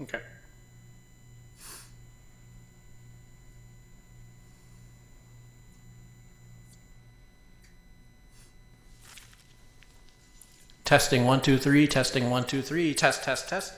Okay. Testing 1 2 3. Testing 1 2 3. Test test test.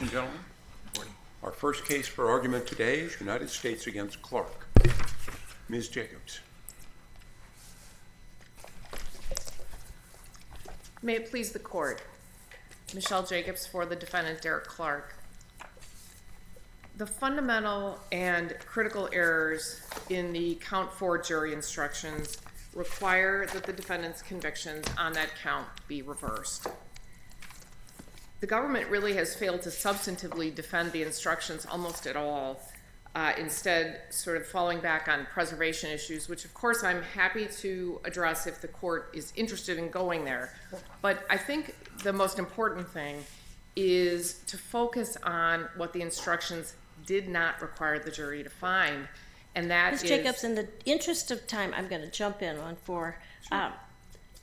and gentlemen. Our first case for argument today is United States against Clark. Ms. Jacobs. May it please the court. Michelle Jacobs for the defendant Derek Clark. The fundamental and critical errors in the count 4 jury instructions require that the defendant's convictions on that count be reversed. The government really has failed to substantively defend the instructions almost at all, instead sort of falling back on preservation issues, which of course I'm happy to address if the court is interested in going there. But I think the most important thing is to focus on what the instructions did not require the jury to find, and that is... Ms. Jacobs, in the interest of time, I'm going to jump in on 4. Sure.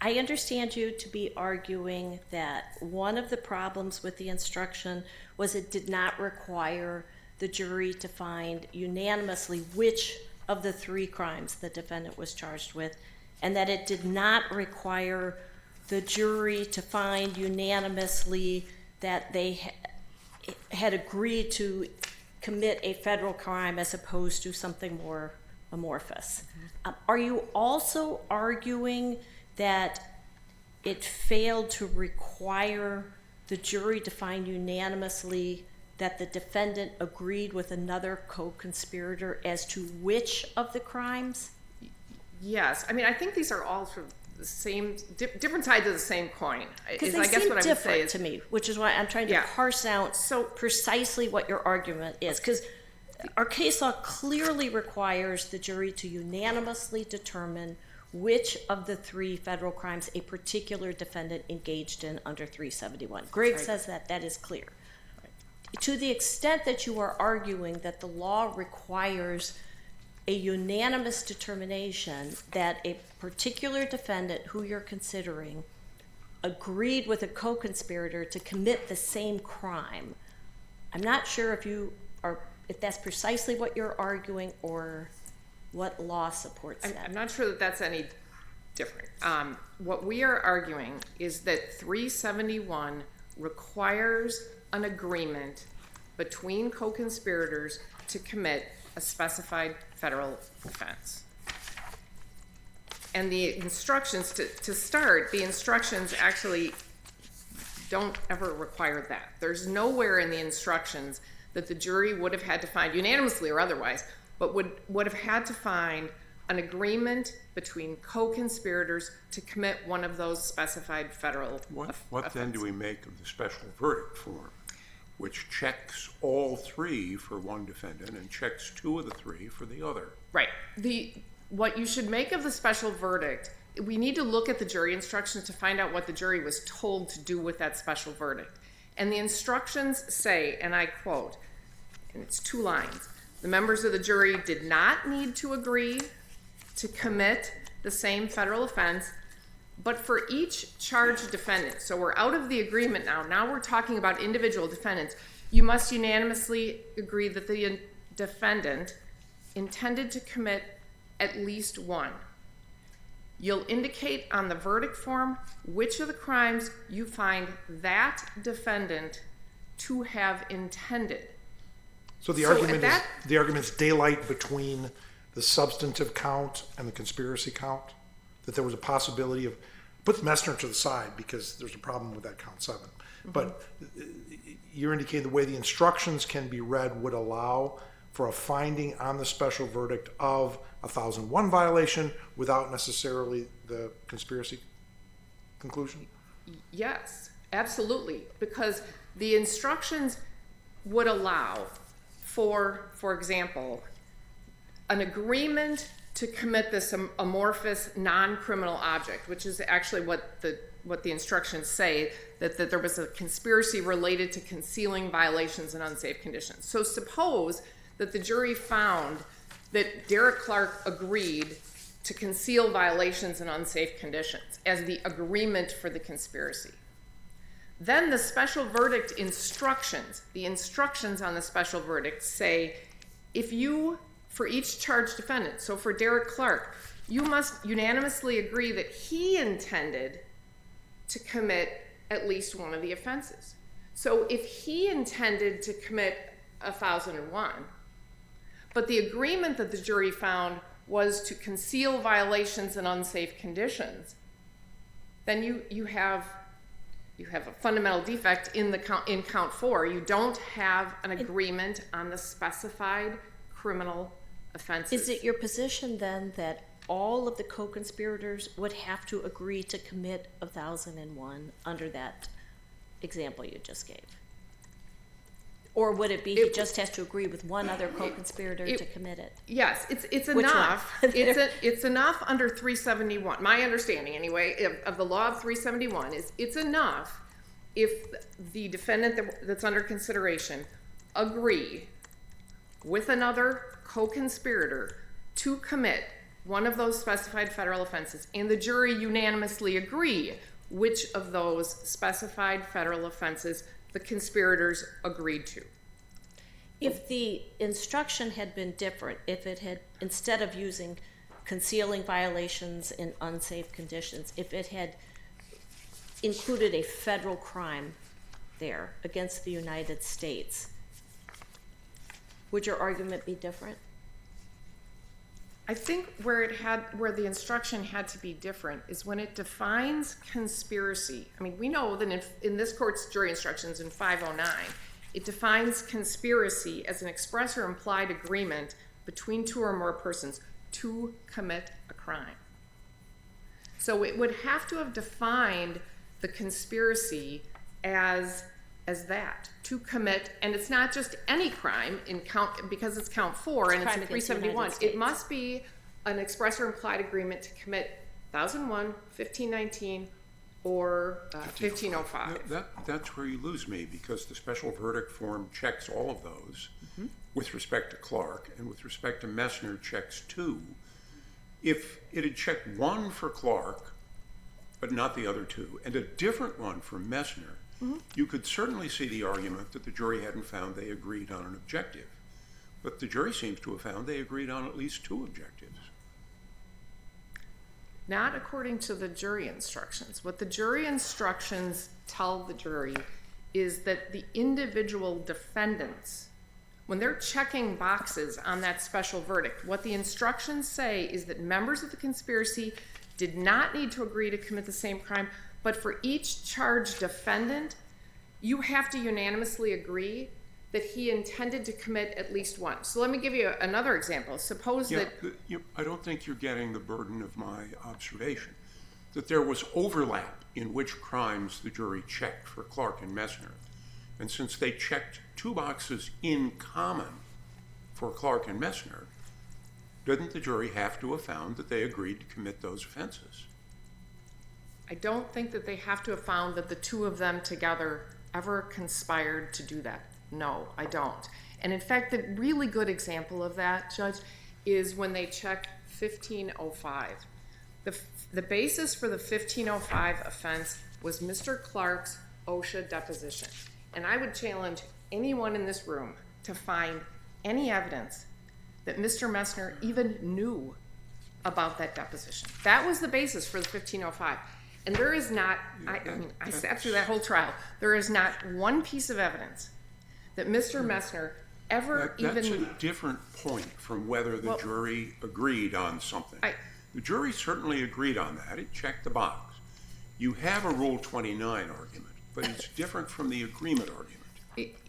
I understand you to be arguing that one of the problems with the instruction was it did not require the jury to find unanimously which of the 3 crimes the defendant was charged with, and that it did not require the jury to find unanimously that they had agreed to commit a federal crime as opposed to something more amorphous. Are you also arguing that it failed to require the jury to find unanimously that the defendant agreed with another co-conspirator as to which of the crimes? Yes. I mean, I think these are all sort of the same, different sides of the same coin. Because they seem different to me, which is why I'm trying to parse out so precisely what your argument is. Because our case law clearly requires the jury to unanimously determine which of the 3 federal crimes a particular defendant engaged in under 371. Griggs says that that is clear. To the extent that you are arguing that the law requires a unanimous determination that a particular defendant who you're considering agreed with a co-conspirator to commit the same crime, I'm not sure if that's precisely what you're arguing or what law supports that. I'm not sure that that's any different. What we are arguing is that 371 requires an agreement between co-conspirators to commit a specified federal offense. And the instructions, to start, the instructions actually don't ever require that. There's nowhere in the instructions that the jury would have had to find, unanimously or otherwise, but would have had to find an agreement between co-conspirators to commit one of those specified federal offenses. What then do we make of the special verdict form, which checks all 3 for one defendant and checks 2 of the 3 for the other? Right. What you should make of the special verdict, we need to look at the jury instructions to find out what the jury was told to do with that special verdict. And the instructions say, and I quote, and it's 2 lines, the members of the jury did not need to agree to commit the same federal offense, but for each charged defendant, so we're out of the agreement now we're talking about individual defendants, you must unanimously agree that the defendant intended to commit at least one. You'll indicate on the verdict form which of the crimes you find that defendant to have intended. So the argument's daylight between the substantive count and the conspiracy count, that there was a possibility of, put Mesner to the side because there's a problem with that count 7. Mm-hmm. But you're indicating the way the instructions can be read would allow for a finding on the special verdict of a 1001 violation without necessarily the conspiracy conclusion? Yes, absolutely, because the instructions would allow for example, an agreement to commit this amorphous non-criminal object, which is actually what the instructions say, that there was a conspiracy related to concealing violations and unsafe conditions. So suppose that the jury found that Derek Clark agreed to conceal violations and unsafe conditions as the agreement for the conspiracy. Then the special verdict instructions, the instructions on the special verdict say, if you, for each charged defendant, so for Derek Clark, you must unanimously agree that he intended to commit at least one of the offenses. So if he intended to commit 1,001, but the agreement that the jury found was to conceal violations and unsafe conditions, then you have a fundamental defect in count 4. You don't have an agreement on the specified criminal offenses. Is it your position then that all of the co-conspirators would have to agree to commit 1,001 under that example you just gave? Or would it be he just has to agree with one other co-conspirator to commit it? Yes, it's Which enough. one? It's enough under 371. My understanding, anyway, of the law of 371 is it's enough if the defendant that's under consideration agree with another co-conspirator to commit one of those specified federal offenses, and the jury unanimously agree which of those specified federal offenses the conspirators agreed to. If the instruction had been different, if it had, instead of using concealing violations in unsafe conditions, if it had included a federal crime there against the United States, would your argument be different? I think where the instruction had to be different is when it defines conspiracy. I mean, we know that in this court's jury instructions in 509, it defines conspiracy as an express or implied agreement between two or more persons to commit a crime. So it would have to have defined the conspiracy as that, to commit, and it's not just any crime because it's count 4 and it's in 371. It must be an express or implied agreement to commit 1,001, 1519, or 1505. That's where you lose me, because the special verdict form checks all of those with respect to Clark, and with respect to Mesner checks 2. If it had checked 1 for Clark, but not the other 2, and a different one for Mesner, you could certainly see the argument that the jury hadn't found they agreed on an objective. But the jury seems to have found they agreed on at least 2 objectives. Not according to the jury instructions. What the jury instructions tell the jury is that the individual defendants, when they're checking boxes on that special verdict, what the instructions say is that members of the conspiracy did not need to agree to commit the same crime, but for each charged defendant, you have to unanimously agree that he intended to commit at least one. So let me give you another example. Suppose that... I don't think you're getting the burden of my observation, that there was overlap in which crimes the jury checked for Clark and Mesner. And since they checked 2 boxes in common for Clark and Mesner, didn't the jury have to have found that they agreed to commit those offenses? I don't think that they have to have found that the 2 of them together ever conspired to do that. No, I don't. And in fact, the really good example of that, Judge, is when they check 1505. The basis for the 1505 offense was Mr. Clark's OSHA deposition. And I would challenge anyone in this room to find any evidence that Mr. Mesner even knew about that deposition. That was the basis for the 1505. And there is not, I sat through that whole trial, there is not one piece of evidence that Mr. Mesner ever That's a different point from whether the jury agreed on something. The jury certainly agreed on that. It checked the box. You have a Rule 29 argument, but it's different from the agreement argument.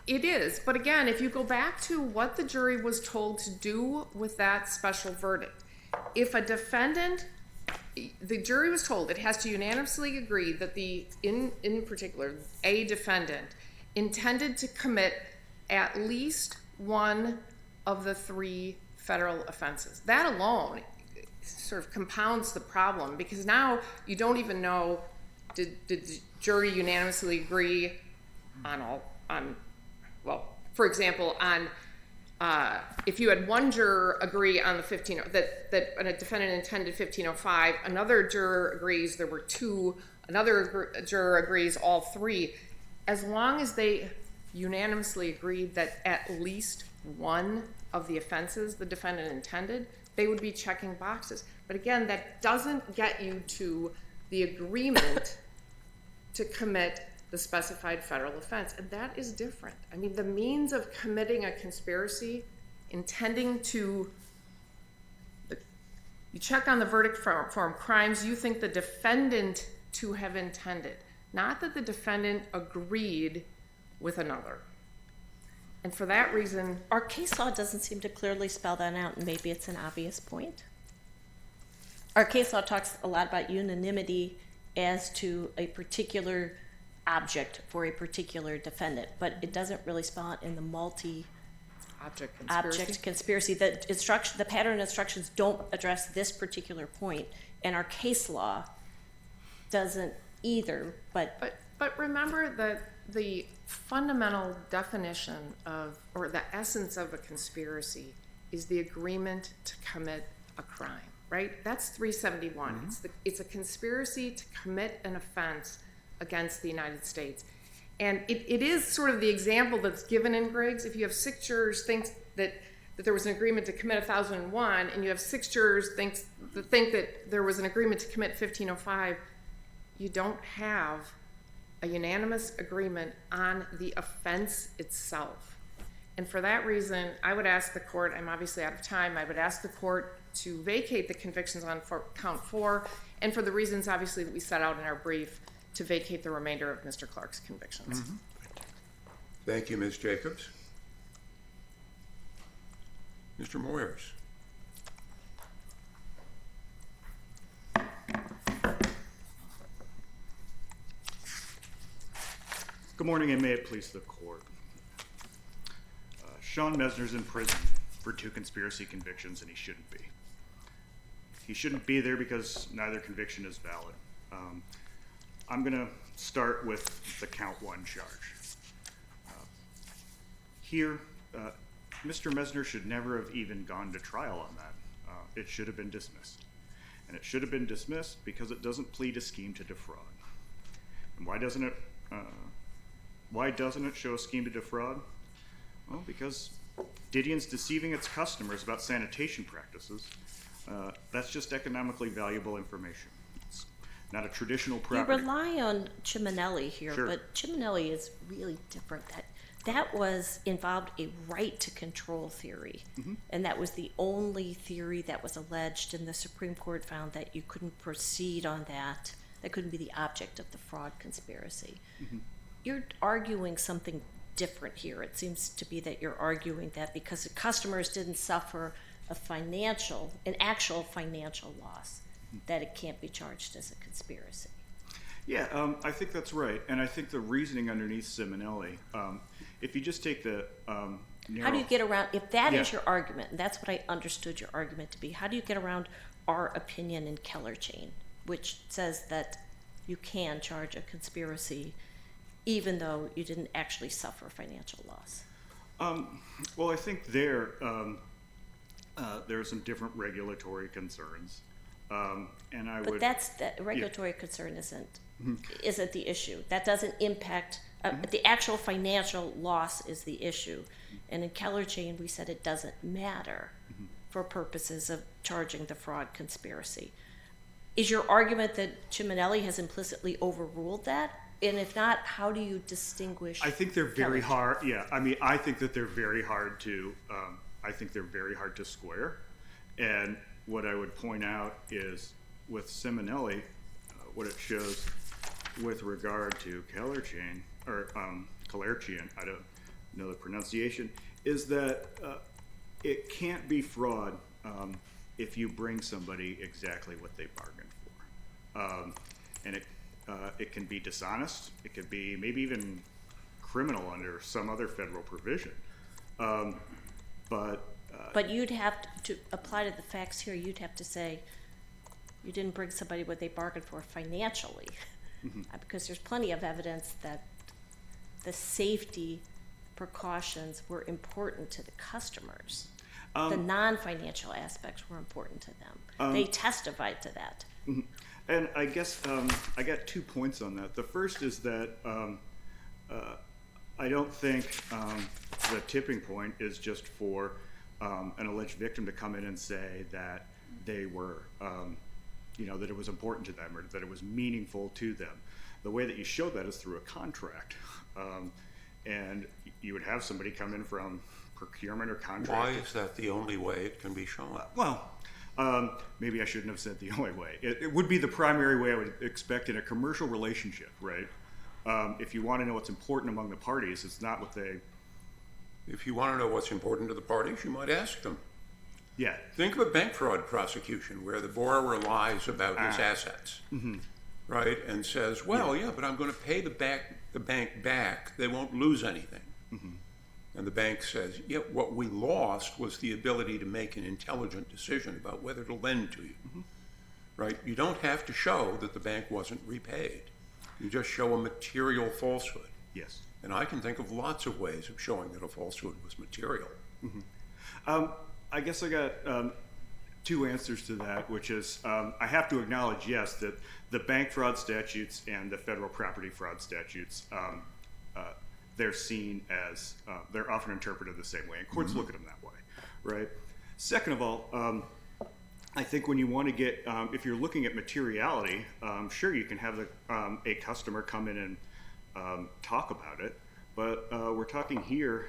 It is, but again, if you go back to what the jury was told to do with that special verdict, if a defendant, the jury was told it has to unanimously agree that in particular, a defendant intended to commit at least one of the 3 federal offenses. That alone sort of compounds the problem, because now you don't even know, did the jury unanimously agree for example, if you had one juror agree on the that a defendant intended 1505, another juror agrees there were 2, another juror agrees all 3, as long as they unanimously agreed that at least one of the offenses the defendant intended, they would be checking boxes. But again, that doesn't get you to the agreement to commit the specified federal offense, and that is different. I mean, the means of committing a conspiracy, intending to, you check on the verdict form, crimes you think the defendant to have intended, not that the defendant agreed with another. And for that reason, Our case law doesn't seem to clearly spell that out, and maybe it's an obvious point. Our case law talks a lot about unanimity as to a particular object for a particular defendant, but it doesn't really spell it in the object conspiracy. object conspiracy. The pattern instructions don't address this particular point, and our case law doesn't either, but remember that the fundamental definition of, or the essence of a conspiracy is the agreement to commit a crime, right? That's 371. Mm-hmm. It's a conspiracy to commit an offense against the United States. And it is sort of the example that's given in Griggs. If you have 6 jurors think that there was an agreement to commit 1001, and you have 6 jurors think that there was an agreement to commit 1505, you don't have a unanimous agreement on the offense itself. And for that reason, I would ask the court, I'm obviously out of time, I would ask the court to vacate the convictions on count 4, and for the reasons obviously that we set out in our brief, to vacate the remainder of Mr. Clark's convictions. Mm-hmm. Thank you, Ms. Jacobs. Mr. Moyers. Good morning, and may it please the court. Sean Mesner's in prison for 2 conspiracy convictions, and he shouldn't be. He shouldn't be there because neither conviction is valid. I'm going to start with the count 1 charge. Here, Mr. Mesner should never have even gone to trial on that. It should have been dismissed. And it should have been dismissed because it doesn't plead a scheme to defraud. And why doesn't it show a scheme to defraud? Well, because Didion's deceiving its customers about sanitation practices. That's just economically valuable information. It's not a traditional property. you rely on Ciminelli here, Sure. but Ciminelli is really different. That was involved a right to control theory, and that was the only theory that was alleged, and the Supreme Court found that you couldn't proceed on that. That couldn't be the object of the fraud conspiracy. You're arguing something different here. It seems to be that you're arguing that because the customers didn't suffer an actual financial loss, that it can't be charged as a conspiracy. Yeah, I think that's right. And I think the reasoning underneath Ciminelli, if you just take the How do you get around, if that is Yeah. your argument, and that's what I understood your argument to be, how do you get around our opinion in Keller Chain, which says that you can charge a conspiracy even though you didn't actually suffer financial loss? Well, I think there are some different regulatory concerns. And I But would... that regulatory concern isn't the issue. That doesn't impact, the actual financial loss is the issue. And in Keller Chain, we said it doesn't matter for purposes of charging the fraud conspiracy. Is your argument that Ciminelli has implicitly overruled that? And if not, how do you distinguish? I think they're very Keller hard. Yeah, I mean, I think that they're very hard to. I think they're very hard to square. And what I would point out is with Ciminelli, what it shows with regard to Keller Chain or Calerchian, I don't know the pronunciation, is that it can't be fraud if you bring somebody exactly what they bargained for, and it can be dishonest. It could be maybe even criminal under some other federal provision. But you'd have to apply to the facts here. You'd have to say you didn't bring somebody what they bargained for financially, because there's plenty of evidence that the safety precautions were important to the customers. The non-financial aspects were important to them. They testified to that. And I guess I got 2 points on that. The first is that I don't think the tipping point is just for an alleged victim to come in and say that they were, that it was important to them or that it was meaningful to them. the way that you show that is through a contract. And you would have somebody come in from procurement or contract. Why is that the only way it can be shown? Well, maybe I shouldn't have said the only way. It would be the primary way I would expect in a commercial relationship, right? If you want to know what's important among the parties, it's not what they... If you want to know what's important to the parties, you might ask them. Yeah. Think of a bank fraud prosecution where the borrower lies about his assets, right? And says, well, yeah, but I'm going to pay the bank back. They won't lose anything. And the bank says, yeah, what we lost was the ability to make an intelligent decision about whether to lend to you, right? You don't have to show that the bank wasn't repaid. You just show a material falsehood. Yes. And I can think of lots of ways of showing that a falsehood was material. I guess I got two answers to that, which is I have to acknowledge, yes, that the bank fraud statutes and the federal property fraud statutes, they're seen as, they're often interpreted the same way, and courts look at them that way, right? Second of all, I think when you want to get, if you're looking at materiality, sure, you can have a customer come in and talk about it, but we're talking here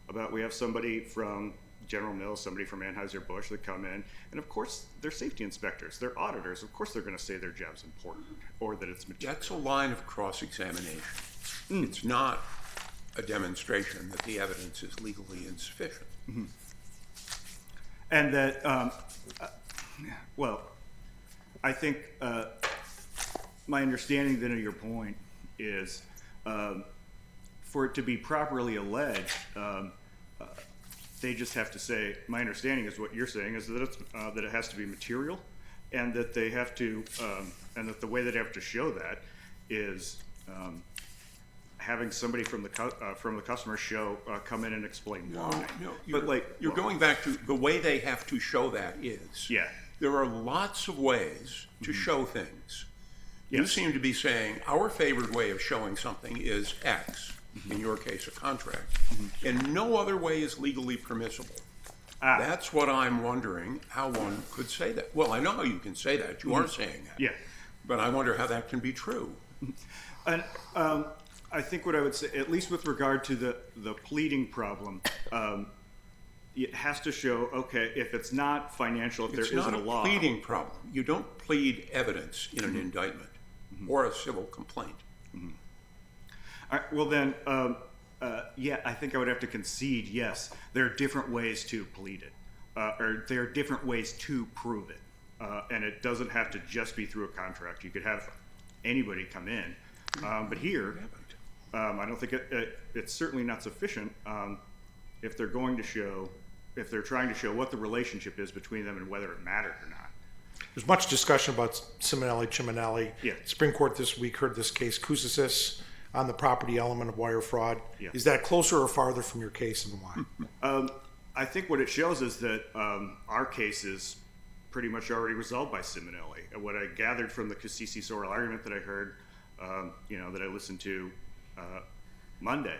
about, we have somebody from General Mills, somebody from Anheuser-Busch that come in, and of course they're safety inspectors, they're auditors, of course they're going to say their job's important or that it's material. That's a line of cross-examination. It's not a demonstration that the evidence is legally insufficient. And that, well, I think my understanding then of your point is for it to be properly alleged, they just have to say, my understanding is what you're saying is that it's, that it has to be material, and that they have to, and that the way that they have to show that is having somebody from the customer show come in and explain why. No, you're going back to the way they have to show that is. Yeah. There are lots of ways to show things. You Yes. seem to be saying our favored way of showing something is X, in your case a contract, and no other way is legally permissible. That's what I'm wondering how one could say that. Well, I know how you can say that. You are saying that. Yeah. But I wonder how that can be true. And I think what I would say, at least with regard to the pleading problem, it has to show, okay, if it's not financial, if there isn't a law. It's not a pleading problem. You don't plead evidence in an indictment or a civil complaint. All right, well then, yeah, I think I would have to concede, yes, there are different ways to plead it, or there are different ways to prove it, and it doesn't have to just be through a contract. You could have anybody come in, but here, I don't think it's certainly not sufficient if they're going to show, if they're trying to show what the relationship is between them and whether it mattered or not. There's much discussion about Simonelli, Chiminelli. Yeah. Supreme Court this week heard this case, Kousis, on the property element of wire fraud. Yeah. Is that closer or farther from your case, and why? I think what it shows is that our case is pretty much already resolved by Simonelli. And what I gathered from the Kousis oral argument that I heard, that I listened to Monday,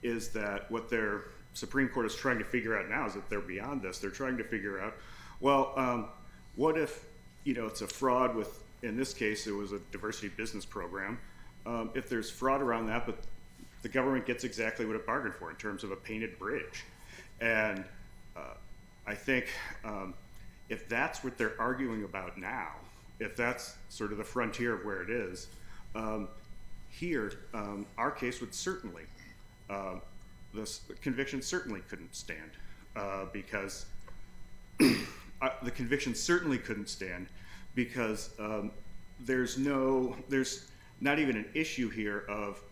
is that what their Supreme Court is trying to figure out now is that they're beyond this. They're trying to figure out, well, what if, it's a fraud with, in this case, it was a diversity business program. If there's fraud around that, but the government gets exactly what it bargained for in terms of a painted bridge. And I think if that's what they're arguing about now, if that's sort of the frontier of where it is, here, our case would certainly, the conviction certainly couldn't stand because the conviction certainly couldn't stand because there's not even an issue here of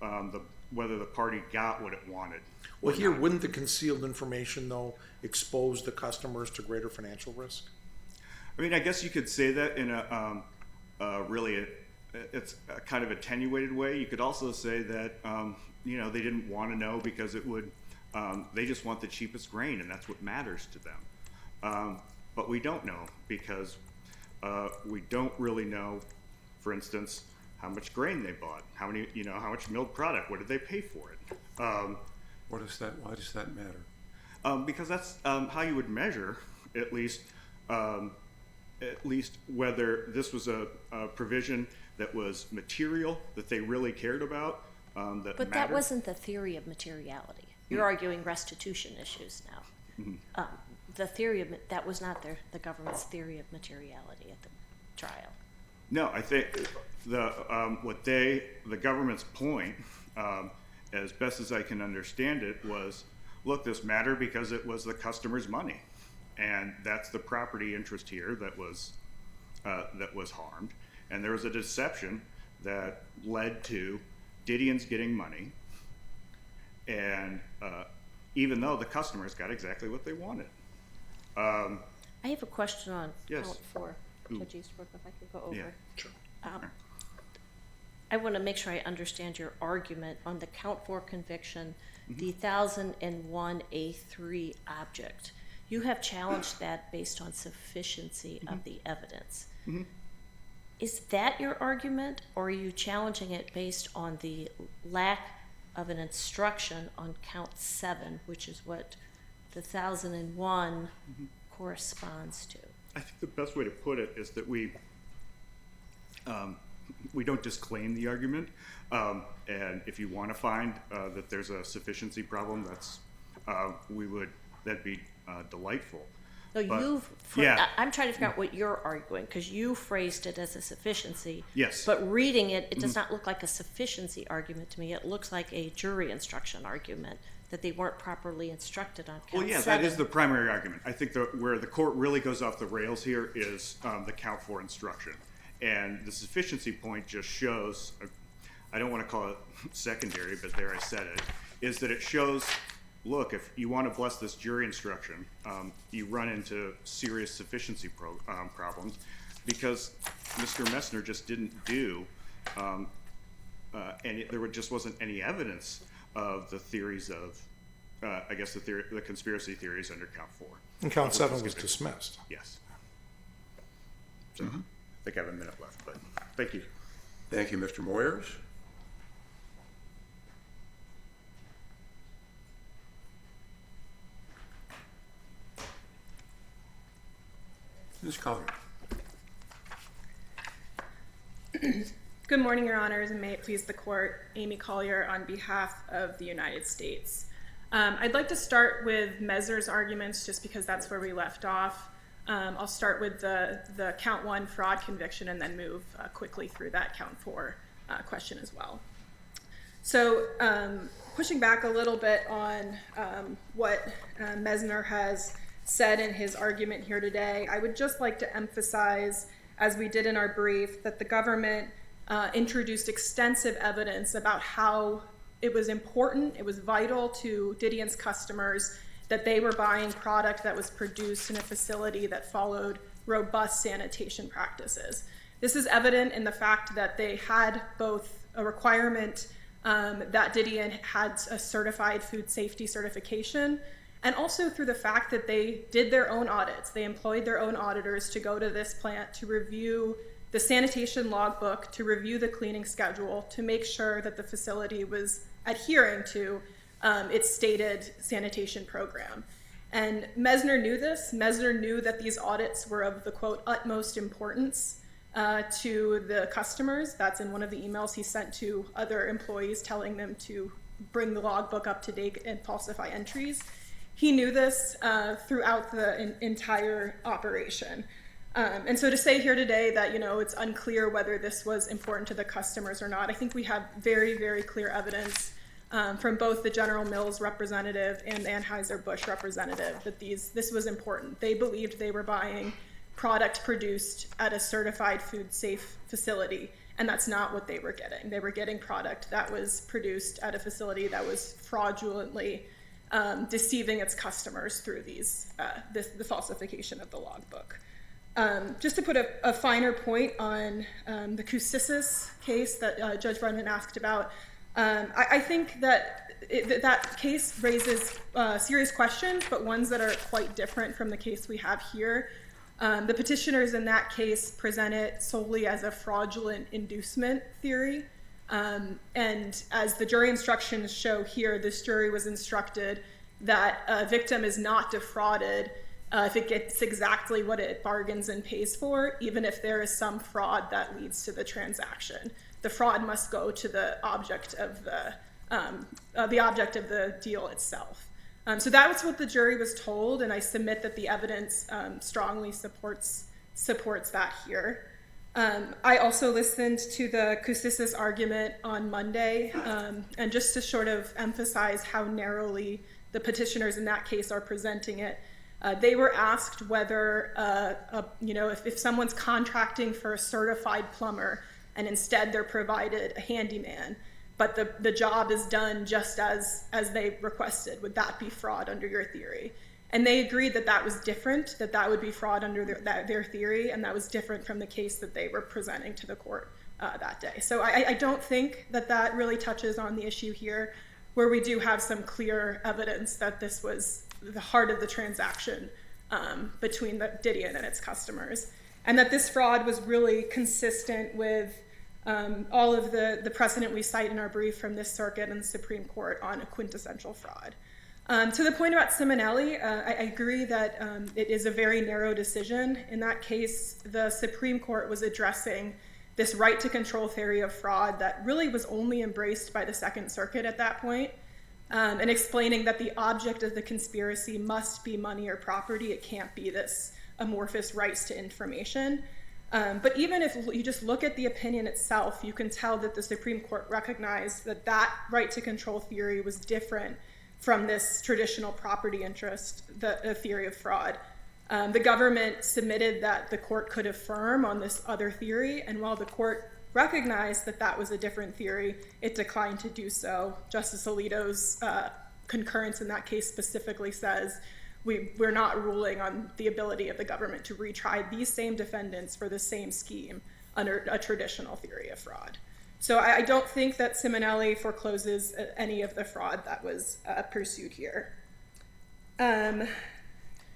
whether the party got what it wanted. Well, here, wouldn't the concealed information, though, expose the customers to greater financial risk? I mean, I guess you could say that in it's a kind of attenuated way. You could also say that, they didn't want to know because it would, they just want the cheapest grain, and that's what matters to them. But we don't know because we don't really know, for instance, how much grain they bought, how much milled product, what did they pay for it? Why does that matter? Because that's how you would measure, at least whether this was a provision that was material, that they really cared about, that But that mattered. wasn't the theory of materiality. You're arguing restitution issues now. The theory of, that was not the government's theory of materiality at the trial. No, I think the government's point, as best as I can understand it, was, look, this mattered because it was the customer's money, and that's the property interest here that was harmed, and there was a deception that led to Didion's getting money, and even though the customers got exactly what they wanted. I have a question on Yes. count 4. Judge Easterbrook, if I could go over. Yeah, sure. I want to make sure I understand your argument on the count 4 conviction, the 1001A3 object. You have challenged that based on sufficiency of the evidence. Is that your argument, or are you challenging it based on the lack of an instruction on count 7, which is what the 1001 corresponds to? I think the best way to put it is that we don't disclaim the argument, and if you want to find that there's a sufficiency problem, that'd be delightful. No, But- yeah. I'm trying to figure out what you're arguing, because you phrased it as a sufficiency. Yes. But reading it, it does not look like a sufficiency argument to me. It looks like a jury instruction argument, that they weren't properly instructed on count 7. Well, yeah, that is the primary argument. I think where the court really goes off the rails here is the count 4 instruction. And the sufficiency point just shows, I don't want to call it secondary, but there I said it, is that it shows, look, if you want to bless this jury instruction, you run into serious sufficiency problems, because Mr. Mesner just didn't do, and there just wasn't any evidence of the theories of, I guess the conspiracy theories under count 4. And count 7 was dismissed. Yes. So, I think I have a minute left, but thank you. Thank you, Mr. Moyers. Ms. Collier. Good morning, Your Honors, and may it please the Court. Amy Collier on behalf of the United States. I'd like to start with Mesner's arguments, just because that's where we left off. I'll start with the count 1 fraud conviction and then move quickly through that count 4 question as well. So pushing back a little bit on what Mesner has said in his argument here today, I would just like to emphasize, as we did in our brief, that the government introduced extensive evidence about how it was important, it was vital to Didion's customers that they were buying product that was produced in a facility that followed robust sanitation practices. This is evident in the fact that they had both a requirement that Didion had a certified food safety certification, and also through the fact that they did their own audits. They employed their own auditors to go to this plant to review the sanitation logbook, to review the cleaning schedule, to make sure that the facility was adhering to its stated sanitation program. And Mesner knew this. Mesner knew that these audits were of the, quote, utmost importance to the customers. That's in one of the emails he sent to other employees telling them to bring the logbook up to date and falsify entries. He knew this throughout the entire operation. And so to say here today that, it's unclear whether this was important to the customers or not, I think we have very, very clear evidence from both the General Mills representative and the Anheuser-Busch representative that this was important. They believed they were buying product produced at a certified food safe facility, and that's not what they were getting. They were getting product that was produced at a facility that was fraudulently deceiving its customers through the falsification of the logbook. Just to put a finer point on the Kousissis case that Judge Brennan asked about, I think that that case raises serious questions, but ones that are quite different from the case we have here. The petitioners in that case present it solely as a fraudulent inducement theory. And as the jury instructions show here, this jury was instructed that a victim is not defrauded if it gets exactly what it bargains and pays for, even if there is some fraud that leads to the transaction. The fraud must go to the object of the deal itself. So that was what the jury was told, and I submit that the evidence strongly supports that here. I also listened to the Koussis' argument on Monday, and just to sort of emphasize how narrowly the petitioners in that case are presenting it. They were asked whether, if someone's contracting for a certified plumber and instead they're provided a handyman, but the job is done just as they requested, would that be fraud under your theory? And they agreed that that was different, that would be fraud under their theory, and that was different from the case that they were presenting to the court that day. So I don't think that really touches on the issue here, where we do have some clear evidence that this was the heart of the transaction between the Didion and its customers, and that this fraud was really consistent with all of the precedent we cite in our brief from this circuit and the Supreme Court on a quintessential fraud. To the point about Simonelli, I agree that it is a very narrow decision. In that case, the Supreme Court was addressing this right to control theory of fraud that really was only embraced by the Second Circuit at that point, and explaining that the object of the conspiracy must be money or property. It can't be this amorphous rights to information. But even if you just look at the opinion itself, you can tell that the Supreme Court recognized that that right to control theory was different from this traditional property interest, the theory of fraud. The government submitted that the court could affirm on this other theory, and while the court recognized that that was a different theory, it declined to do so. Justice Alito's concurrence in that case specifically says, we're not ruling on the ability of the government to retry these same defendants for the same scheme under a traditional theory of fraud. So I don't think that Simonelli forecloses any of the fraud that was pursued here.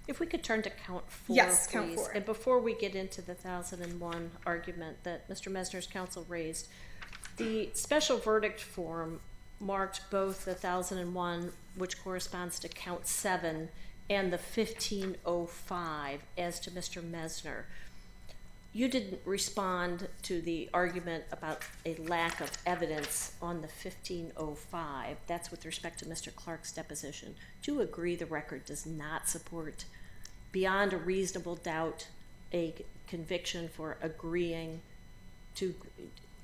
If we could turn to count 4, yes, please. Count 4. And before we get into the 1001 argument that Mr. Mesner's counsel raised, the special verdict form marked both the 1001, which corresponds to count 7, and the 1505 as to Mr. Mesner. You didn't respond to the argument about a lack of evidence on the 1505. That's with respect to Mr. Clark's deposition. Do you agree the record does not support, beyond a reasonable doubt, a conviction for agreeing to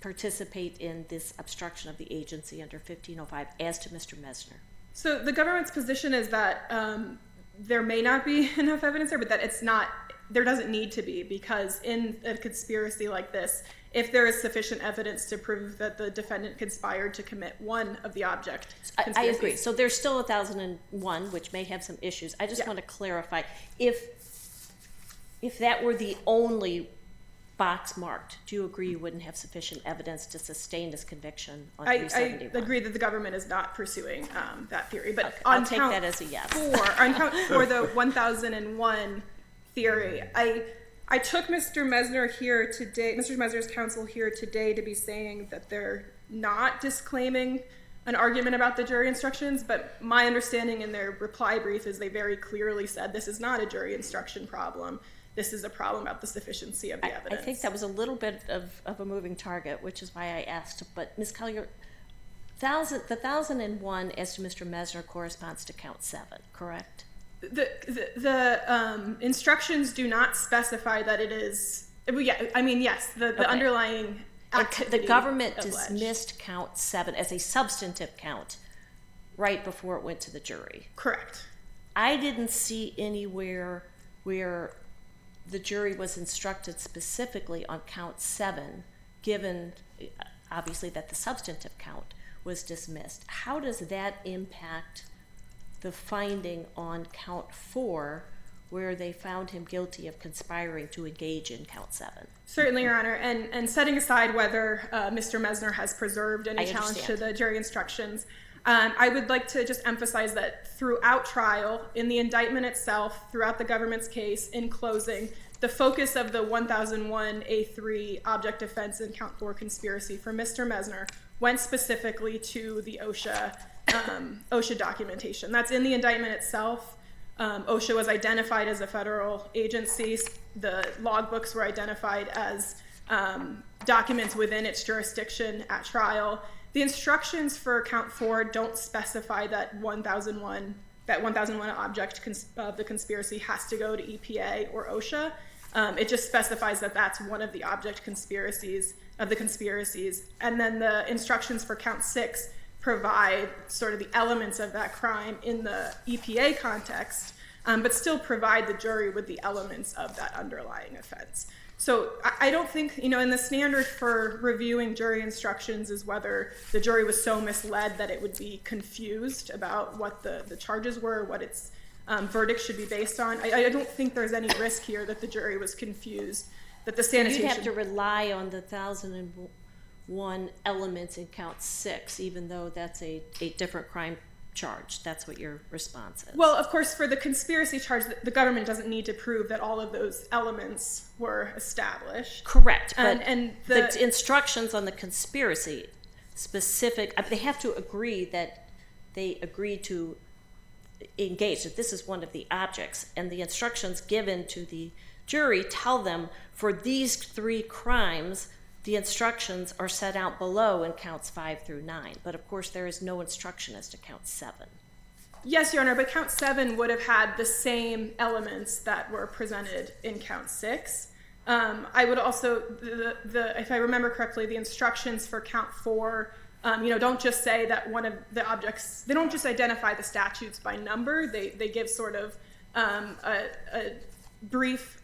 participate in this obstruction of the agency under 1505 as to Mr. Mesner? So the government's position is that there may not be enough evidence there, but that it's not, there doesn't need to be, because in a conspiracy like this, if there is sufficient evidence to prove that the defendant conspired to commit one of the object I agree. So there's still 1001, which may have some issues. I just want to clarify, if that were the only box marked, do you agree you wouldn't have sufficient evidence to sustain this conviction on 371? I agree that the government is not pursuing that theory, but Okay, on I'll take count that as a yes. on count 4, the 1001 theory, I took Mr. Mesner here today, Mr. Mesner's counsel here today, to be saying that they're not disclaiming an argument about the jury instructions, but my understanding in their reply brief is they very clearly said this is not a jury instruction problem. This is a problem about the sufficiency of the evidence. I think that was a little bit of a moving target, which is why I asked. But Ms. Collier, the 1001 as to Mr. Mesner corresponds to count 7, correct? The instructions do not specify that it is. Yes, the underlying activity. The government alleged. dismissed count 7 as a substantive count right before it went to the jury. Correct. I didn't see anywhere where the jury was instructed specifically on count 7, given obviously that the substantive count was dismissed. How does that impact the finding on count 4, where they found him guilty of conspiring to engage in count 7? Certainly, Your Honor, and setting aside whether Mr. Mesner has preserved any challenge to the jury instructions, I would like to just emphasize that throughout trial, in the indictment itself, throughout the government's case, in closing, the focus of the 1001A3 object offense in count 4 conspiracy for Mr. Mesner went specifically to the OSHA documentation. That's in the indictment itself. OSHA was identified as a federal agency. The logbooks were identified as documents within its jurisdiction at trial. The instructions for count 4 don't specify that 1001 object of the conspiracy has to go to EPA or OSHA. It just specifies that that's one of the object conspiracies of the conspiracies. And then the instructions for count 6 provide sort of the elements of that crime in the EPA context, but still provide the jury with the elements of that underlying offense. So I don't think, in the standard for reviewing jury instructions is whether the jury was so misled that it would be confused about what the charges were, what its verdict should be based on. I don't think there's any risk here that the jury was confused, that the sanitation... You'd have to rely on the 1001 elements in count 6, even though that's a different crime charge. That's what your response is. Well, of course, for the conspiracy charge, the government doesn't need to prove that all of those elements were established. Correct, but and the instructions on the conspiracy specific, they have to agree that they agreed to engage, that this is one of the objects, and the instructions given to the jury tell them for these 3 crimes, the instructions are set out below in counts 5 through 9. But of course, there is no instruction as to count 7. Yes, Your Honor, but count 7 would have had the same elements that were presented in count 6. I would also, if I remember correctly, the instructions for count 4, don't just say that one of the objects, they don't just identify the statutes by number. They give sort of a brief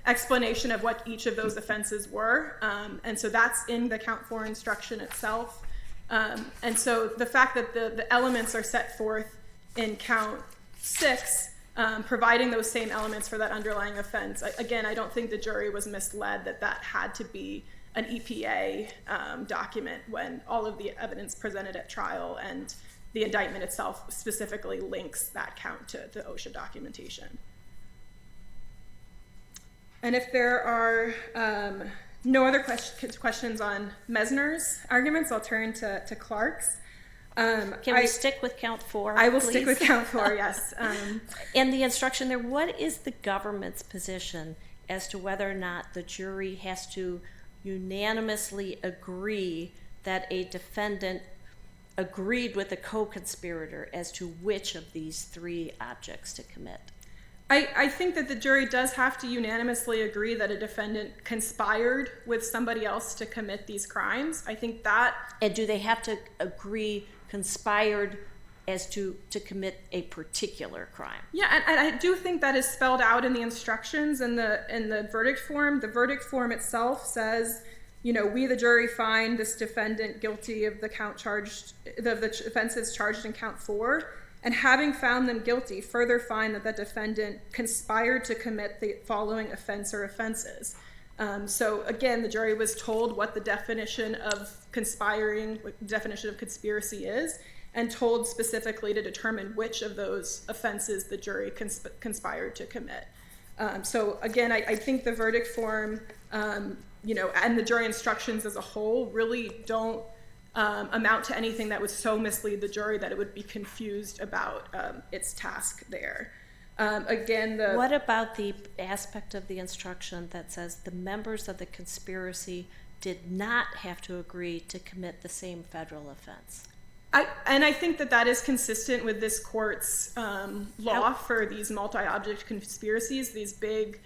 explanation of what each of those offenses were. And so that's in the count 4 instruction itself. And so the fact that the elements are set forth in count 6, providing those same elements for that underlying offense, again, I don't think the jury was misled that that had to be an EPA document when all of the evidence presented at trial and the indictment itself specifically links that count to the OSHA documentation. And if there are no other questions on Mesner's arguments, I'll turn to Clark's. Can we stick with count 4, I will please? stick with count 4, yes. And the instruction there, what is the government's position as to whether or not the jury has to unanimously agree that a defendant agreed with a co-conspirator as to which of these 3 objects to commit? I think that the jury does have to unanimously agree that a defendant conspired with somebody else to commit these crimes. I think that... And do they have to agree conspired as to commit a particular crime? Yeah, and I do think that is spelled out in the instructions in the verdict form. The verdict form itself says, we the jury find this defendant guilty of the offenses charged in count 4. And having found them guilty, further find that the defendant conspired to commit the following offense or offenses. So again, the jury was told what the definition of conspiring, what the definition of conspiracy is, and told specifically to determine which of those offenses the jury conspired to commit. So again, I think the verdict form, and the jury instructions as a whole really don't amount to anything that would so mislead the jury that it would be confused about its task there. What about the aspect of the instruction that says the members of the conspiracy did not have to agree to commit the same federal offense? I think that is consistent with this court's law for these multi-object conspiracies, these big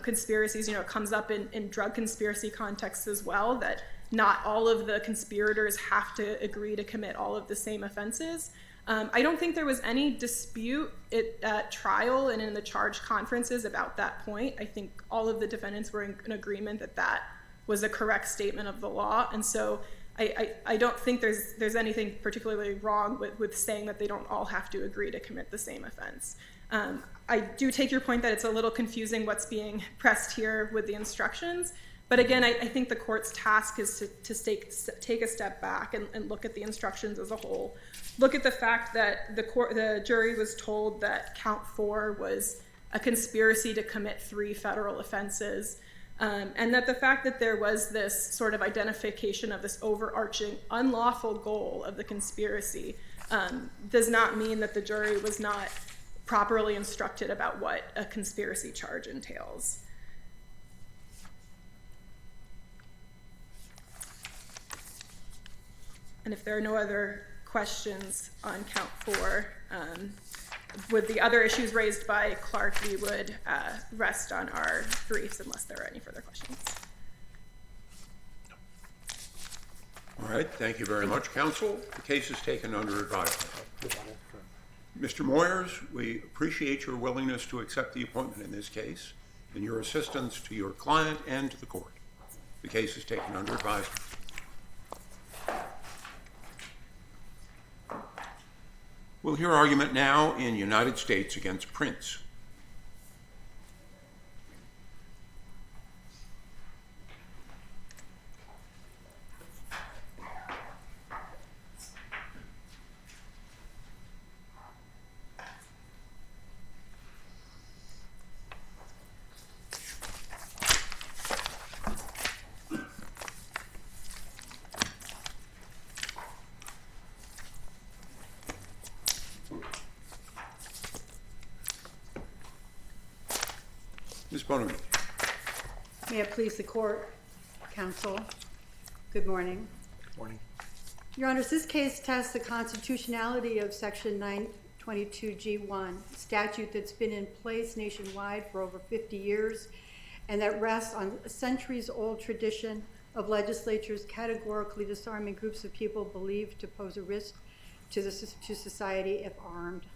conspiracies. It comes up in drug conspiracy contexts as well, that not all of the conspirators have to agree to commit all of the same offenses. I don't think there was any dispute at trial and in the charge conferences about that point. I think all of the defendants were in agreement that was a correct statement of the law. And so I don't think there's anything particularly wrong with saying that they don't all have to agree to commit the same offense. I do take your point that it's a little confusing what's being pressed here with the instructions. But again, I think the court's task is to take a step back and look at the instructions as a whole. Look at the fact that the jury was told that count 4 was a conspiracy to commit 3 federal offenses, and that the fact that there was this sort of identification of this overarching unlawful goal of the conspiracy does not mean that the jury was not properly instructed about what a conspiracy charge entails. And if there are no other questions on count 4, with the other issues raised by Clark, we would rest on our briefs unless there are any further questions. All right, thank you very much, counsel. The case is taken under advisement. Mr. Moyers, we appreciate your willingness to accept the appointment in this case and your assistance to your client and to the court. The case is taken under advisement. We'll hear argument now in United States against Prince. Ms. Bonamy. May it please the court, counsel. Good morning. Morning. Your Honors, this case tests the constitutionality of Section 922G1, a statute that's been in place nationwide for over 50 years and that rests on a centuries-old tradition of legislatures categorically disarming groups of people believed to pose a risk to society if armed.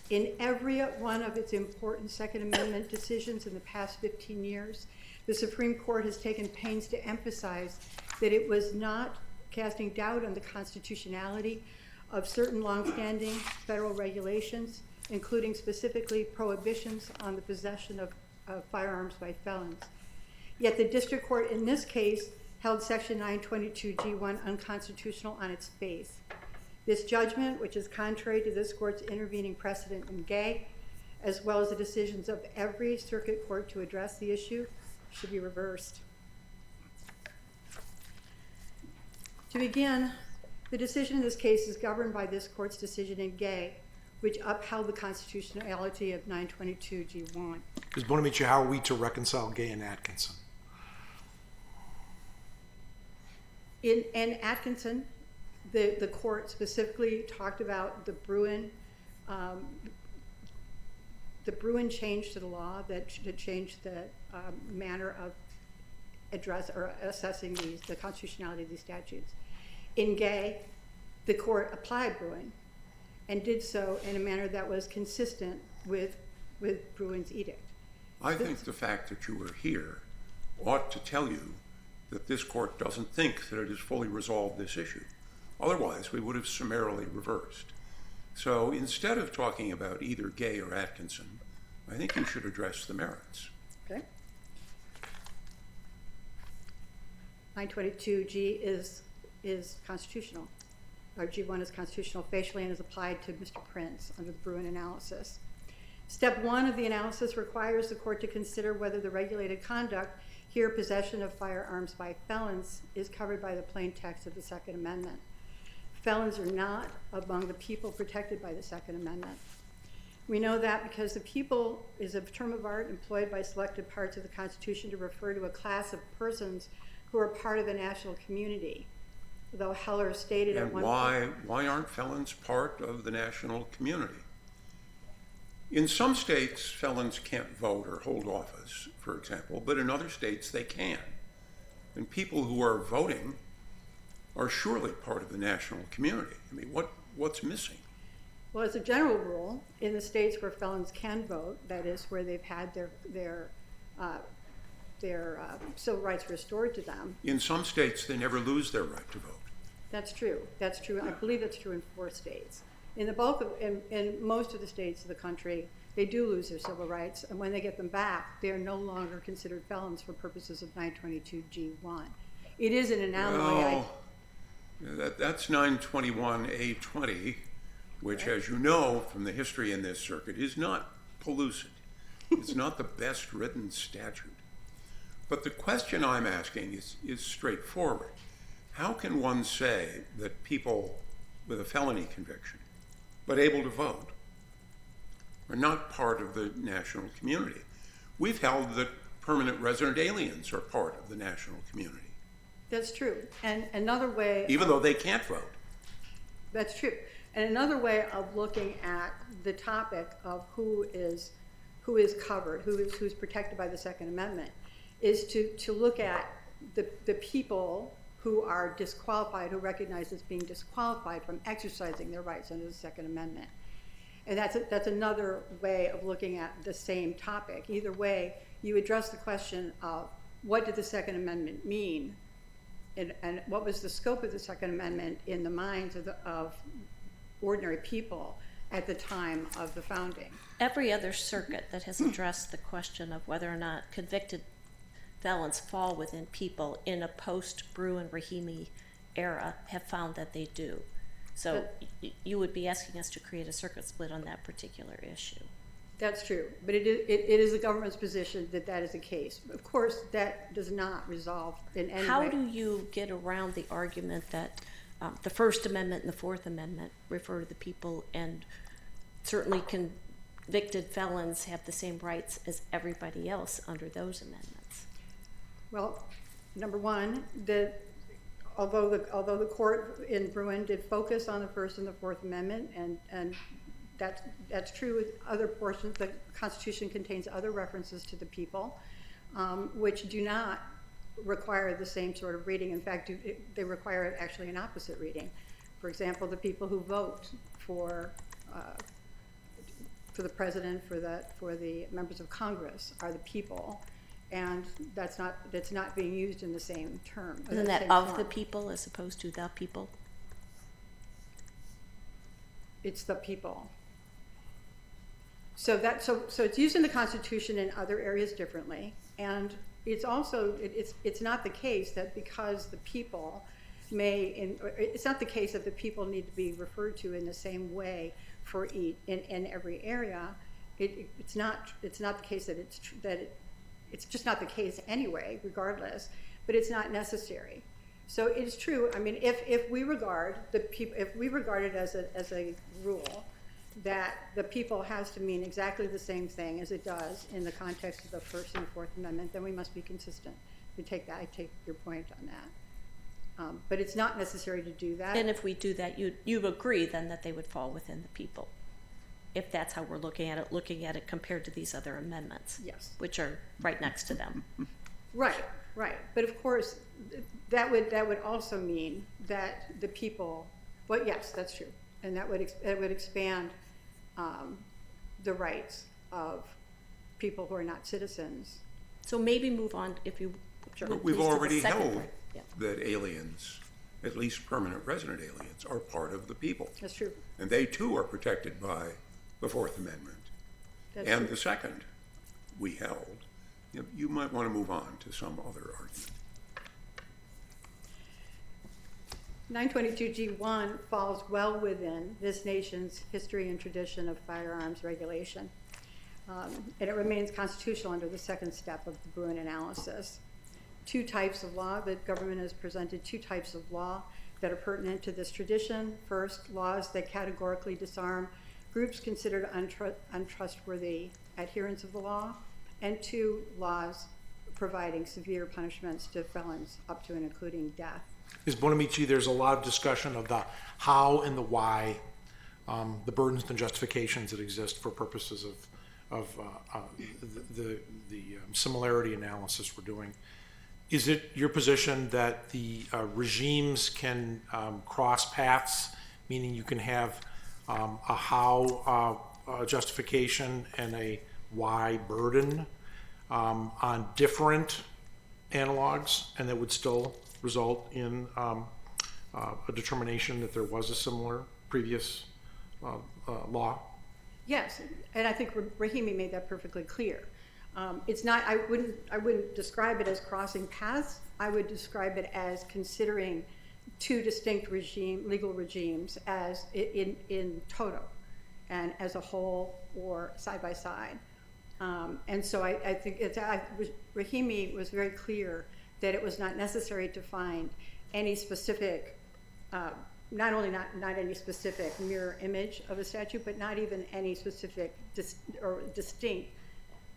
In every one of its important Second Amendment decisions in the past 15 years, the Supreme Court has taken pains to emphasize that it was not casting doubt on the constitutionality of certain longstanding federal regulations, including specifically prohibitions on the possession of firearms by felons. Yet the district court in this case held Section 922G1 unconstitutional on its face. This judgment, which is contrary to this court's intervening precedent in Gay, as well as the decisions of every circuit court to address the issue, should be reversed. To begin, the decision in this case is governed by this court's decision in Gay, which upheld the constitutionality of 922G1. Ms. Bonamici, how are we to reconcile Gay and Atkinson? In Atkinson, the court specifically talked about the Bruin change to the law that changed the manner of assessing the constitutionality of these statutes. In Gay, the court applied Bruin and did so in a manner that was consistent with Bruin's edict. I think the fact that you were here ought to tell you that this court doesn't think that it has fully resolved this issue. Otherwise, we would have summarily reversed. So instead of talking about either Gay or Atkinson, I think you should address the merits. Okay. 922G is constitutional. Or G1 is constitutional facially and is applied to Mr. Prince under the Bruin analysis. Step 1 of the analysis requires the court to consider whether the regulated conduct, here possession of firearms by felons, is covered by the plain text of the Second Amendment. Felons are not among the people protected by the Second Amendment. We know that because the people is a term of art employed by selected parts of the Constitution to refer to a class of persons who are part of a national community. Though Heller stated at one point... Why aren't felons part of the national community? In some states, felons can't vote or hold office, for example, but in other states they can. And people who are voting are surely part of the national community. I mean, what's missing? Well, as a general rule, in the states where felons can vote, that is where they've had their civil rights restored to them. In some states, they never lose their right to vote. That's true. That's true. I believe that's true in 4 states. In most of the states of the country, they do lose their civil rights, and when they get them back, they are no longer considered felons for purposes of 922G1. It is an anomaly. That's 921A20, which, as you know from the history in this circuit, is not pellucid. It's not the best written statute. But the question I'm asking is straightforward. How can one say that people with a felony conviction, but able to vote, are not part of the national community. We've held that permanent resident aliens are part of the national community, That's true. And another way. even though they can't vote. That's true. And another way of looking at the topic of who is covered, who's protected by the Second Amendment, is to look at the people who are disqualified, who recognize as being disqualified from exercising their rights under the Second Amendment. And that's another way of looking at the same topic. Either way, you address the question of what did the Second Amendment mean, and what was the scope of the Second Amendment in the minds of ordinary people at the time of the founding. Every other circuit that has addressed the question of whether or not convicted felons fall within people in a post-Bruen-Rahimi era have found that they do. So you would be asking us to create a circuit split on that particular issue. That's true, but it is the government's position that that is the case. Of course, that does not resolve in any way. How do you get around the argument that the First Amendment and the Fourth Amendment refer to the people, and certainly convicted felons have the same rights as everybody else under those amendments? Well, number one, although the court in Bruen did focus on the First and the Fourth Amendment, and that's true with other portions, the Constitution contains other references to the people, which do not require the same sort of reading. In fact, they require actually an opposite reading. For example, the people who vote for the president, for the members of Congress, are the people, and that's not being used in the same term. Isn't that of the people as opposed to the people? It's the people. So it's used in the Constitution in other areas differently, and it's also it's not the case that because the people it's not the case that the people need to be referred to in the same way for in every area. It's not the case that it's just not the case anyway, regardless. But it's not necessary. So it's true. I mean, if we regard it as a rule that the people has to mean exactly the same thing as it does in the context of the First and Fourth Amendment, then we must be consistent. I take your point on that. But it's not necessary to do that. And if we do that, you agree then that they would fall within the people, if that's how we're looking at it compared to these other amendments. Yes. Which are right next to them. Right. But of course, that would also mean that the people. Well, yes, that's true, and that would expand the rights of people who are not citizens. So maybe move on if you. Sure. But we've please, to the already second held part. Yeah. that aliens, at least permanent resident aliens, are part of the people. That's true. And they too are protected by the Fourth Amendment. That's And true. the second we held. You might want to move on to some other argument. 922G1 falls well within this nation's history and tradition of firearms regulation. And it remains constitutional under the second step of the Bruen analysis. Two types of law, the government has presented two types of law that are pertinent to this tradition. First, laws that categorically disarm groups considered untrustworthy adherents of the law, and two, laws providing severe punishments to felons up to and including death. Ms. Bonamici, there's a lot of discussion of the how and the why, the burdens and justifications that exist for purposes of the similarity analysis we're doing. Is it your position that the regimes can cross paths, meaning you can have a how justification and a why burden on different analogs, and that would still result in a determination that there was a similar previous law? Yes, and I think Rahimi made that perfectly clear. It's not. I wouldn't describe it as crossing paths. I would describe it as considering two distinct legal regimes as in toto, and as a whole or side by side. And so I think Rahimi was very clear that it was not necessary to find any specific not only not any specific mirror image of a statute, but not even any specific or distinct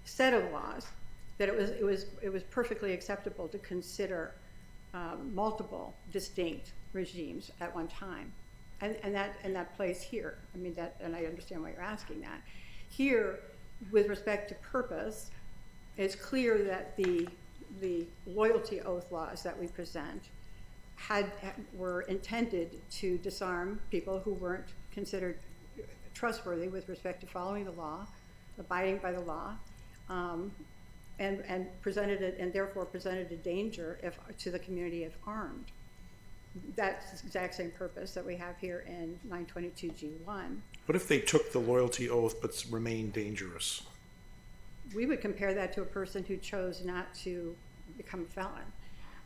set of laws, that it was perfectly acceptable to consider multiple distinct regimes at one time, and that plays here. I mean and I understand why you're asking that. Here, with respect to purpose, it's clear that the loyalty oath laws that we present were intended to disarm people who weren't considered trustworthy with respect to following the law, abiding by the law, and therefore presented a danger to the community if armed. That's the exact same purpose that we have here in 922G1. What if they took the loyalty oath but remained dangerous? We would compare that to a person who chose not to become a felon.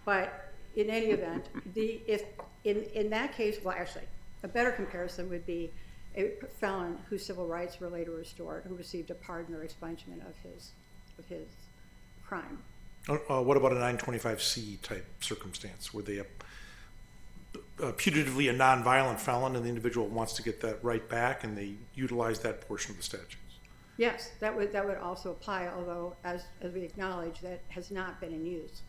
But in any event, if in that case, well, actually, a better comparison would be a felon whose civil rights were later restored, who received a pardon or expungement of his crime. What about a 925C type circumstance where they putatively a nonviolent felon and the individual wants to get that right back and they utilize that portion of the statutes? Yes, that would also apply, although as we acknowledge, that has not been in use.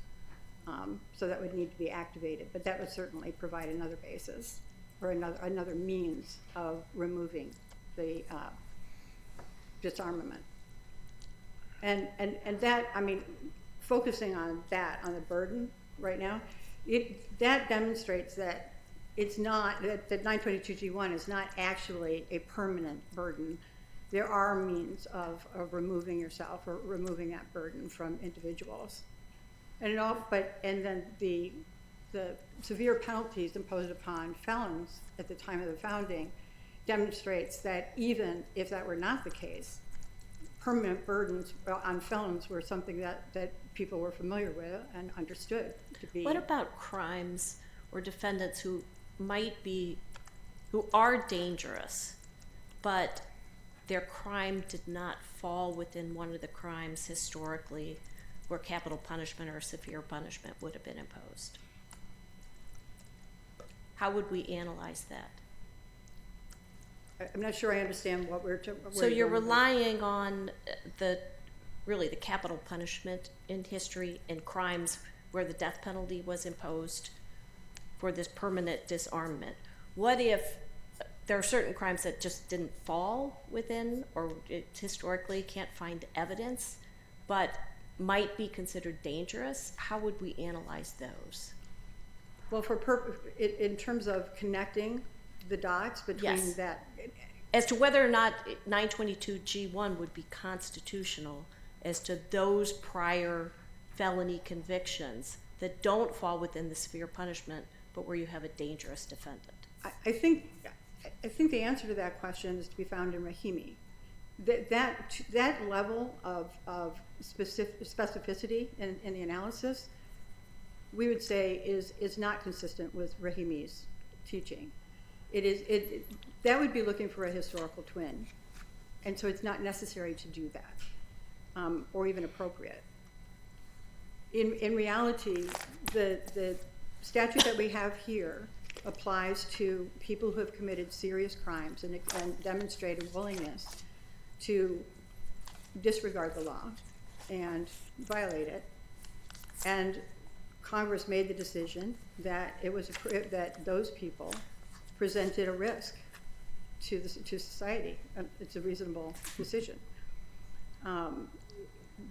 So that would need to be activated, but that would certainly provide another basis or another means of removing the disarmament. And that, I mean, focusing on the burden right now, that demonstrates that it's not, that 922G1 is not actually a permanent burden. There are means of removing yourself or removing that burden from individuals. And then the severe penalties imposed upon felons at the time of the founding demonstrates that even if that were not the case, permanent burdens on felons were something that people were familiar with and understood to be. What about crimes or defendants who are dangerous, but their crime did not fall within one of the crimes historically where capital punishment or severe punishment would have been imposed? How would we analyze that? I'm not sure I understand what we're So you're relying on the capital punishment in history and crimes where the death penalty was imposed for this permanent disarmament. What if there are certain crimes that just didn't fall within, or historically can't find evidence, but might be considered dangerous? How would we analyze those? Well, in terms of connecting the dots between that. As to whether or not 922G1 would be constitutional as to those prior felony convictions that don't fall within the severe punishment, but where you have a dangerous defendant. I think the answer to that question is to be found in Rahimi. That level of specificity in the analysis, we would say is not consistent with Rahimi's teaching. That would be looking for a historical twin, and so it's not necessary to do that, or even appropriate. In reality, the statute that we have here applies to people who have committed serious crimes and demonstrated willingness to disregard the law and violate it. And Congress made the decision that that those people presented a risk to society. It's a reasonable decision.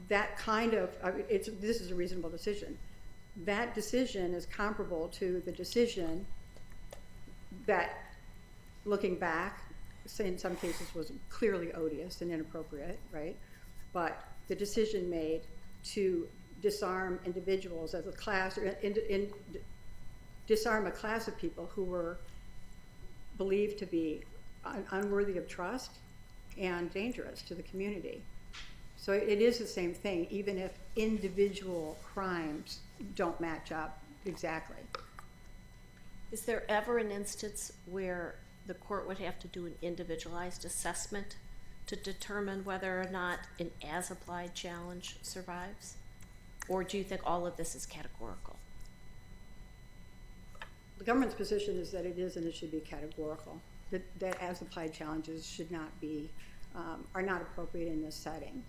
This is a reasonable decision. That decision is comparable to the decision that, looking back, in some cases was clearly odious and inappropriate, right? But the decision made to disarm individuals as a class, or disarm a class of people who were believed to be unworthy of trust and dangerous to the community. So it is the same thing, even if individual crimes don't match up exactly. Is there ever an instance where the court would have to do an individualized assessment to determine whether or not an as-applied challenge survives? Or do you think all of this is categorical? the government's position is that it is and it should be categorical, that as-applied challenges should not be, are not appropriate in this setting.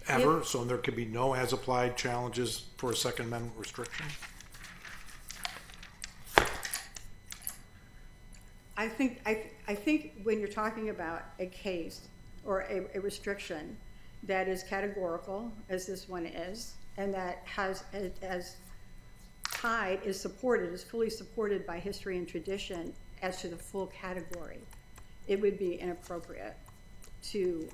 Ever? So there could be no as-applied challenges for a Second Amendment restriction? I think when you're talking about a case or a restriction that is categorical, as this one is, and that has, as tied, is fully supported by history and tradition as to the full category, it would be inappropriate to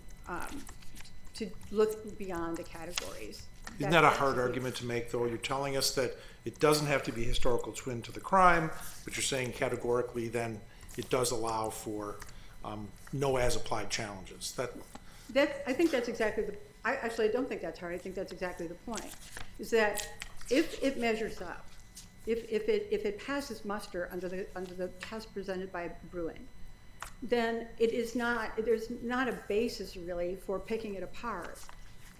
look beyond the categories. Isn't that a hard argument to make, though? You're telling us that it doesn't have to be historical twin to the crime, but you're saying categorically then it does allow for no as-applied challenges. I think that's exactly I don't think that's hard. I think that's exactly the point, is that if it measures up, if it passes muster under the test presented by Bruin, then there's not a basis really for picking it apart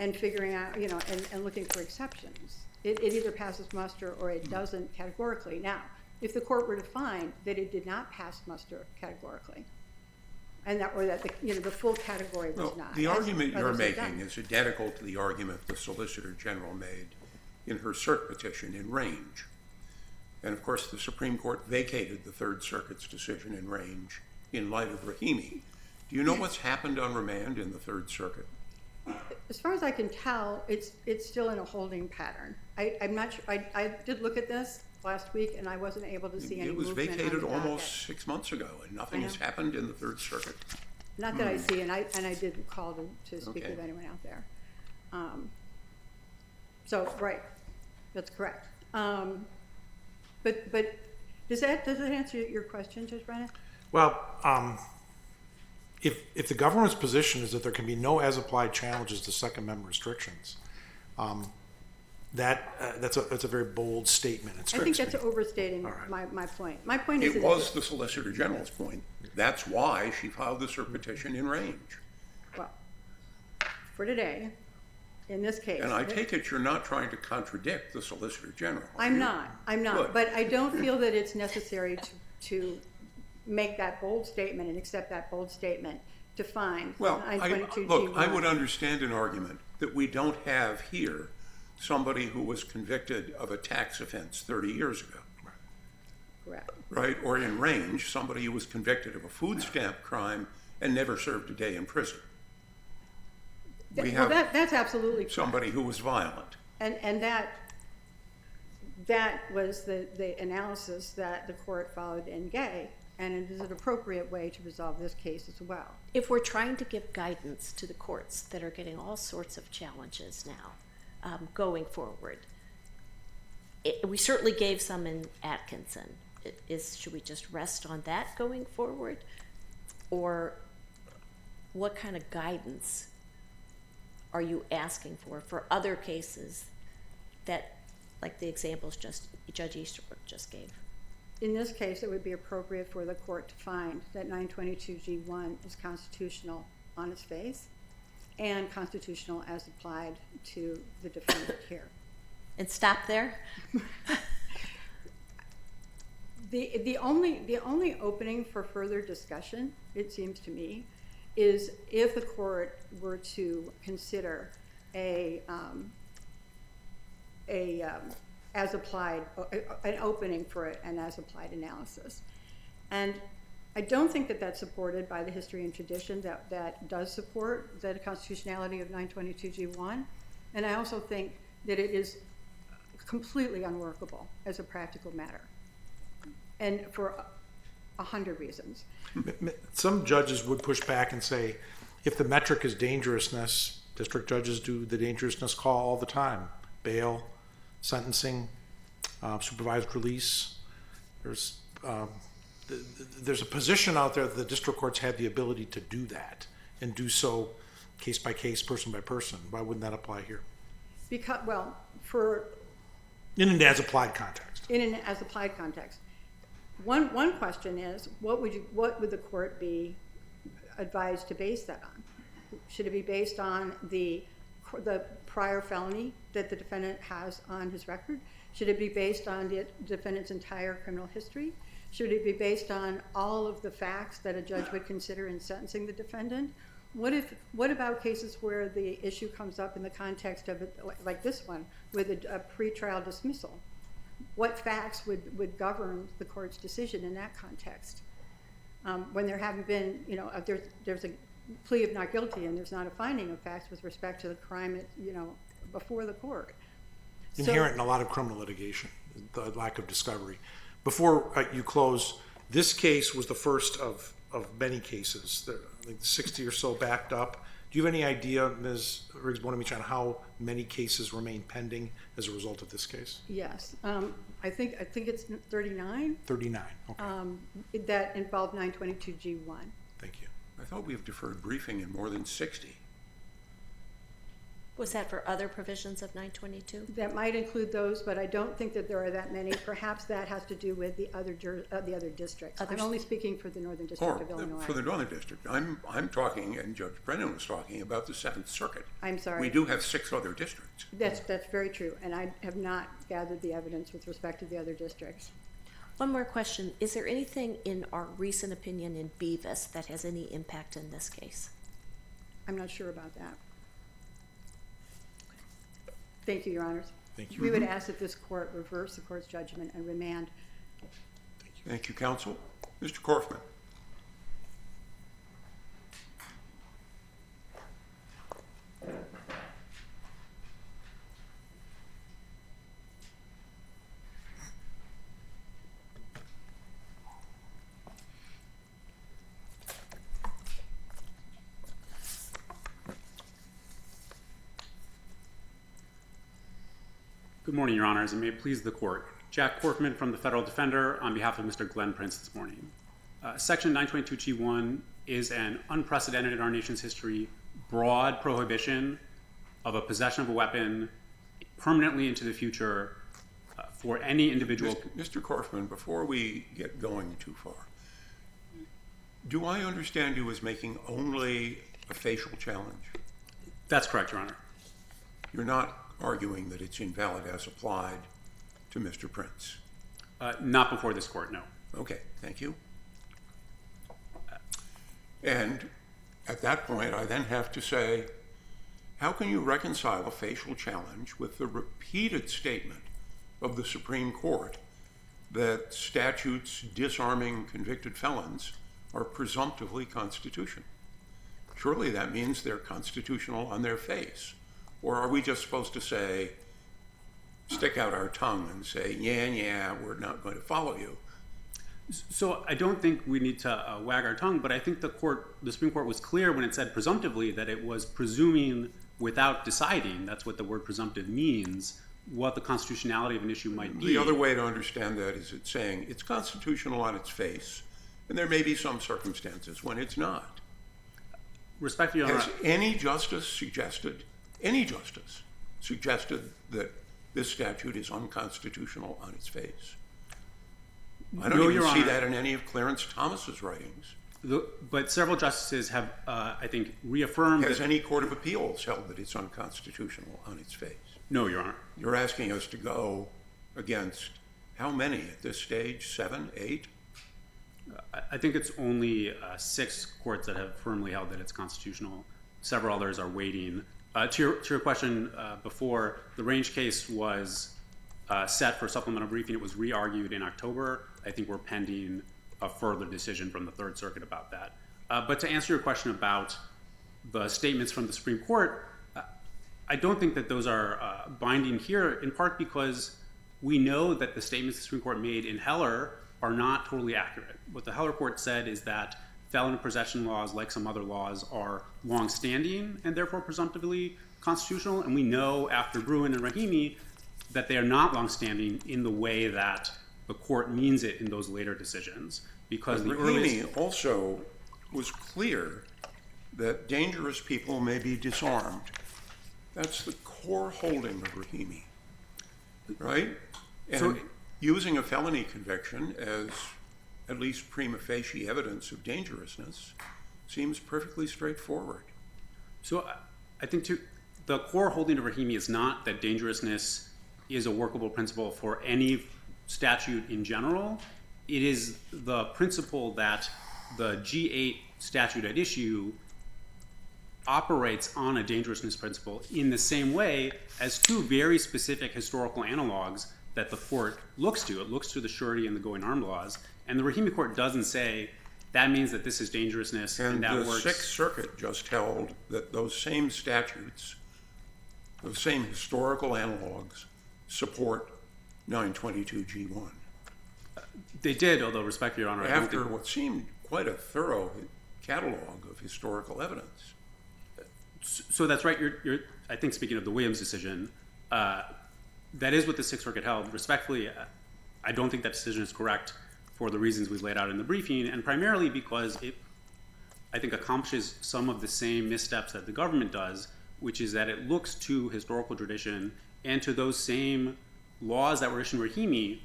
and figuring out, and looking for exceptions. It either passes muster or it doesn't categorically. Now, if the court were to find that it did not pass muster categorically, and that the full category was not. The argument you're making is identical to the argument the Solicitor General made in her cert petition in Range. And of course, the Supreme Court vacated the Third Circuit's decision in Range in light of Rahimi. Do you know what's happened on remand in the Third Circuit? As far as I can tell, it's still in a holding pattern. I'm not sure. I did look at this last week, and I wasn't able to see any movement. It was vacated almost 6 months ago, and nothing has happened in the Third Circuit. Not that I see, and I didn't call to speak with anyone out there. So right, that's correct. But does that answer your question, Judge Brennan? Well, if the government's position is that there can be no as-applied challenges to Second Amendment restrictions, that's a very bold statement. I think that's overstating my point. My point is it was the Solicitor General's point. That's why she filed this her petition in Range. Well, for today, in this case. And I take it you're not trying to contradict the Solicitor General. I'm not. Good. But I don't feel that it's necessary to make that bold statement and accept that bold statement to find. Well, I would understand an argument that we don't have here somebody who was convicted of a tax offense 30 years ago. Correct. Right? Or in Range, somebody who was convicted of a food stamp crime and never served a day in prison. That's absolutely correct. Somebody who was violent. And that was the analysis that the court followed in Gay, and it is an appropriate way to resolve this case as well. If we're trying to give guidance to the courts that are getting all sorts of challenges now, going forward, we certainly gave some in Atkinson. Should we just rest on that going forward? Or what kind of guidance are you asking for other cases that, like the examples Judge Easterbrook just gave? In this case, it would be appropriate for the court to find that 922G1 is constitutional on its face and constitutional as applied to the defendant here. And stop there? The only opening for further discussion, it seems to me, is if the court were to consider an opening for an as-applied analysis. And I don't think that that's supported by the history and tradition that does support the constitutionality of 922G1. And I also think that it is completely unworkable as a practical matter, and for 100 reasons. Some judges would push back and say, if the metric is dangerousness, district judges do the dangerousness call all the time. Bail, sentencing, supervised release. There's a position out there that the district courts have the ability to do that and do so case by case, person by person. Why wouldn't that apply here? Because, in an as-applied context. In an as-applied context. One question is, what would the court be advised to base that on? Should it be based on the prior felony that the defendant has on his record? Should it be based on the defendant's entire criminal history? Should it be based on all of the facts that a judge would consider in sentencing the defendant? What about cases where the issue comes up in the context of it, like this one, with a pretrial dismissal? What facts would govern the court's decision in that context? When there haven't been, there's a plea of not guilty and there's not a finding of facts with respect to the crime, before the court. Inherent in a lot of criminal litigation, the lack of discovery. Before you close, this case was the first of many cases. There, I think 60 or so backed up. Do you have any idea, Ms. Riggs-Bonamici, on how many cases remain pending as a result of this case? Yes, I think it's 39. 39, okay. That involved 922G1. Thank you. I thought we have deferred briefing in more than 60. Was that for other provisions of 922? That might include those, but I don't think that there are that many. Perhaps that has to do with the other districts. I'm only speaking for the Northern District of Illinois. For the Northern District. I'm talking, and Judge Brennan was talking about the Seventh Circuit. I'm sorry. We do have 6 other districts. That's very true, and I have not gathered the evidence with respect to the other districts. One more question. Is there anything in our recent opinion in Beavis that has any impact in this case? I'm not sure about that. Thank you, Your Honors. Thank you. We would ask that this court reverse the court's judgment and remand. Thank you, counsel. Mr. Korfman. Good morning, Your Honors, and may it please the Court. Jack Korfman from the Federal Defender on behalf of Mr. Glenn Prince this morning. Section 922G1 is an unprecedented in our nation's history, broad prohibition of a possession of a weapon permanently into the future for any individual. Mr. Korfman, before we get going too far, do I understand you as making only a facial challenge? That's correct, Your Honor. You're not arguing that it's invalid as applied to Mr. Prince? Not before this court, no. Okay, thank you. And at that point, I then have to say, how can you reconcile a facial challenge with the repeated statement of the Supreme Court that statutes disarming convicted felons are presumptively constitutional? Surely that means they're constitutional on their face. Or are we just supposed to say, stick out our tongue and say, yeah, we're not going to follow you? So I don't think we need to wag our tongue, but I think the Supreme Court was clear when it said presumptively that it was presuming without deciding, that's what the word presumptive means, what the constitutionality of an issue might be. The other way to understand that is it's saying it's constitutional on its face, and there may be some circumstances when it's not. Respectfully, Your Honor. Has any justice suggested that this statute is unconstitutional on its face? I don't even see that in any of Clarence Thomas's writings. But several justices have, I think, reaffirmed. Has any court of appeals held that it's unconstitutional on its face? No, Your Honor. You're asking us to go against how many at this stage? 7, 8? I think it's only 6 courts that have firmly held that it's constitutional. Several others are waiting. To your question before, the Range case was set for supplemental briefing. It was re-argued in October. I think we're pending a further decision from the Third Circuit about that. But to answer your question about the statements from the Supreme Court, I don't think that those are binding here, in part because we know that the statements the Supreme Court made in Heller are not totally accurate. What the Heller court said is that felon possession laws, like some other laws, are long-standing and therefore presumptively constitutional. And we know after Bruin and Rahimi that they are not long-standing in the way that the court means it in those later decisions. Because the Rahimi also was clear that dangerous people may be disarmed. That's the core holding of Rahimi, right? And using a felony conviction as at least prima facie evidence of dangerousness seems perfectly straightforward. So I think the core holding of Rahimi is not that dangerousness is a workable principle for any statute in general. It is the principle that the G8 statute at issue operates on a dangerousness principle in the same way as two very specific historical analogs that the court looks to. It looks to the surety and the going armed laws. And the Rahimi court doesn't say that means that this is dangerousness and that the works. Sixth Circuit just held that those same statutes, those same historical analogs, support 922G1. They did, although respectfully, Your Honor, I don't After think, what seemed quite a thorough catalog of historical evidence. so that's right. You're I think speaking of the Williams decision, that is what the Sixth Circuit held. Respectfully, I don't think that decision is correct for the reasons we've laid out in the briefing, and primarily because it, I think, accomplishes some of the same missteps that the government does, which is that it looks to historical tradition and to those same laws that were issued in Rahimi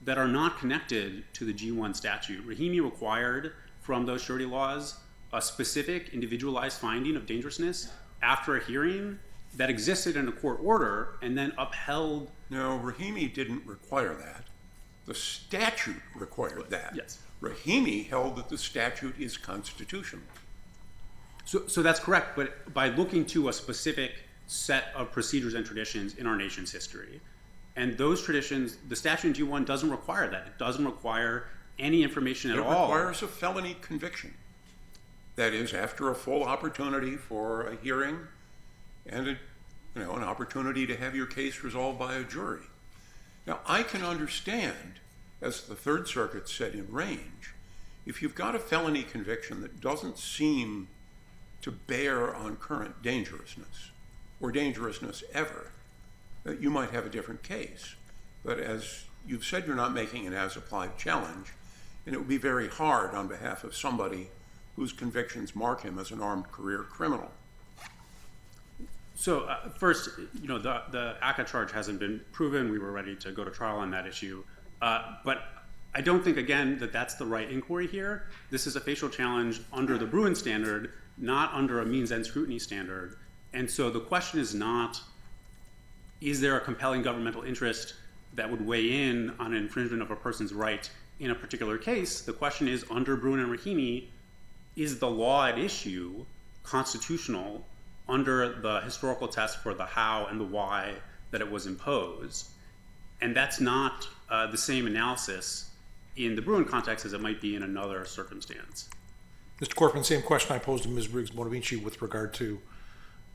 that are not connected to the G1 statute. Rahimi required from those surety laws a specific individualized finding of dangerousness after a hearing that existed in a court order and then upheld. No, Rahimi didn't require that. The statute required that. Yes. Rahimi held that the statute is constitutional. So that's correct, but by looking to a specific set of procedures and traditions in our nation's history. And those traditions, the statute in G1 doesn't require that. It doesn't require any information at all. It requires a felony conviction. That is, after a full opportunity for a hearing and an opportunity to have your case resolved by a jury. Now, I can understand, as the Third Circuit said in Range, if you've got a felony conviction that doesn't seem to bear on current dangerousness or dangerousness ever, that you might have a different case. But as you've said, you're not making an as-applied challenge, and it would be very hard on behalf of somebody whose convictions mark him as an armed career criminal. So first, the ACCA charge hasn't been proven. We were ready to go to trial on that issue. But I don't think, again, that that's the right inquiry here. This is a facial challenge under the Bruin standard, not under a means-end scrutiny standard. And so the question is not, is there a compelling governmental interest that would weigh in on an infringement of a person's right in a particular case? The question is, under Bruin and Rahimi, is the law at issue constitutional under the historical test for the how and the why that it was imposed? And that's not the same analysis in the Bruin context as it might be in another circumstance. Mr. Corcoran, same question I posed to Ms. Briggs-Bonavici with regard to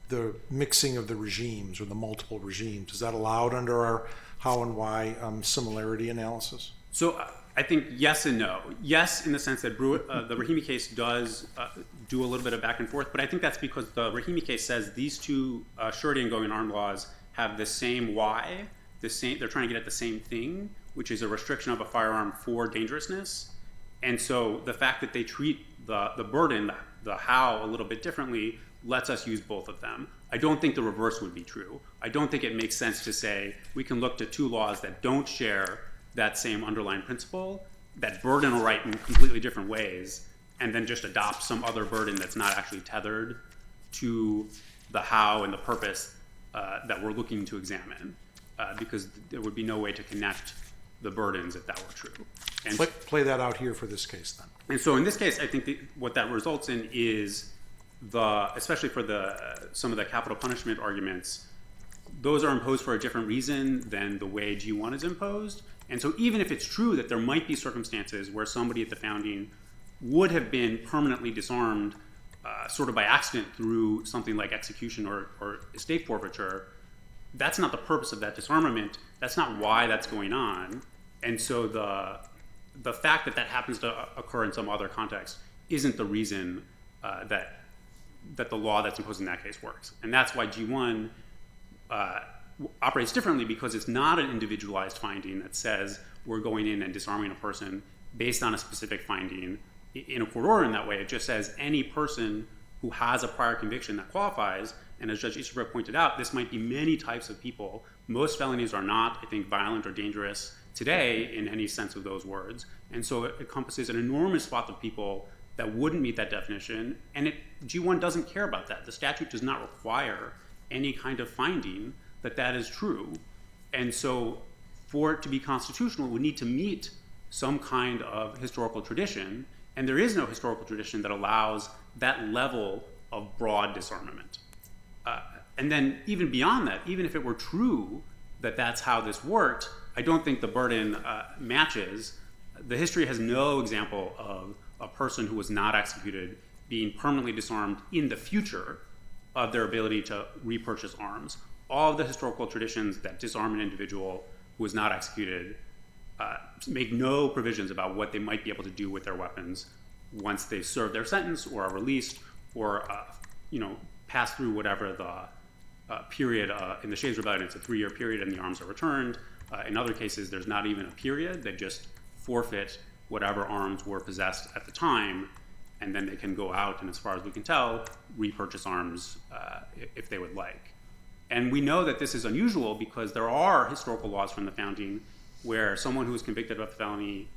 the mixing of the regimes or the multiple regimes. Is that allowed under our how and why similarity analysis? So I think yes and no. Yes, in the sense that the Rahimi case does do a little bit of back and forth, but I think that's because the Rahimi case says these two surety and going armed laws have the same why, they're trying to get at the same thing, which is a restriction of a firearm for dangerousness. And so the fact that they treat the burden, the how, a little bit differently lets us use both of them. I don't think the reverse would be true. I don't think it makes sense to say we can look to two laws that don't share that same underlying principle, that burden a right in completely different ways, and then just adopt some other burden that's not actually tethered to the how and the purpose that we're looking to examine, because there would be no way to connect the burdens if that were true. And Play that out here for this case then. And so in this case, I think what that results in is especially for some of the capital punishment arguments, those are imposed for a different reason than the way G1 is imposed. And so even if it's true that there might be circumstances where somebody at the founding would have been permanently disarmed sort of by accident through something like execution or estate forfeiture, that's not the purpose of that disarmament. That's not why that's going on. And so the fact that that happens to occur in some other context isn't the reason that the law that's imposed in that case works. And that's why G1 operates differently, because it's not an individualized finding that says we're going in and disarming a person based on a specific finding in a court order in that way. It just says any person who has a prior conviction that qualifies, and as Judge Easterbrook pointed out, this might be many types of people. Most felonies are not, I think, violent or dangerous today in any sense of those words. And so it encompasses an enormous swath of people that wouldn't meet that definition, and G1 doesn't care about that. The statute does not require any kind of finding that is true. And so for it to be constitutional, it would need to meet some kind of historical tradition, and there is no historical tradition that allows that level of broad disarmament. And then even beyond that, even if it were true that that's how this worked, I don't think the burden matches. The history has no example of a person who was not executed being permanently disarmed in the future of their ability to repurchase arms. All of the historical traditions that disarm an individual who was not executed make no provisions about what they might be able to do with their weapons once they serve their sentence or are released or pass through whatever the period. In the Shays Rebellion, it's a 3-year period and the arms are returned. In other cases, there's not even a period. They just forfeit whatever arms were possessed at the time, and then they can go out and, as far as we can tell, repurchase arms if they would like. And we know that this is unusual because there are historical laws from the founding where someone who is convicted of a felony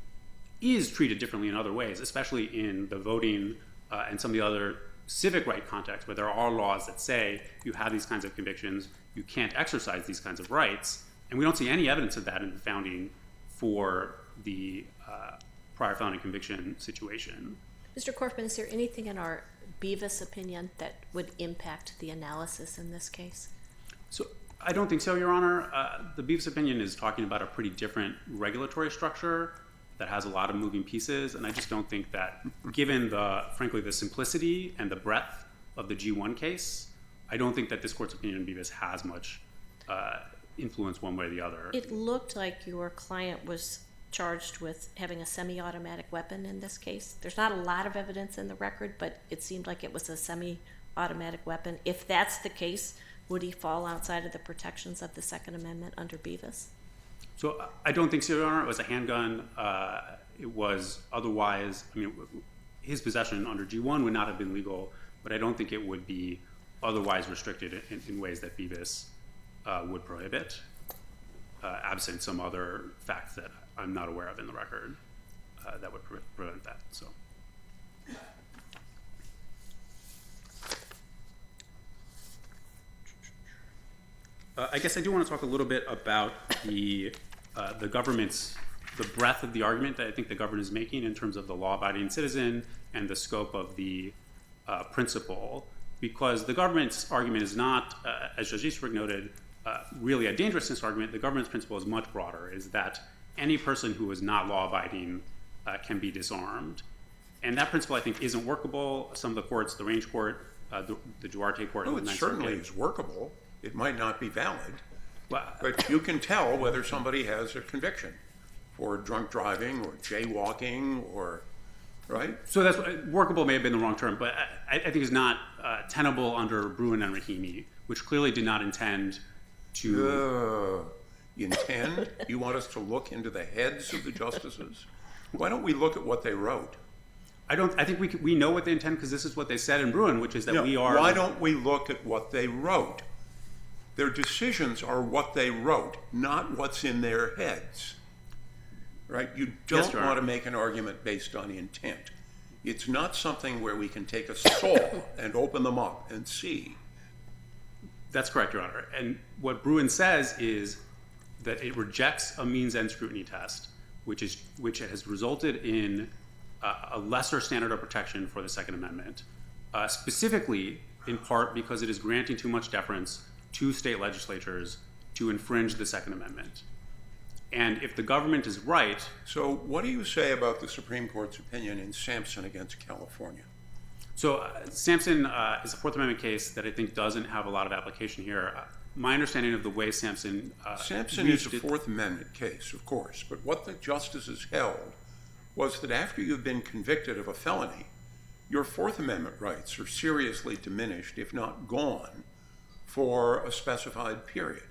is treated differently in other ways, especially in the voting and some of the other civic right contexts where there are laws that say you have these kinds of convictions, you can't exercise these kinds of rights. And we don't see any evidence of that in the founding for the prior felony conviction situation. Mr. Korfman, is there anything in our Beavis opinion that would impact the analysis in this case? So I don't think so, Your Honor. The Beavis opinion is talking about a pretty different regulatory structure that has a lot of moving pieces, and I just don't think that, given frankly, the simplicity and the breadth of the G1 case, I don't think that this court's opinion in Beavis has much influence one way or the other. It looked like your client was charged with having a semi-automatic weapon in this case. There's not a lot of evidence in the record, but it seemed like it was a semi-automatic weapon. If that's the case, would he fall outside of the protections of the Second Amendment under Beavis? So I don't think so, Your Honor. It was a handgun. It was otherwise, his possession under G1 would not have been legal, but I don't think it would be otherwise restricted in ways that Beavis would prohibit, absent some other fact that I'm not aware of in the record that would prevent that. So. I guess I do want to talk a little bit about the breadth of the argument that I think the government is making in terms of the law-abiding citizen and the scope of the principle, because the government's argument is not, as Judge Easterbrook noted, really a dangerousness argument. The government's principle is much broader, is that any person who is not law-abiding can be disarmed. And that principle, I think, isn't workable. Some of the courts, the Range Court, the Duarte Court, Well, and the it Ninth certainly Circuit, is workable. It might not be valid, well, but you can tell whether somebody has a conviction for drunk driving or jaywalking or, right? so that's workable may have been the wrong term, but I think it's not tenable under Bruin and Rahimi, which clearly did not intend to. Intend? You want us to look into the heads of the justices? Why don't we look at what they wrote? I think we know what they intend because this is what they said in Bruin, which is that we are. Why don't we look at what they wrote? Their decisions are what they wrote, not what's in their heads. Right? You don't want to make an argument based on intent. It's not something where we can take a saw and open them up and see. That's correct, Your Honor. And what Bruin says is that it rejects a means-end scrutiny test, which has resulted in a lesser standard of protection for the Second Amendment, specifically in part because it is granting too much deference to state legislatures to infringe the Second Amendment. And if the government is right. So what do you say about the Supreme Court's opinion in Sampson against California? So Sampson is a Fourth Amendment case that I think doesn't have a lot of application here. My understanding of the way Sampson is a Fourth Amendment case, of course, but what the justices held was that after you've been convicted of a felony, your Fourth Amendment rights are seriously diminished, if not gone, for a specified period.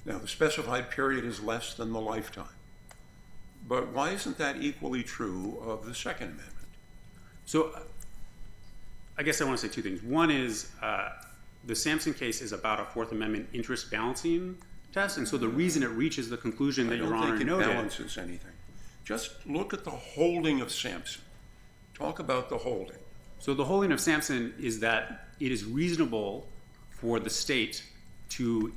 Now, the specified period is less than the lifetime. But why isn't that equally true of the Second Amendment? So I guess I want to say two things. One is the Sampson case is about a Fourth Amendment interest balancing test, and so the reason it reaches the conclusion that Your Honor noted. I don't think it balances anything. Just look at the holding of Sampson. Talk about the holding. So the holding of Sampson is that it is reasonable for the state to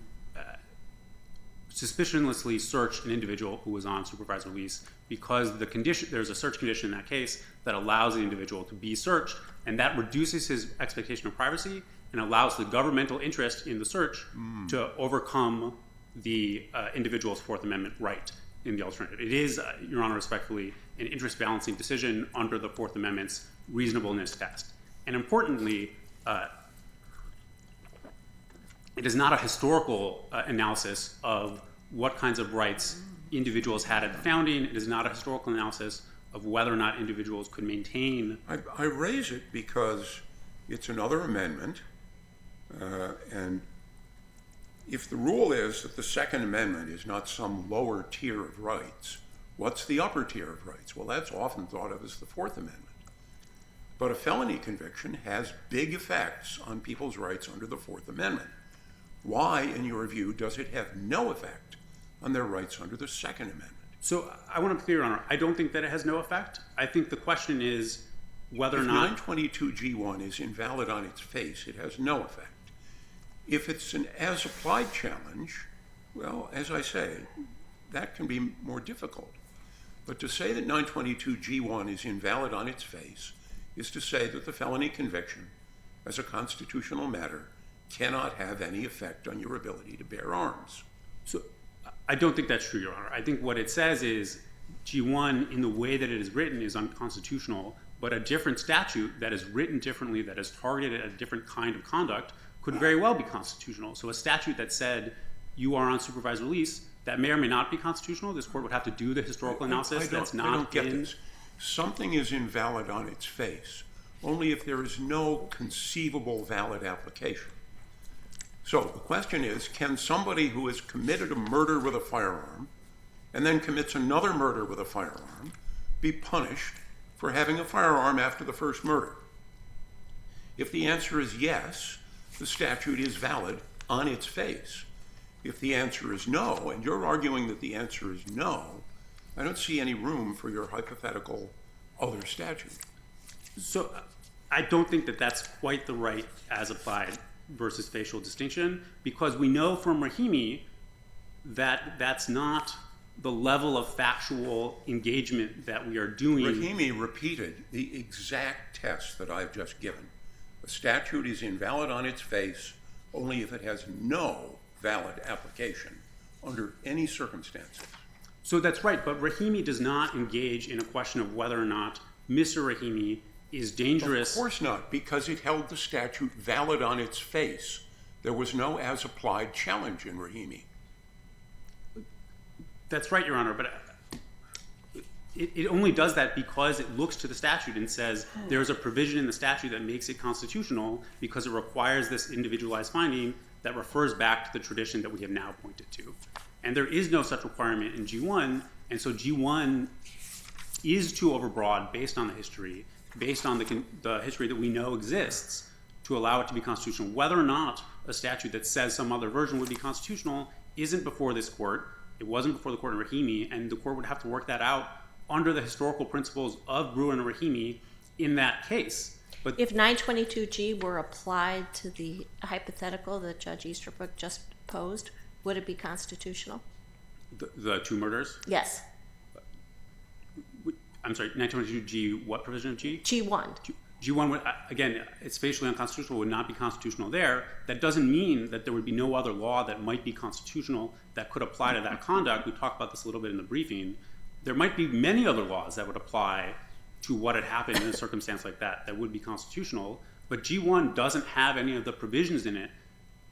suspicionlessly search an individual who was on supervised release because there's a search condition in that case that allows the individual to be searched, and that reduces his expectation of privacy and allows the governmental interest in the search to overcome the individual's Fourth Amendment right in the alternative. It is, Your Honor, respectfully, an interest balancing decision under the Fourth Amendment's reasonableness test. And importantly, it is not a historical analysis of what kinds of rights individuals had at the founding. It is not a historical analysis of whether or not individuals could maintain. I raise it because it's another amendment, and if the rule is that the Second Amendment is not some lower tier of rights, what's the upper tier of rights? Well, that's often thought of as the Fourth Amendment. But a felony conviction has big effects on people's rights under the Fourth Amendment. Why, in your view, does it have no effect on their rights under the Second Amendment? So I want to be clear, Your Honor, I don't think that it has no effect. I think the question is whether or not... If 922G1 is invalid on its face, it has no effect. If it's an as-applied challenge, well, as I say, that can be more difficult. But to say that 922G1 is invalid on its face is to say that the felony conviction, as a constitutional matter, cannot have any effect on your ability to bear arms. So I don't think that's true, Your Honor. I think what it says is G1, in the way that it is written, is unconstitutional, but a different statute that is written differently, that is targeted at a different kind of conduct, could very well be constitutional. So a statute that said you are on supervised release, that may or may not be constitutional. This court would have to do the historical analysis. I don't get this. Something is invalid on its face only if there is no conceivable valid application. So the question is, can somebody who has committed a murder with a firearm and then commits another murder with a firearm be punished for having a firearm after the first murder? If the answer is yes, the statute is valid on its face. If the answer is no, and you're arguing that the answer is no, I don't see any room for your hypothetical other statute. So I don't think that that's quite the right as applied versus facial distinction, because we know from Rahimi that that's not the level of factual engagement that we are doing. Rahimi repeated the exact test that I've just given. A statute is invalid on its face only if it has no valid application under any circumstances. So that's right, but Rahimi does not engage in a question of whether or not Mr. Rahimi is dangerous. Of course not, because it held the statute valid on its face. There was no as-applied challenge in Rahimi. That's right, Your Honor, but it only does that because it looks to the statute and says there's a provision in the statute that makes it constitutional because it requires this individualized finding that refers back to the tradition that we have now pointed to. And there is no such requirement in G1, and so G1 is too overbroad based on the history, based on the history that we know exists, to allow it to be constitutional. Whether or not a statute that says some other version would be constitutional isn't before this court. It wasn't before the court in Rahimi, and the court would have to work that out under the historical principles of Bruin and Rahimi in that case. But if 922G were applied to the hypothetical that Judge Easterbrook just posed, would it be constitutional? The two murders? Yes. I'm sorry, 922G, what provision of G? G1. G1, would, again, it's facially unconstitutional, would not be constitutional there. That doesn't mean that there would be no other law that might be constitutional that could apply to that conduct. We talked about this a little bit in the briefing. There might be many other laws that would apply to what had happened in a circumstance like that that would be constitutional, but G1 doesn't have any of the provisions in it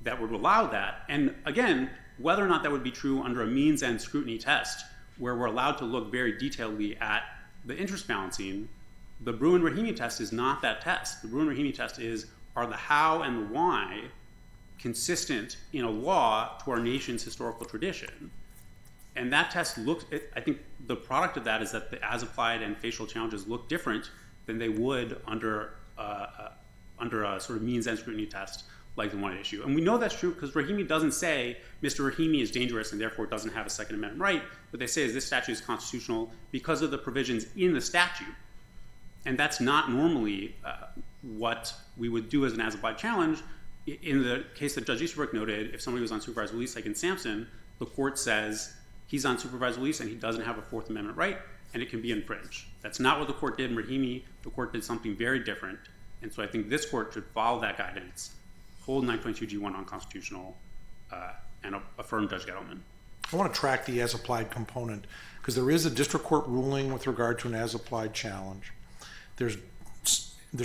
that would allow that. And again, whether or not that would be true under a means and scrutiny test, where we're allowed to look very detailedly at the interest balancing, the Bruin-Rahimi test is not that test. The Bruin-Rahimi test is, are the how and the why consistent in a law to our nation's historical tradition? And that test looks, I think the product of that is that the as-applied and facial challenges look different than they would under a sort of means and scrutiny test like the one at issue. And we know that's true because Rahimi doesn't say Mr. Rahimi is dangerous and therefore doesn't have a Second Amendment right. What they say is this statute is constitutional because of the provisions in the statute. And that's not normally what we would do as an as-applied challenge. In the case that Judge Easterbrook noted, if somebody was on supervised release, like in Sampson, the court says he's on supervised release and he doesn't have a Fourth Amendment right, and it can be infringed. That's not what the court did in Rahimi. The court did something very different. And so I think this court should follow that guidance, hold 922G1 unconstitutional, and affirm Judge Gettleman. I want to track the as-applied component, because there is a district court ruling with regard to an as-applied challenge. There's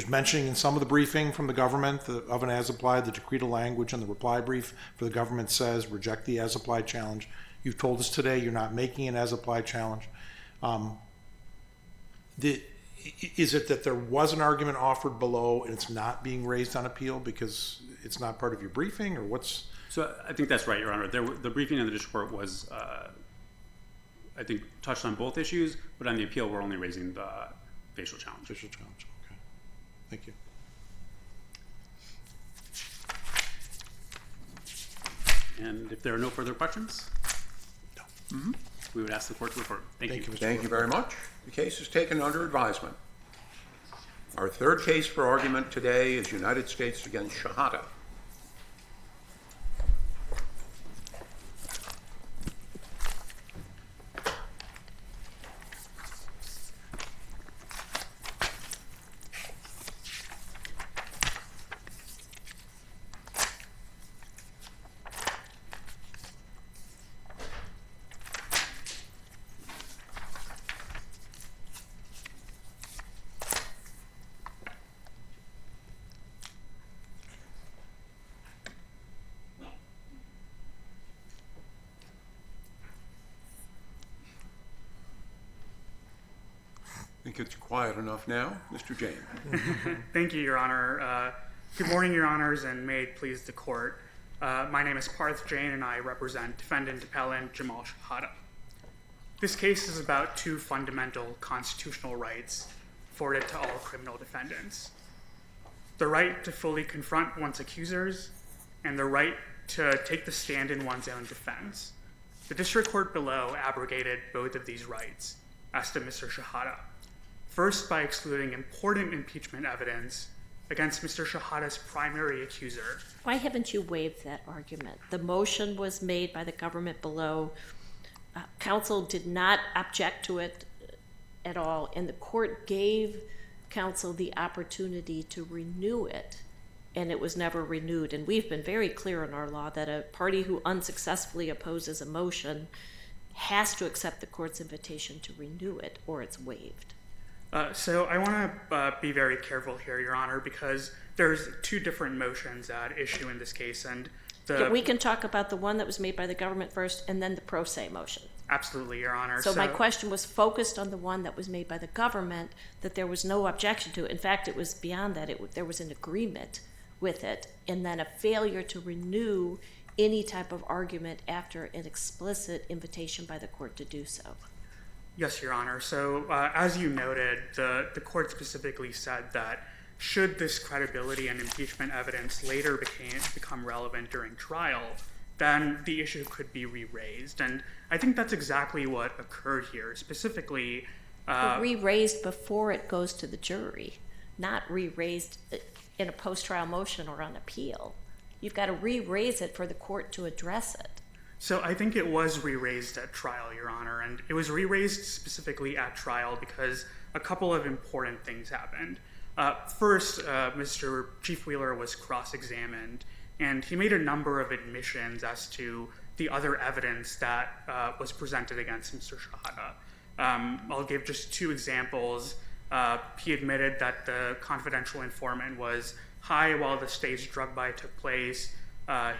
mentioning in some of the briefing from the government of an as-applied, the decretal language in the reply brief for the government says reject the as-applied challenge. You've told us today you're not making an as-applied challenge. Is it that there was an argument offered below and it's not being raised on appeal because it's not part of your briefing, or what's? So I think that's right, Your Honor. The briefing in the district court was, I think, touched on both issues, but on the appeal, we're only raising the facial challenge. Facial challenge, okay. Thank you. And if there are no further questions, we would ask the court to affirm. Thank you. Thank you very much. The case is taken under advisement. Our third case for argument today is United States against Shahada. I think it's quiet enough now. Mr. Jain. Thank you, Your Honor. Good morning, Your Honors, and may it please the court. My name is Parth Jain, and I represent defendant appellant Jamal Shahada. This case is about two fundamental constitutional rights afforded to all criminal defendants: the right to fully confront one's accusers and the right to take the stand in one's own defense. The district court below abrogated both of these rights as to Mr. Shahada. First, by excluding important impeachment evidence against Mr. Shahada's primary accuser. Why haven't you waived that argument? The motion was made by the government below. Counsel did not object to it at all, and the court gave counsel the opportunity to renew it, and it was never renewed. And we've been very clear in our law that a party who unsuccessfully opposes a motion has to accept the court's invitation to renew it, or it's waived. So I want to be very careful here, Your Honor, because there's two different motions at issue in this case, and we can talk about the one that was made by the government first, and then the pro se motion. Absolutely, Your Honor. So my question was focused on the one that was made by the government, that there was no objection to. In fact, it was beyond that. There was an agreement with it, and then a failure to renew any type of argument after an explicit invitation by the court to do so. Yes, Your Honor. So as you noted, the court specifically said that should this credibility and impeachment evidence later become relevant during trial, then the issue could be re-raised. And I think that's exactly what occurred here. Specifically, re-raised before it goes to the jury, not re-raised in a post-trial motion or on appeal. You've got to re-raise it for the court to address it. So I think it was re-raised at trial, Your Honor, and it was re-raised specifically at trial because a couple of important things happened. First, Mr. Chief Wheeler was cross-examined, and he made a number of admissions as to the other evidence that was presented against Mr. Shahada. I'll give just two examples. He admitted that the confidential informant was high while the staged drug buy took place.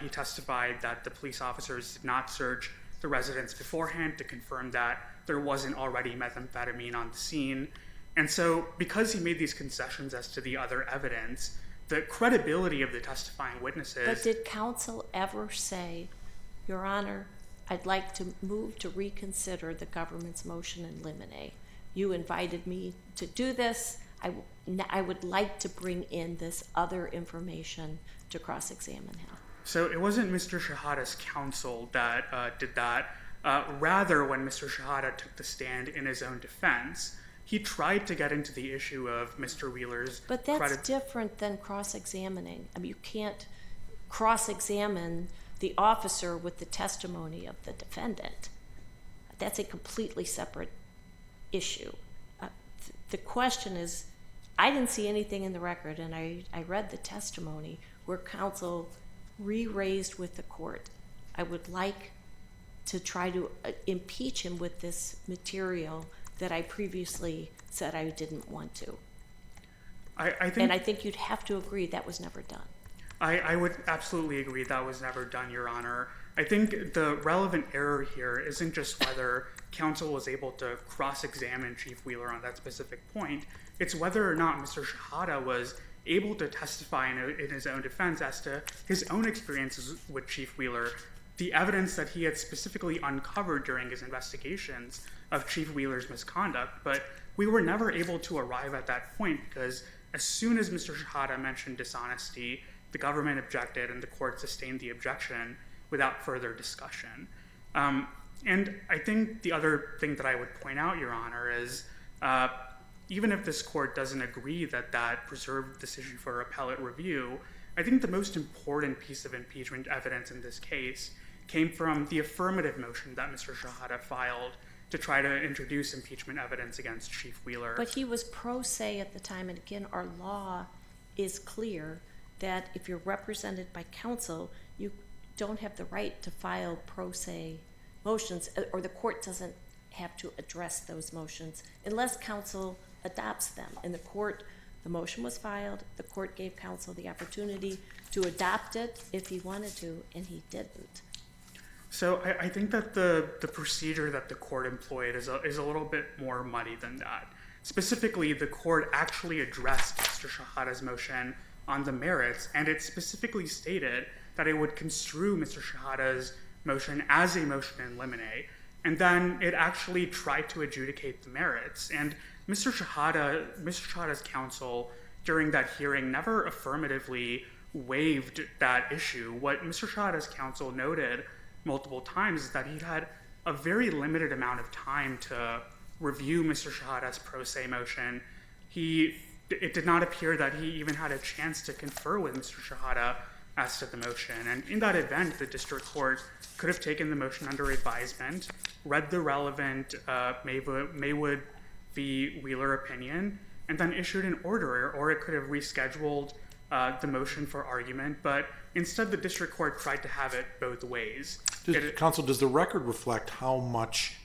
He testified that the police officers did not search the residence beforehand to confirm that there wasn't already methamphetamine on the scene. And so because he made these concessions as to the other evidence, the credibility of the testifying witnesses... But did counsel ever say, Your Honor, I'd like to move to reconsider the government's motion in limine? You invited me to do this. I would like to bring in this other information to cross-examine him. So it wasn't Mr. Shahada's counsel that did that. Rather, when Mr. Shahada took the stand in his own defense, he tried to get into the issue of Mr. Wheeler's... But that's different than cross-examining. I mean, you can't... cross-examine the officer with the testimony of the defendant. That's a completely separate issue. The question is, I didn't see anything in the record, and I read the testimony where counsel re-raised with the court. I would like to try to impeach him with this material that I previously said I didn't want to. I think you'd have to agree that was never done. I would absolutely agree that was never done, Your Honor. I think the relevant error here isn't just whether counsel was able to cross-examine Chief Wheeler on that specific point. It's whether or not Mr. Shahada was able to testify in his own defense as to his own experiences with Chief Wheeler, the evidence that he had specifically uncovered during his investigations of Chief Wheeler's misconduct. But we were never able to arrive at that point because as soon as Mr. Shahada mentioned dishonesty, the government objected and the court sustained the objection without further discussion. And I think the other thing that I would point out, Your Honor, is even if this court doesn't agree that that preserved this issue for appellate review, I think the most important piece of impeachment evidence in this case came from the affirmative motion that Mr. Shahada filed to try to introduce impeachment evidence against Chief Wheeler. But he was pro se at the time, and again, our law is clear that if you're represented by counsel, you don't have the right to file pro se motions, or the court doesn't have to address those motions unless counsel adopts them. In the court, the motion was filed, the court gave counsel the opportunity to adopt it if he wanted to, and he didn't. So I think that the procedure that the court employed is a little bit more muddy than that. Specifically, the court actually addressed Mr. Shahada's motion on the merits, and it specifically stated that it would construe Mr. Shahada's motion as a motion in limine, and then it actually tried to adjudicate the merits. And Mr. Shahada's counsel during that hearing never affirmatively waived that issue. What Mr. Shahada's counsel noted multiple times is that he had a very limited amount of time to review Mr. Shahada's pro se motion. It did not appear that he even had a chance to confer with Mr. Shahada as to the motion. And in that event, the district court could have taken the motion under advisement, read the relevant Maywood v. Wheeler opinion, and then issued an order, or it could have rescheduled the motion for argument. But instead, the district court tried to have it both ways. Counsel, does the record reflect how much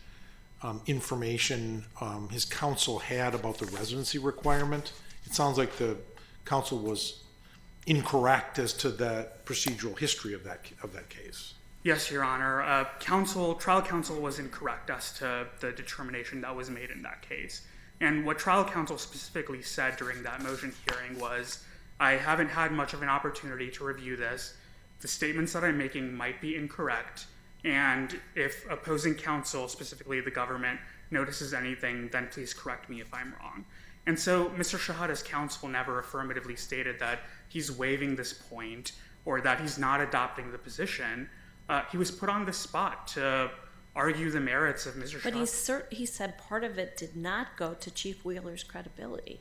information his counsel had about the residency requirement? It sounds like the counsel was incorrect as to the procedural history of that case. Yes, Your Honor. Trial counsel was incorrect as to the determination that was made in that case. And what trial counsel specifically said during that motion hearing was, I haven't had much of an opportunity to review this. The statements that I'm making might be incorrect. And if opposing counsel, specifically the government, notices anything, then please correct me if I'm wrong. And so Mr. Shahada's counsel never affirmatively stated that he's waiving this point or that he's not adopting the position. He was put on the spot to argue the merits of Mr. Shahada. But he said part of it did not go to Chief Wheeler's credibility.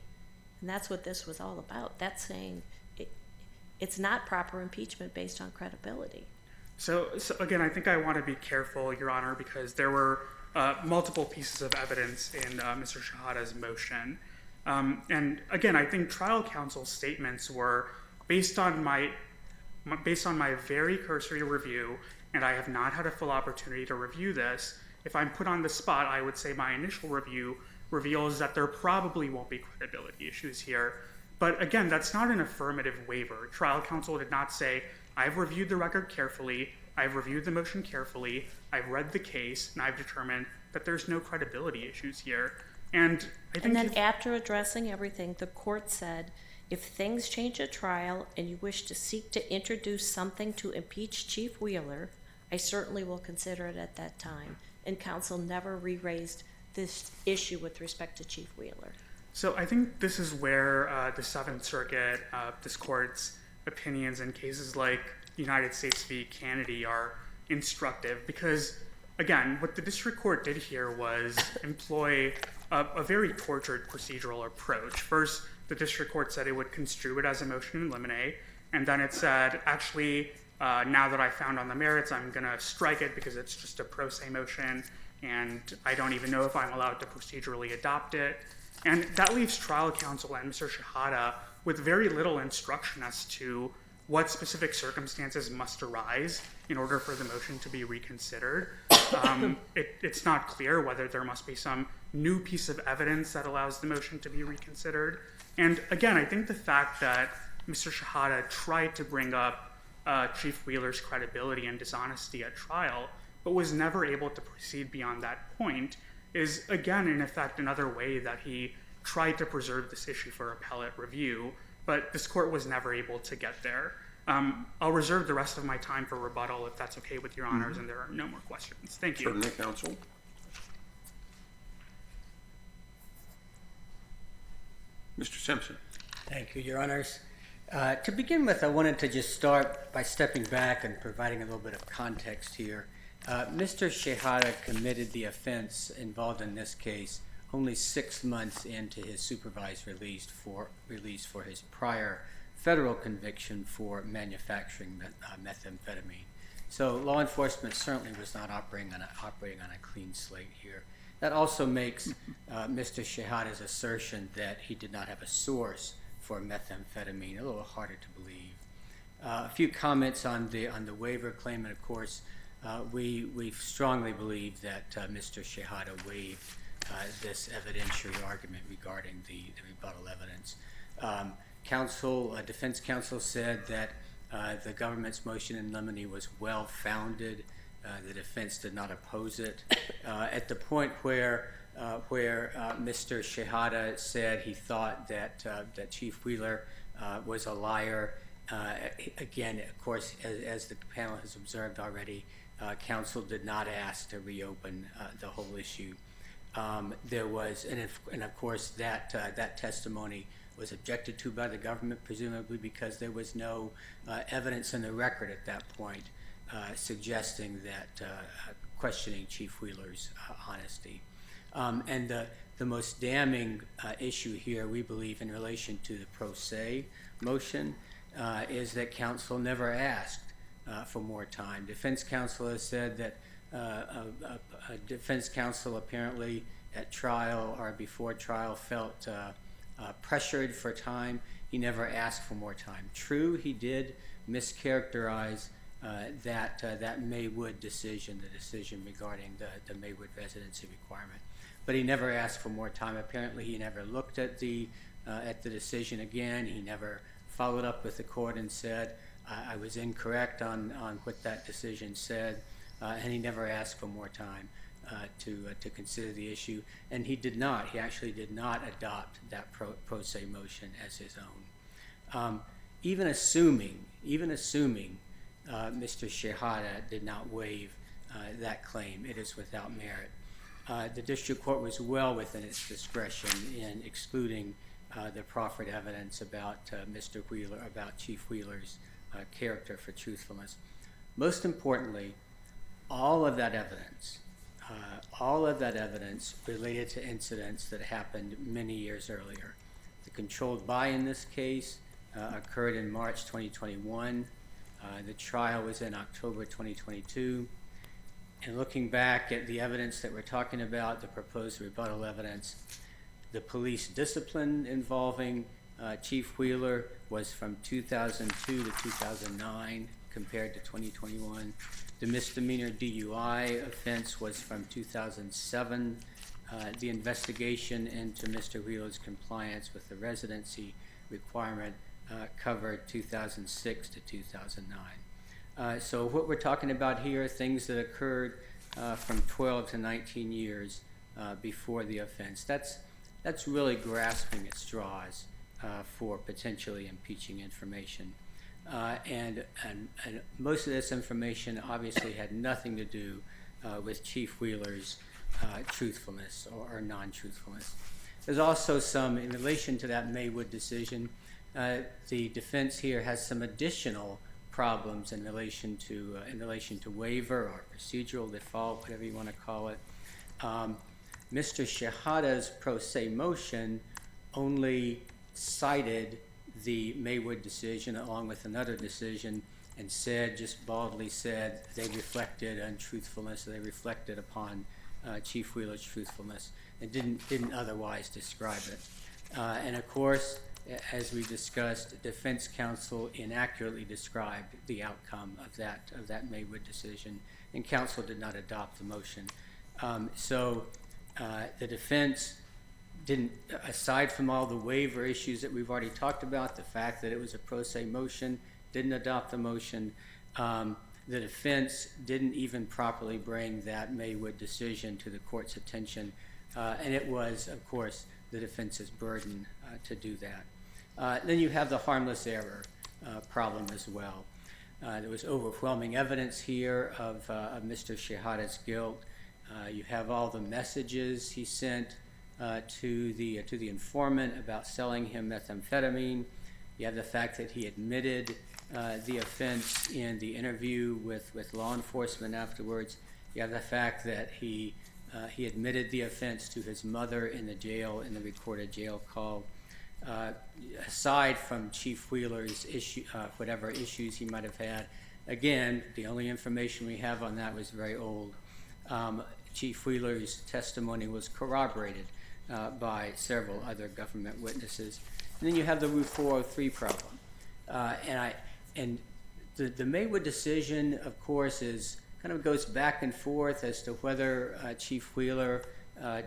And that's what this was all about. That's saying it's not proper impeachment based on credibility. So again, I think I want to be careful, Your Honor, because there were multiple pieces of evidence in Mr. Shahada's motion. And again, I think trial counsel's statements were based on my very cursory review, and I have not had a full opportunity to review this. If I'm put on the spot, I would say my initial review reveals that there probably won't be credibility issues here. But again, that's not an affirmative waiver. Trial counsel did not say, I've reviewed the record carefully, I've reviewed the motion carefully, I've read the case, and I've determined that there's no credibility issues here. And then after addressing everything, the court said, if things change at trial and you wish to seek to introduce something to impeach Chief Wheeler, I certainly will consider it at that time. And counsel never re-raised this issue with respect to Chief Wheeler. So I think this is where the Seventh Circuit, this court's opinions in cases like United States v. Kennedy are instructive because, again, what the district court did here was employ a very tortured procedural approach. First, the district court said it would construe it as a motion in limine. and then it said, actually, now that I found on the merits, I'm going to strike it because it's just a pro se motion, and I don't even know if I'm allowed to procedurally adopt it. And that leaves trial counsel and Mr. Shahada with very little instruction as to what specific circumstances must arise in order for the motion to be reconsidered. It's not clear whether there must be some new piece of evidence that allows the motion to be reconsidered. And again, I think the fact that Mr. Shahada tried to bring up Chief Wheeler's credibility and dishonesty at trial, but was never able to proceed beyond that point, is again, in effect, another way that he tried to preserve this issue for appellate review, but this court was never able to get there. I'll reserve the rest of my time for rebuttal if that's okay with your honors and there are no more questions. Thank you. Certainly, counsel. Mr. Simpson. Thank you, Your Honors. To begin with, I wanted to just start by stepping back and providing a little bit of context here. Mr. Shahada committed the offense involved in this case only 6 months into his supervised release for his prior federal conviction for manufacturing methamphetamine. So law enforcement certainly was not operating on a clean slate here. That also makes Mr. Shahada's assertion that he did not have a source for methamphetamine a little harder to believe. A few comments on the waiver claim, and of course, we strongly believe that Mr. Shahada waived this evidentiary argument regarding the rebuttal evidence. Defense counsel said that the government's motion in limine was well-founded. The defense did not oppose it. At the point where Mr. Shahada said he thought that Chief Wheeler was a liar, again, of course, as the panel has observed already, counsel did not ask to reopen the whole issue. There was, and of course, that testimony was objected to by the government, presumably because there was no evidence in the record at that point suggesting that questioning Chief Wheeler's honesty. And the most damning issue here, we believe, in relation to the pro se motion, is that counsel never asked for more time. Defense counsel has said that defense counsel apparently at trial or before trial felt pressured for time. He never asked for more time. True, he did mischaracterize that Maywood decision, the decision regarding the Maywood residency requirement, but he never asked for more time. Apparently, he never looked at the decision again. He never followed up with the court and said, I was incorrect on what that decision said, and he never asked for more time to consider the issue, and he did not. He actually did not adopt that pro se motion as his own. Even assuming Mr. Shahada did not waive that claim, it is without merit. The district court was well within its discretion in excluding the proffered evidence about Mr. Wheeler, about Chief Wheeler's character for truthfulness. Most importantly, all of that evidence related to incidents that happened many years earlier. The controlled buy in this case occurred in March 2021. The trial was in October 2022. And looking back at the evidence that we're talking about, the proposed rebuttal evidence, the police discipline involving Chief Wheeler was from 2002 to 2009 compared to 2021. The misdemeanor DUI offense was from 2007. The investigation into Mr. Wheeler's compliance with the residency requirement covered 2006 to 2009. So what we're talking about here are things that occurred from 12 to 19 years before the offense. That's really grasping at straws for potentially impeaching information. And most of this information obviously had nothing to do with Chief Wheeler's truthfulness or non-truthfulness. There's also some, in relation to that Maywood decision, the defense here has some additional problems in relation to waiver or procedural default, whatever you want to call it. Mr. Shahada's pro se motion only cited the Maywood decision along with another decision and said, just baldly said, they reflected untruthfulness, they reflected upon Chief Wheeler's truthfulness, and didn't otherwise describe it. And of course, as we discussed, defense counsel inaccurately described the outcome of that Maywood decision, and counsel did not adopt the motion. So the defense didn't, aside from all the waiver issues that we've already talked about, the fact that it was a pro se motion, didn't adopt the motion, the defense didn't even properly bring that Maywood decision to the court's attention, and it was, of course, the defense's burden to do that. Then you have the harmless error problem as well. There was overwhelming evidence here of Mr. Shahada's guilt. You have all the messages he sent to the informant about selling him methamphetamine. You have the fact that he admitted the offense in the interview with law enforcement afterwards. You have the fact that he admitted the offense to his mother in the jail in the recorded jail call. Aside from Chief Wheeler's issue, whatever issues he might have had, again, the only information we have on that was very old. Chief Wheeler's testimony was corroborated by several other government witnesses. And then you have the Rule 403 problem. And the Maywood decision, of course, kind of goes back and forth as to whether Chief Wheeler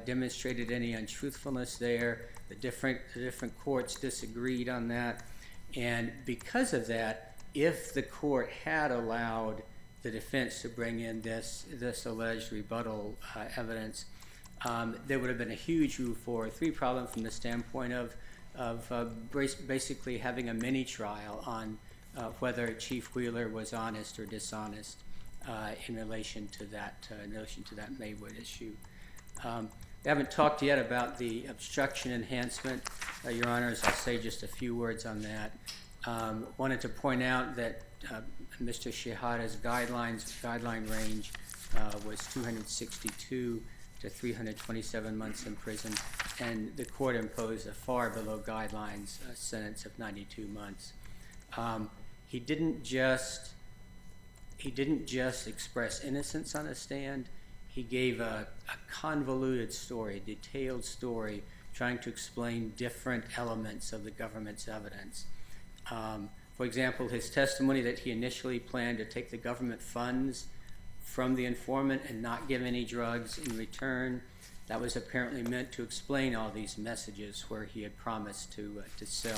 demonstrated any untruthfulness there. The different courts disagreed on that. And because of that, if the court had allowed the defense to bring in this alleged rebuttal evidence, there would have been a huge Rule 403 problem from the standpoint of basically having a mini trial on whether Chief Wheeler was honest or dishonest in relation to that Maywood issue. We haven't talked yet about the obstruction enhancement. Your Honors, I'll say just a few words on that. Wanted to point out that Mr. Shahada's guideline range was 262 to 327 months in prison, and the court imposed a far below guidelines sentence of 92 months. He didn't just express innocence on a stand. He gave a convoluted story, a detailed story, trying to explain different elements of the government's evidence. For example, his testimony that he initially planned to take the government funds from the informant and not give any drugs in return, that was apparently meant to explain all these messages where he had promised to sell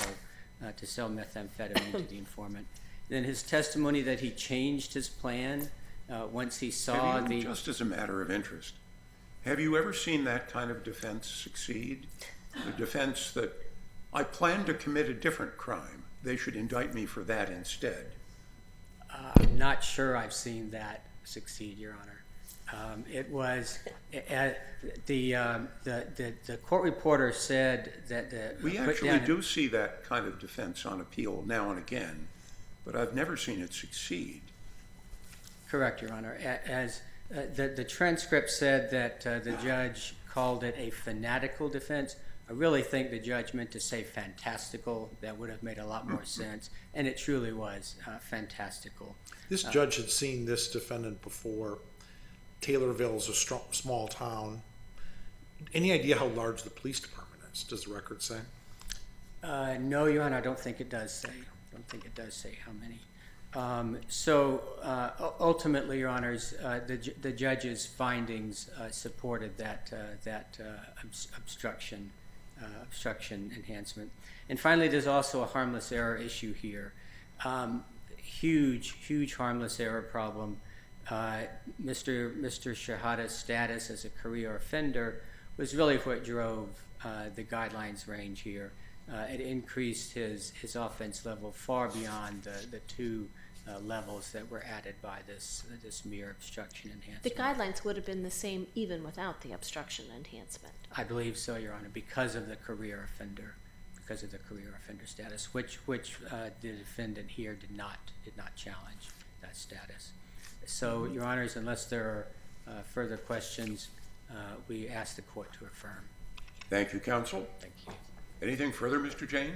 methamphetamine to the informant. Then his testimony that he changed his plan once he saw the... Just as a matter of interest, have you ever seen that kind of defense succeed? The defense that I plan to commit a different crime. They should indict me for that instead. I'm not sure I've seen that succeed, Your Honor. It was the court reporter said that we actually do see that kind of defense on appeal now and again, but I've never seen it succeed. Correct, Your Honor. As the transcript said that the judge called it a fanatical defense. I really think the judge meant to say fantastical. That would have made a lot more sense, and it truly was fantastical. This judge had seen this defendant before. Taylorville is a small town. Any idea how large the police department is? Does the record say? No, Your Honor, I don't think it does say. I don't think it does say how many. Ultimately, Your Honors, the judge's findings supported that obstruction enhancement. And finally, there's also a harmless error issue here. Huge harmless error problem. Mr. Shahada's status as a career offender was really what drove the guidelines range here. It increased his offense level far beyond the two levels that were added by this mere obstruction enhancement. The guidelines would have been the same even without the obstruction enhancement. I believe so, Your Honor, because of the career offender status, which the defendant here did not challenge that status. So, Your Honors, unless there are further questions, we ask the court to affirm. Thank you, counsel. Thank you. Anything further, Mr. Jane?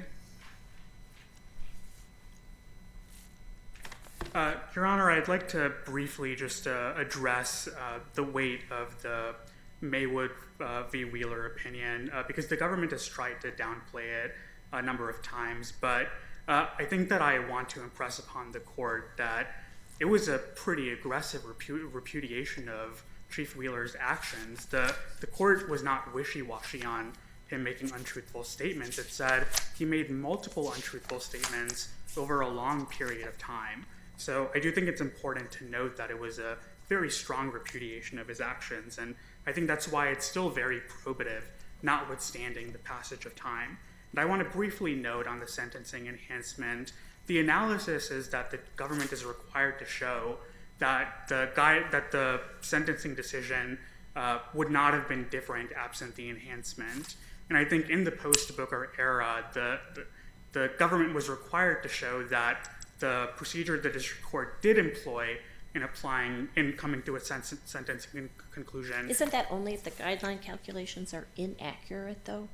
Your Honor, I'd like to briefly just address the weight of the Maywood v. Wheeler opinion, because the government has tried to downplay it a number of times, but I think that I want to impress upon the court that it was a pretty aggressive repudiation of Chief Wheeler's actions. The court was not wishy-washy on him making untruthful statements. It said he made multiple untruthful statements over a long period of time. So I do think it's important to note that it was a very strong repudiation of his actions, and I think that's why it's still very probative, notwithstanding the passage of time. And I want to briefly note on the sentencing enhancement, the analysis is that the government is required to show that the sentencing decision would not have been different absent the enhancement. And I think in the post-Booker era, the government was required to show that the procedure the district court did employ in coming to a sentencing conclusion. Isn't that only if the guideline calculations are inaccurate, though?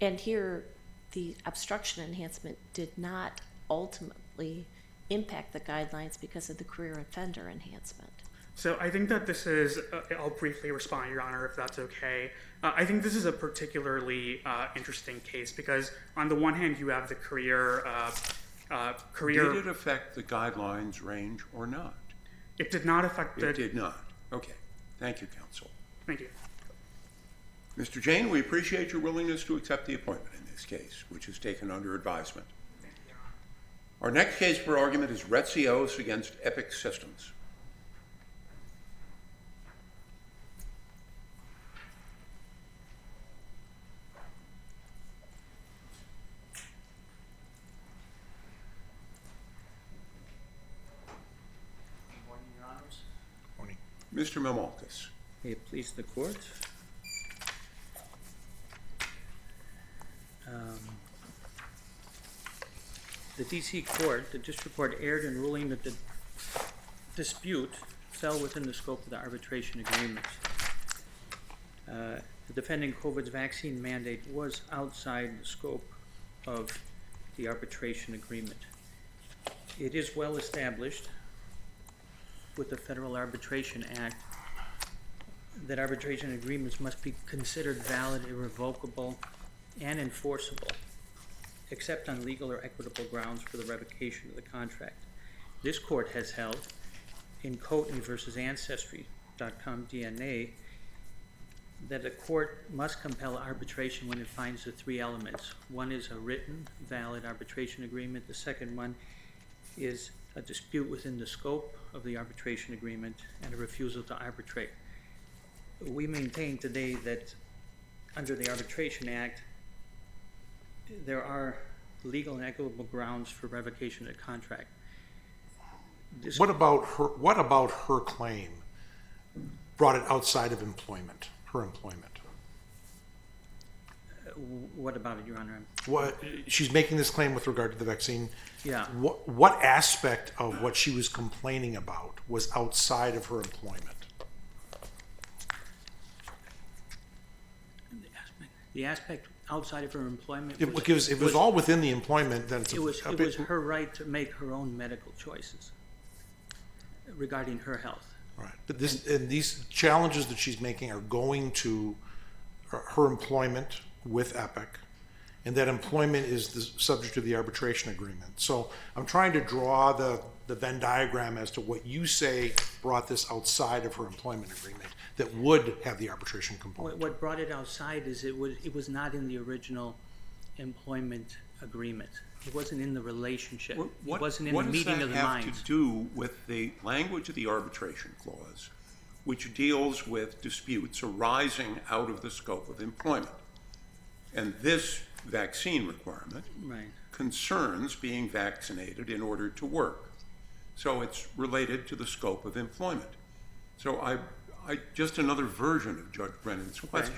And here, the obstruction enhancement did not ultimately impact the guidelines because of the career offender enhancement. So I think that this is, I'll briefly respond, Your Honor, if that's okay. I think this is a particularly interesting case because on the one hand, you have the career. Did it affect the guidelines range or not? It did not affect the... It did not. Okay. Thank you, counsel. Thank you. Mr. Jane, we appreciate your willingness to accept the appointment in this case, which is taken under advisement. Thank you, Your Honor. Our next case for argument is Rios against Epic Systems. Mr. Mamalkas. May it please the court. The D.C. court, the district court, erred in ruling that the dispute fell within the scope of the arbitration agreement. The defending COVID's vaccine mandate was outside the scope of the arbitration agreement. It is well established with the Federal Arbitration Act that arbitration agreements must be considered valid, irrevocable, and enforceable, except on legal or equitable grounds for the revocation of the contract. This court has held in Coatney versus Ancestry.com DNA that a court must compel arbitration when it finds the three elements. One is a written, valid arbitration agreement. The second one is a dispute within the scope of the arbitration agreement and a refusal to arbitrate. We maintain today that under the Arbitration Act, there are legal and equitable grounds for revocation of the contract. What about her claim brought it outside of employment, her employment? What about it, Your Honor? She's making this claim with regard to the vaccine. Yeah. What aspect of what she was complaining about was outside of her employment? The aspect outside of her employment Because if it was all within the employment, then it was her right to make her own medical choices regarding her health. Right. But these challenges that she's making are going to her employment with Epic, and that employment is the subject of the arbitration agreement. So I'm trying to draw the Venn diagram as to what you say brought this outside of her employment agreement that would have the arbitration component. What brought it outside is it was not in the original employment agreement. It wasn't in the relationship. It wasn't in the meeting of the minds. What does that have to do with the language of the arbitration clause, which deals with disputes arising out of the scope of employment? And this vaccine requirement concerns being vaccinated in order to work. So it's related to the scope of employment. So I just another version of Judge Brennan's question.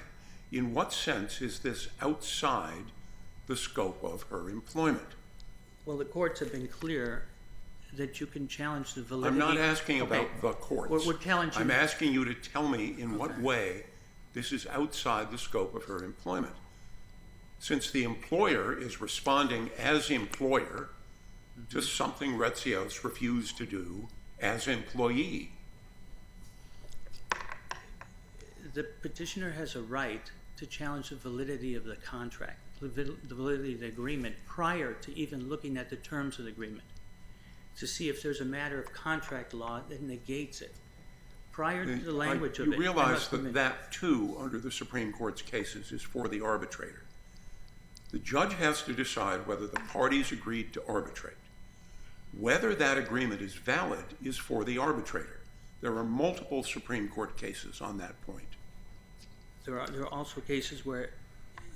In what sense is this outside the scope of her employment? Well, the courts have been clear that you can challenge the validity. I'm not asking about the courts. We're challenging. I'm asking you to tell me in what way this is outside the scope of her employment. Since the employer is responding as employer to something Rios refused to do as employee. The petitioner has a right to challenge the validity of the contract, the validity of the agreement prior to even looking at the terms of the agreement, to see if there's a matter of contract law that negates it. Prior to the language of it. You realize that too, under the Supreme Court's cases, is for the arbitrator. The judge has to decide whether the parties agreed to arbitrate. Whether that agreement is valid is for the arbitrator. There are multiple Supreme Court cases on that point. There are also cases where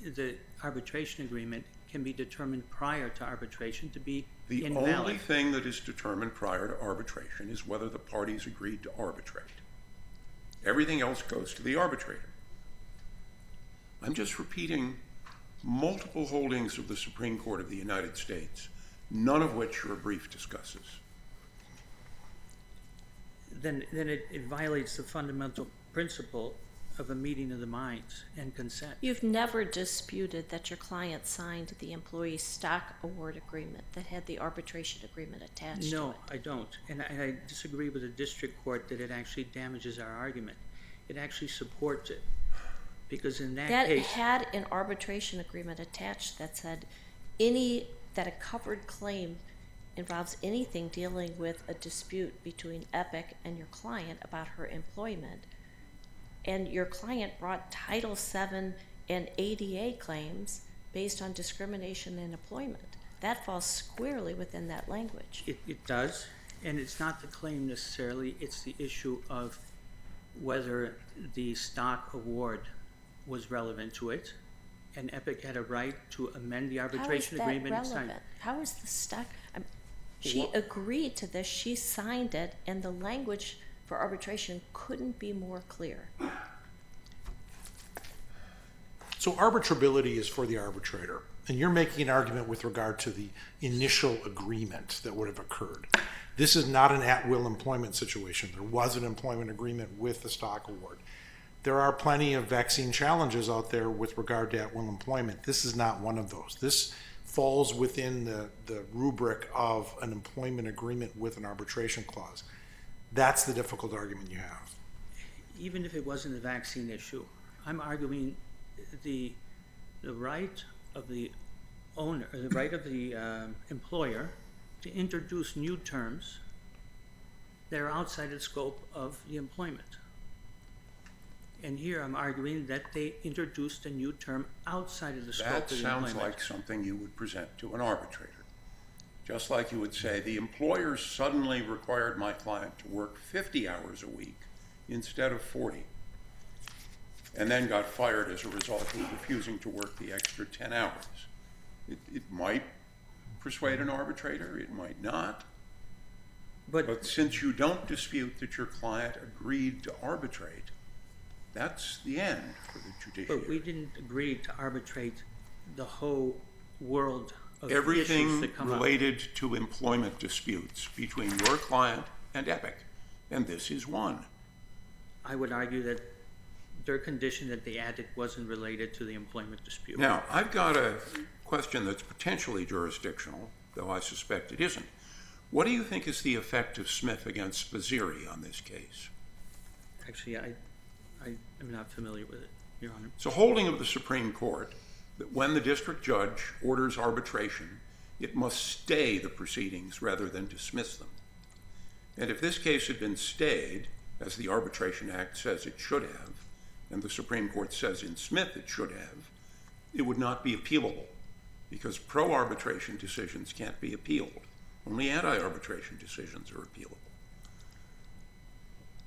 the arbitration agreement can be determined prior to arbitration to be invalid. The only thing that is determined prior to arbitration is whether the parties agreed to arbitrate. Everything else goes to the arbitrator. I'm just repeating multiple holdings of the Supreme Court of the United States, none of which your brief discusses. Then it violates the fundamental principle of a meeting of the minds and consent. You've never disputed that your client signed the employee stock award agreement that had the arbitration agreement attached to it. No, I don't. And I disagree with the district court that it actually damages our argument. It actually supports it. Because in that case... That had an arbitration agreement attached that said that a covered claim involves anything dealing with a dispute between Epic and your client about her employment. And your client brought Title VII and ADA claims based on discrimination in employment. That falls squarely within that language. It does, and it's not the claim necessarily, it's the issue of whether the stock award was relevant to it, and Epic had a right to amend the arbitration agreement. How is that relevant? How is the stock... She agreed to this, she signed it, and the language for arbitration couldn't be more clear. So arbitrability is for the arbitrator, and you're making an argument with regard to the initial agreement that would have occurred. This is not an at-will employment situation. There was an employment agreement with the stock award. There are plenty of vaccine challenges out there with regard to at-will employment. This is not one of those. This falls within the rubric of an employment agreement with an arbitration clause. That's the difficult argument you have. Even if it wasn't a vaccine issue, I'm arguing the right of the owner, the right of the employer to introduce new terms that are outside the scope of the employment. And here I'm arguing that they introduced a new term outside of the scope of the employment. That sounds like something you would present to an arbitrator. Just like you would say, the employer suddenly required my client to work 50 hours a week instead of 40, and then got fired as a result of refusing to work the extra 10 hours. It might persuade an arbitrator, it might not. But since you don't dispute that your client agreed to arbitrate, that's the end for the judiciary. But we didn't agree to arbitrate the whole world of everything issues that come related to employment disputes between your client and Epic, and this is one. I would argue that their condition that they added wasn't related to the employment dispute. Now, I've got a question that's potentially jurisdictional, though I suspect it isn't. What do you think is the effect of Smith against Spazzeri on this case? Actually, I am not familiar with it, Your Honor. It's a holding of the Supreme Court that when the district judge orders arbitration, it must stay the proceedings rather than dismiss them. And if this case had been stayed, as the Arbitration Act says it should have, and the Supreme Court says in Smith it should have, it would not be appealable, because pro-arbitration decisions can't be appealed. Only anti-arbitration decisions are appealable.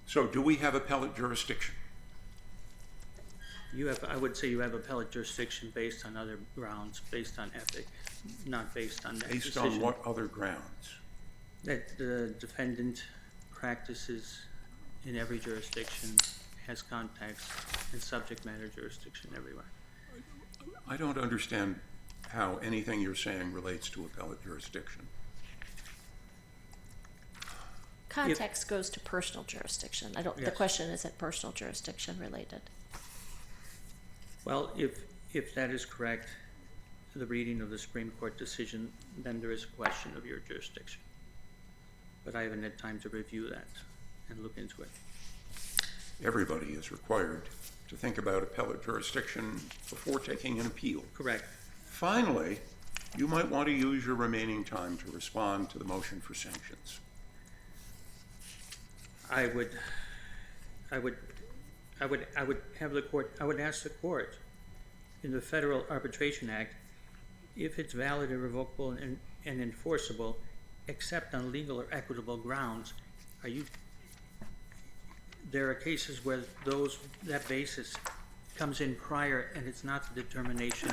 So do we have appellate jurisdiction? I would say you have appellate jurisdiction based on other grounds, based on Epic, not based on that decision. Based on what other grounds? That the defendant practices in every jurisdiction, has contacts and subject matter jurisdiction everywhere. I don't understand how anything you're saying relates to appellate jurisdiction. Context goes to personal jurisdiction. The question is it personal jurisdiction related? Well, if that is correct, the reading of the Supreme Court decision, then there is a question of your jurisdiction. But I haven't had time to review that and look into it. Everybody is required to think about appellate jurisdiction before taking an appeal. Correct. Finally, you might want to use your remaining time to respond to the motion for sanctions. I would ask the court in the Federal Arbitration Act, if it's valid and revocable and enforceable, except on legal or equitable grounds, there are cases where that basis comes in prior and it's not the determination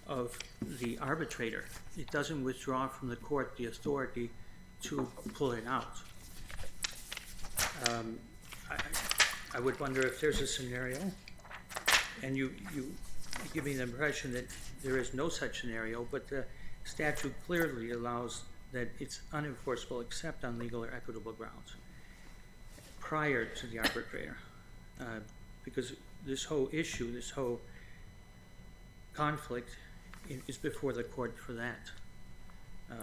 of the arbitrator. It doesn't withdraw from the court the authority to pull it out. I would wonder if there's a scenario, and you give me the impression that there is no such scenario, but the statute clearly allows that it's unenforceable except on legal or equitable grounds prior to the arbitrator, because this whole issue, this whole conflict is before the court for that.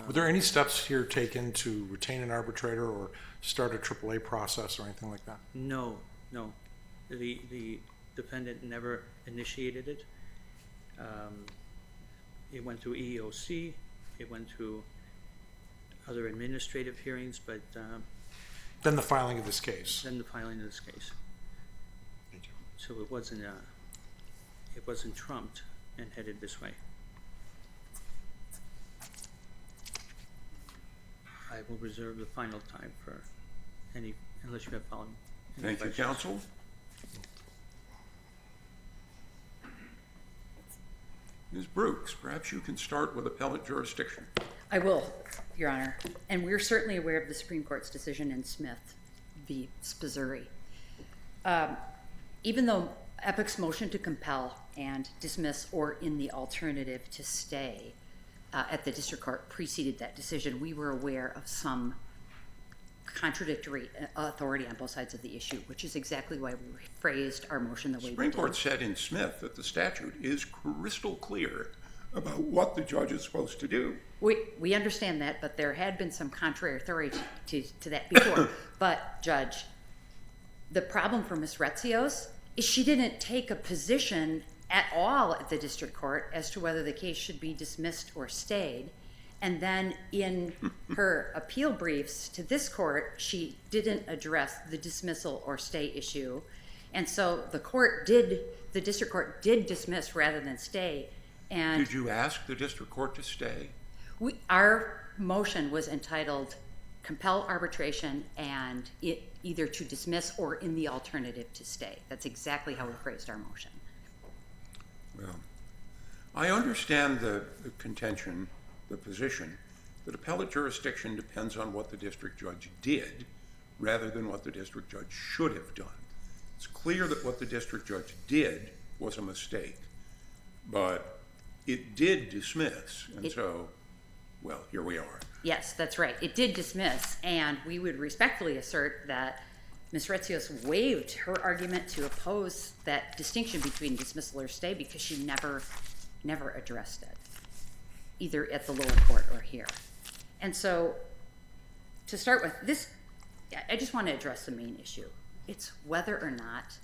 Were there any steps here taken to retain an arbitrator or start a AAA process or anything like that? No. The defendant never initiated it. It went through EEOC, it went through other administrative hearings, but Then the filing of this case. Thank you. So it wasn't trumped and headed this way. I will reserve the final time for any, unless you have following. Thank you, counsel. Ms. Brooks, perhaps you can start with appellate jurisdiction. I will, Your Honor. And we're certainly aware of the Supreme Court's decision in Smith v. Sposuri. Even though Epic's motion to compel and dismiss or in the alternative to stay at the district court preceded that decision, we were aware of some contradictory authority on both sides of the issue, which is exactly why we phrased our motion the way we did. The Supreme Court said in Smith that the statute is crystal clear about what the judge is supposed to do. We understand that, but there had been some contrary authority to that before. But, Judge, the problem for Ms. Rios is she didn't take a position at all at the district court as to whether the case should be dismissed or stayed. And then in her appeal briefs to this court, she didn't address the dismissal or stay issue. And so the district court did dismiss rather than stay. And did you ask the district court to stay? Our motion was entitled compel arbitration and either to dismiss or in the alternative to stay. That's exactly how we phrased our motion. Well, I understand the contention, the position, that appellate jurisdiction depends on what the district judge did rather than what the district judge should have done. It's clear that what the district judge did was a mistake, but it did dismiss, and so, well, here we are. Yes, that's right. It did dismiss, and we would respectfully assert that Ms. Rios waived her argument to oppose that distinction between dismissal or stay because she never addressed it, either at the lower court or here. And so, to start with, I just want to address the main issue. It's whether or not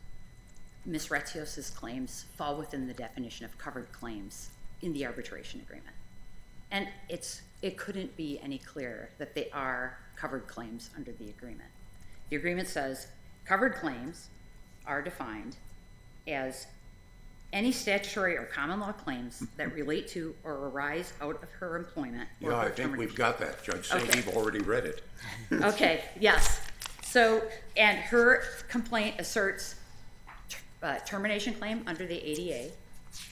Ms. Rios' claims fall within the definition of covered claims in the arbitration agreement. And it couldn't be any clearer that they are covered claims under the agreement. The agreement says covered claims are defined as any statutory or common law claims that relate to or arise out of her employment. Yeah, I think we've got that. Judge Saintev already read it. Okay, yes. So, and her complaint asserts a termination claim under the ADA,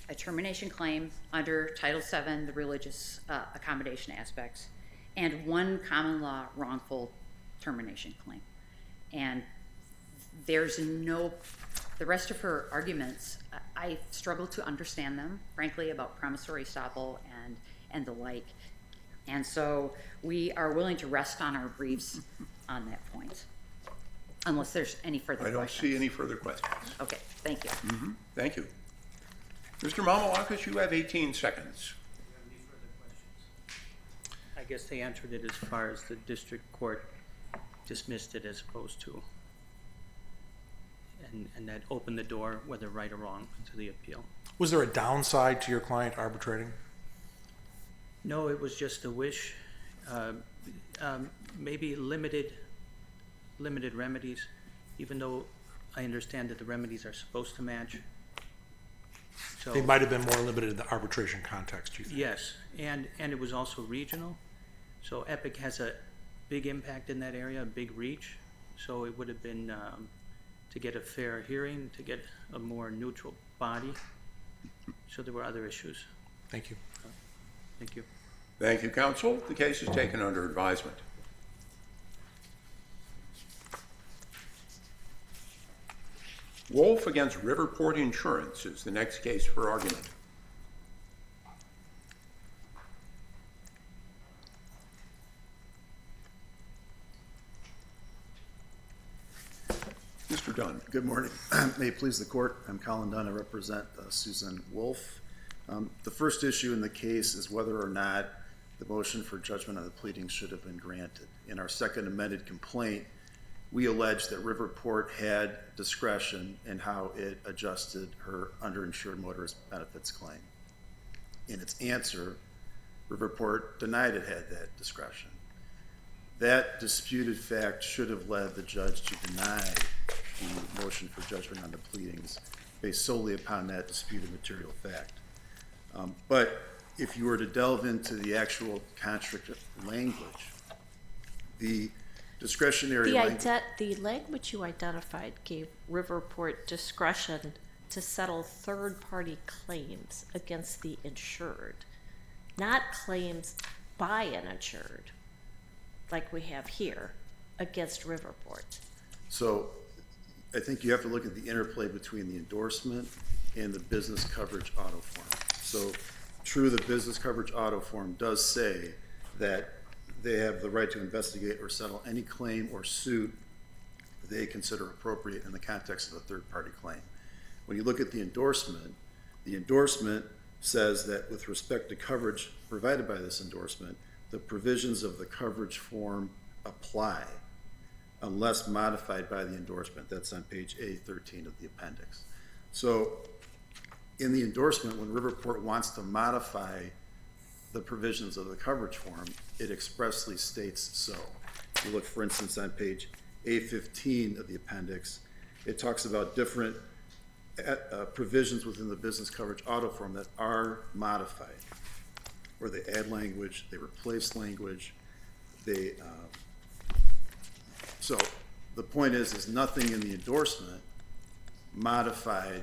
a termination claim under Title VII, the religious accommodation aspects, and one common law wrongful termination claim. And there's the rest of her arguments, I struggle to understand them, frankly, about promissory estoppel and the like. And so we are willing to rest on our briefs on that point, unless there's any further questions. I don't see any further questions. Okay, thank you. Thank you. Mr. Mamalakis, you have 18 seconds. I guess they answered it as far as the district court dismissed it as opposed to, and that opened the door, whether right or wrong, to the appeal. Was there a downside to your client arbitrating? No, it was just a wish, maybe limited remedies, even though I understand that the remedies are supposed to match. So, They might have been more limited in the arbitration context, you think? yes, and it was also regional. So EPIC has a big impact in that area, a big reach. So it would have been to get a fair hearing, to get a more neutral body. So there were other issues. Thank you. Thank you. Thank you, counsel. The case is taken under advisement. Wolf against Riverport Insurance is the next case for argument. Mr. Dunn. Good morning. May it please the court, I'm Colin Dunn. I represent Susan Wolf. The first issue in the case is whether or not the motion for judgment on the pleadings should have been granted. In our second amended complaint, we allege that Riverport had discretion in how it adjusted her underinsured motorist benefits claim. In its answer, Riverport denied it had that discretion. That disputed fact should have led the judge to deny the motion for judgment on the pleadings based solely upon that disputed material fact. But if you were to delve into the actual contract language, the discretionary language... The language you identified gave Riverport discretion to settle third-party claims against the insured, not claims by an insured, like we have here, against Riverport. So I think you have to look at the interplay between the endorsement and the business coverage auto form. So true, the business coverage auto form does say that they have the right to investigate or settle any claim or suit they consider appropriate in the context of a third-party claim. When you look at the endorsement says that with respect to coverage provided by this endorsement, the provisions of the coverage form apply unless modified by the endorsement. That's on page A13 of the appendix. So in the endorsement, when Riverport wants to modify the provisions of the coverage form, it expressly states so. If you look, for instance, on page A15 of the appendix, it talks about different provisions within the business coverage auto form that are modified, where they add language, they replace language, so the point is nothing in the endorsement modified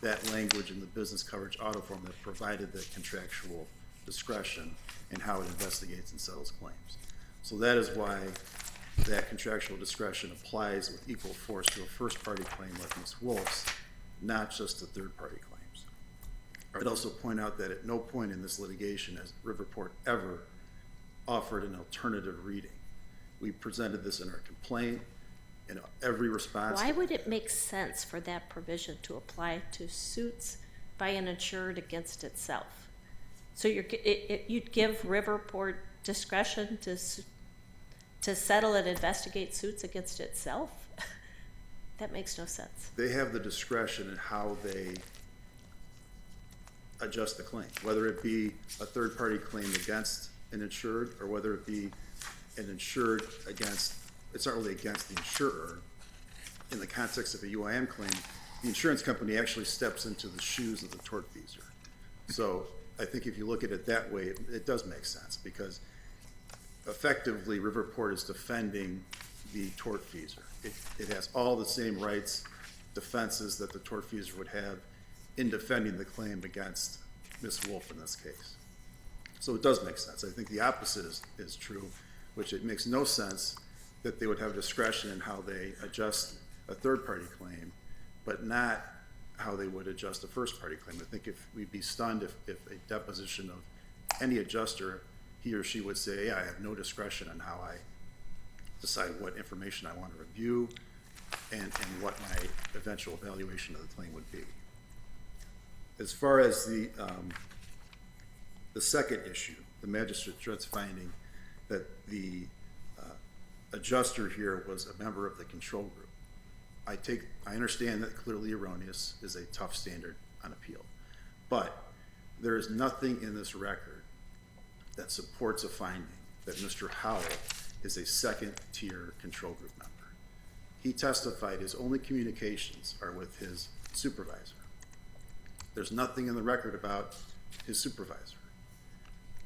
that language in the business coverage auto form that provided the contractual discretion in how it investigates and settles claims. So that is why that contractual discretion applies with equal force to a first-party claim like Ms. Wolf's, not just to third-party claims. I'd also point out that at no point in this litigation has Riverport ever offered an alternative reading. We presented this in our complaint, in every response. Why would it make sense for that provision to apply to suits by an insured against itself? So you'd give Riverport discretion to settle and investigate suits against itself? That makes no sense. They have the discretion in how they adjust the claim, whether it be a third-party claim against an insured or whether it be an insured against, it's not really against the insurer. In the context of a UIM claim, the insurance company actually steps into the shoes of the tortfeasor. So I think if you look at it that way, it does make sense because effectively Riverport is defending the tortfeasor. It has all the same rights, defenses that the tortfeasor would have in defending the claim against Ms. Wolf in this case. So it does make sense. I think the opposite is true, which it makes no sense that they would have discretion in how they adjust a third-party claim, but not how they would adjust a first-party claim. I think if we'd be stunned if a deposition of any adjuster, he or she would say, yeah, I have no discretion on how I decide what information I want to review and what my eventual evaluation of the claim would be. As far as the second issue, the magistrate judge's finding that the adjuster here was a member of the control group. I understand that clearly erroneous is a tough standard on appeal, but there is nothing in this record that supports a finding that Mr. Howell is a second-tier control group member. He testified his only communications are with his supervisor. There's nothing in the record about his supervisor.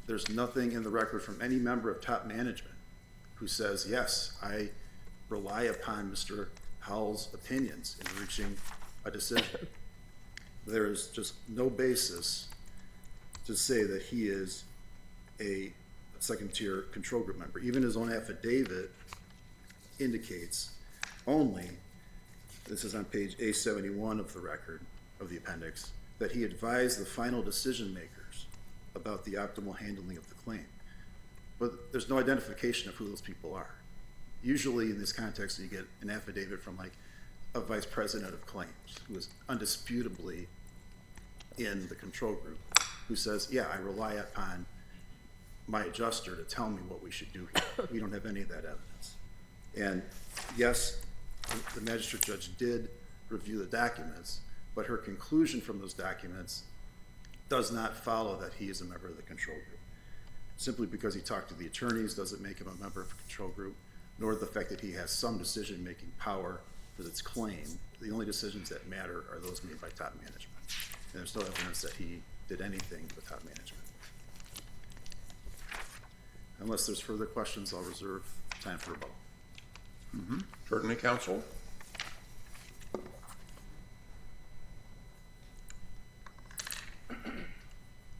There's nothing in the record from any member of top management who says, yes, I rely upon Mr. Howell's opinions in reaching a decision. There is just no basis to say that he is a second-tier control group member. Even his own affidavit indicates only, this is on page A71 of the record of the appendix, that he advised the final decision makers about the optimal handling of the claim. But there's no identification of who those people are. Usually in this context, you get an affidavit from like a vice president of claims who is undisputably in the control group, who says, yeah, I rely upon my adjuster to tell me what we should do here. We don't have any of that evidence. And yes, the magistrate judge did review the documents, but her conclusion from those documents does not follow that he is a member of the control group. Simply because he talked to the attorneys doesn't make him a member of the control group, nor the fact that he has some decision-making power for its claim. The only decisions that matter are those made by top management. And there's no evidence that he did anything with top management. Unless there's further questions, I'll reserve time for rebuttal. Certainly, counsel.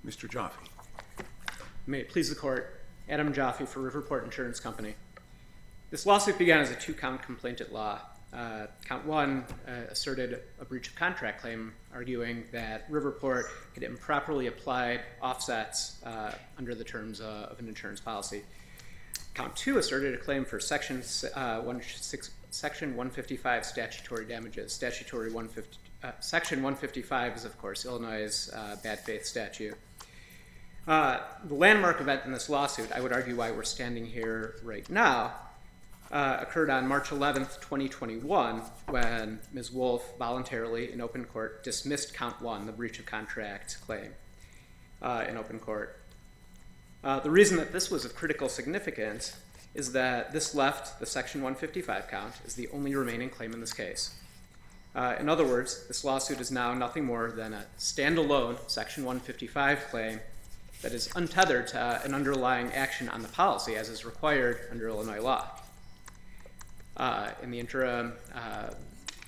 Mr. Jaffe. May it please the court, Adam Jaffe for Riverport Insurance Company. This lawsuit began as a two-count complaint at law. Count one asserted a breach of contract claim, arguing that Riverport had improperly applied offsets under the terms of an insurance policy. Count two asserted a claim for Section 155 statutory damages. Section 155 is, of course, Illinois' bad faith statute. The landmark event in this lawsuit, I would argue why we're standing here right now, occurred on March 11th, 2021, when Ms. Wolf voluntarily, in open court, dismissed count one, the breach of contract claim, in open court. The reason that this was of critical significance is that this left the Section 155 count as the only remaining claim in this case. In other words, this lawsuit is now nothing more than a standalone Section 155 claim that is untethered to an underlying action on the policy as is required under Illinois law. In the interim,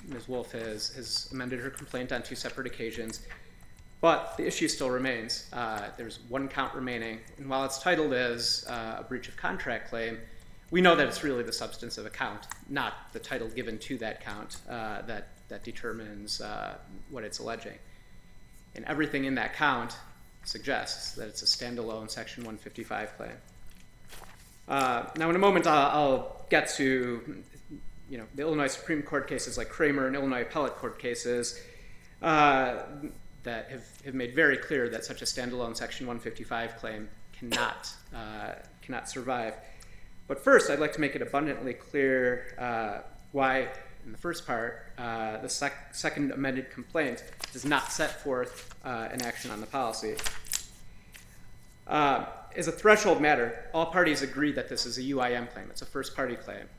Ms. Wolf has amended her complaint on two separate occasions, but the issue still remains. There's one count remaining, and while it's titled as a breach of contract claim, we know that it's really the substance of a count, not the title given to that count that determines what it's alleging. And everything in that count suggests that it's a standalone Section 155 claim. Now, in a moment, I'll get to the Illinois Supreme Court cases like Kramer and Illinois Appellate Court cases that have made very clear that such a standalone Section 155 claim cannot survive. But first, I'd like to make it abundantly clear why, in the first part, the second amended complaint does not set forth an action on the policy. As a threshold matter, all parties agree that this is a UIM claim. It's a first-party claim,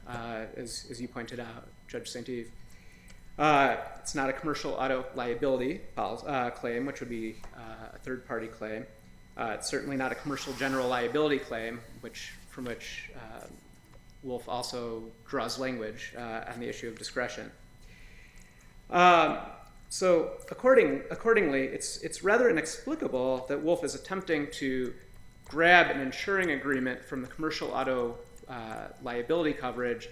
as you pointed out, Judge St. Eve. It's not a commercial auto liability claim, which would be a third-party claim. It's certainly not a commercial general liability claim, from which Wolf also draws language on the issue of discretion. So accordingly, it's rather inexplicable that Wolf is attempting to grab an insuring agreement from the commercial auto liability coverage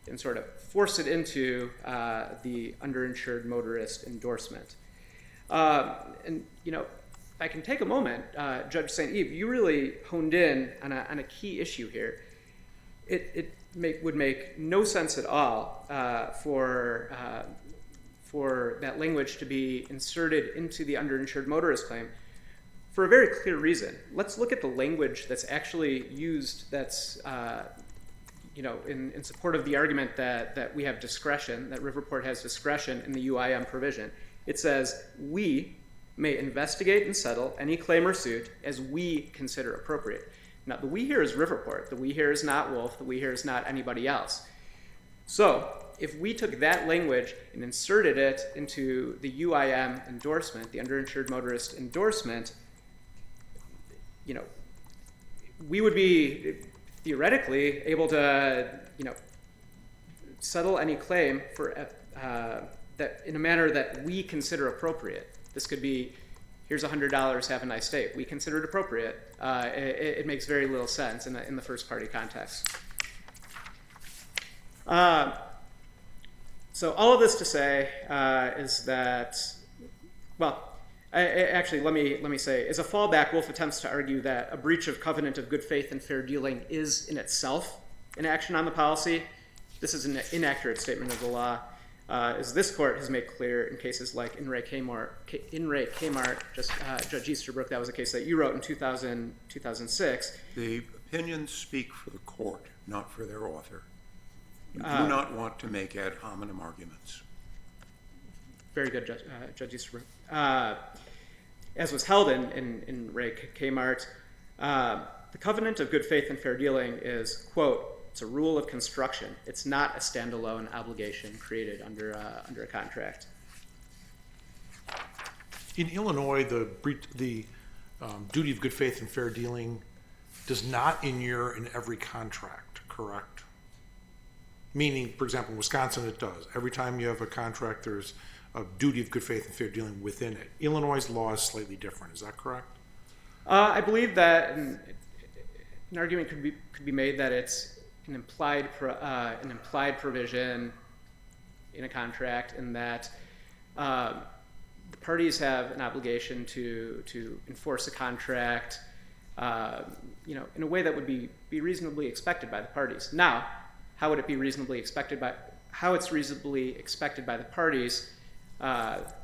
and sort of force it into the underinsured motorist endorsement. And if I can take a moment, Judge St. Eve, you really honed in on a key issue here. It would make no sense at all for that language to be inserted into the underinsured motorist claim for a very clear reason. Let's look at the language that's actually used that's in support of the argument that we have discretion, that Riverport has discretion in the UIM provision. It says, we may investigate and settle any claim or suit as we consider appropriate. Now, the we here is Riverport. The we here is not Wolf. The we here is not anybody else. So if we took that language and inserted it into the UIM endorsement, the underinsured motorist endorsement, we would be theoretically able to, settle any claim for that in a manner that we consider appropriate. This could be, here's $100, have a nice day. We consider it appropriate. It makes very little sense in the first party context. So all of this to say is that, actually, let me say, as a fallback, Wolf attempts to argue that a breach of covenant of good faith and fair dealing is in itself an action on the policy. This is an inaccurate statement of the law. As this court has made clear in cases like In re Kmart, Judge Easterbrook, that was a case that you wrote in 2006. The opinions speak for the court, not for their author. You do not want to make ad hominem arguments. Very good, Judge Easterbrook. As was held in Ray Kmart, the covenant of good faith and fair dealing is, quote, it's a rule of construction. It's not a standalone obligation created under a contract. In Illinois, the duty of good faith and fair dealing does not inure in every contract, correct? Meaning, for example, in Wisconsin, it does. Every time you have a contract, there's a duty of good faith and fair dealing within it. Illinois' law is slightly different. Is that correct? I believe that an argument could be made that it's an implied provision in a contract, in that the parties have an obligation to enforce a contract, in a way that would be reasonably expected by the parties. Now, how would it be reasonably expected by? How it's reasonably expected by the parties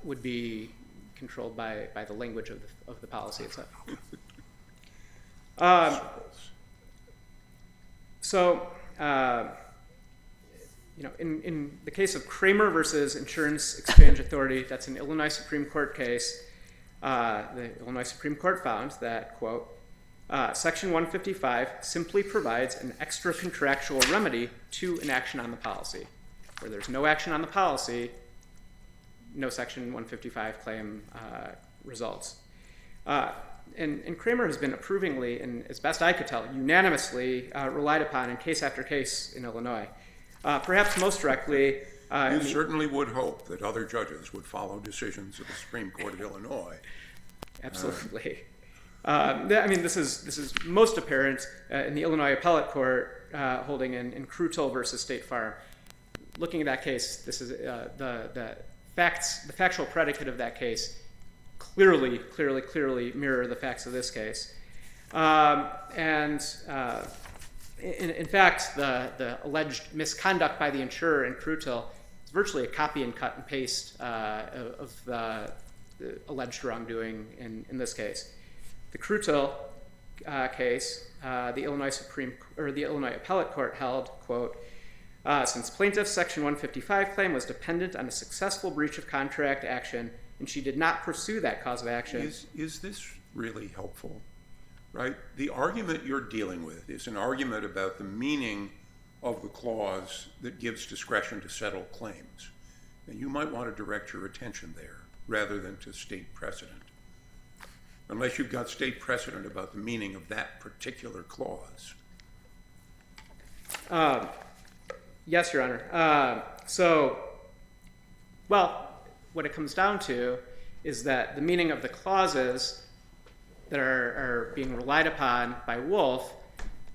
would be controlled by the language of the policy itself. In the case of Kramer versus Insurance Exchange Authority, that's an Illinois Supreme Court case. The Illinois Supreme Court found that, quote, Section 155 simply provides an extra contractual remedy to an action on the policy. Where there's no action on the policy, no Section 155 claim results. And Kramer has been approvingly, and as best I could tell, unanimously relied upon in case after case in Illinois. Perhaps most directly... you certainly would hope that other judges would follow decisions of the Supreme Court of Illinois. Absolutely. This is most apparent in the Illinois Appellate Court holding in Crutel versus State Farm. Looking at that case, this is the factual predicate of that case clearly mirror the facts of this case. In fact, the alleged misconduct by the insurer in Crutel is virtually a copy and cut and paste of the alleged wrongdoing in this case. The Crutel case, the Illinois Appellate Court held, quote, since plaintiff's Section 155 claim was dependent on a successful breach of contract action, and she did not pursue that cause of action. Is this really helpful? Right? The argument you're dealing with is an argument about the meaning of the clause that gives discretion to settle claims. And you might want to direct your attention there rather than to state precedent. Unless you've got state precedent about the meaning of that particular clause. Yes, Your Honor. What it comes down to is that the meaning of the clauses that are being relied upon by Wolf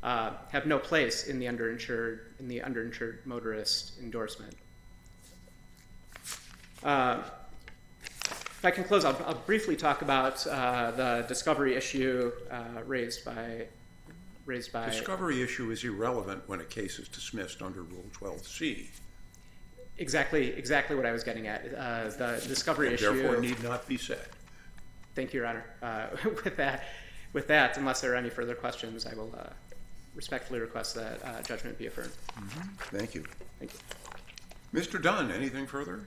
have no place in the underinsured motorist endorsement. If I can close, I'll briefly talk about the discovery issue raised by. Discovery issue is irrelevant when a case is dismissed under Rule 12C. Exactly what I was getting at. The discovery issue. Therefore, need not be said. Thank you, Your Honor. With that, unless there are any further questions, I will respectfully request that judgment be affirmed. Thank you. Thank you. Mr. Dunn, anything further?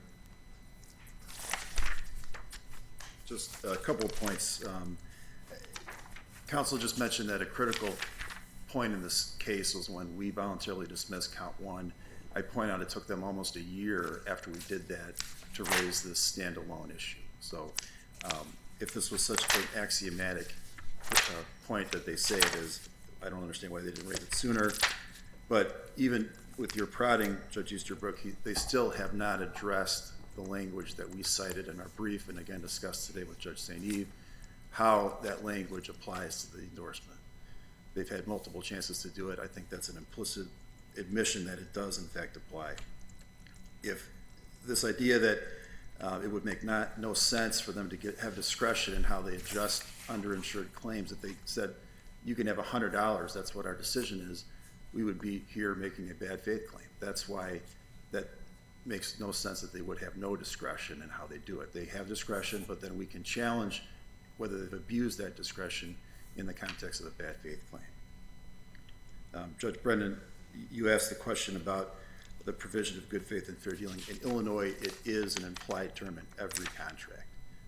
Just a couple of points. Counsel just mentioned that a critical point in this case was when we voluntarily dismissed count 1. I point out it took them almost a year after we did that to raise this standalone issue. So if this was such an axiomatic point that they say it is, I don't understand why they didn't raise it sooner. But even with your prodding, Judge Easterbrook, they still have not addressed the language that we cited in our brief and again discussed today with Judge St. Eve, how that language applies to the endorsement. They've had multiple chances to do it. I think that's an implicit admission that it does in fact apply. If this idea that it would make no sense for them to have discretion in how they adjust underinsured claims, if they said you can have $100, that's what our decision is, we would be here making a bad faith claim. That's why that makes no sense that they would have no discretion in how they do it. They have discretion, but then we can challenge whether they've abused that discretion in the context of a bad faith claim. Judge Brennan, you asked the question about the provision of good faith and fair dealing. In Illinois, it is an implied term in every contract,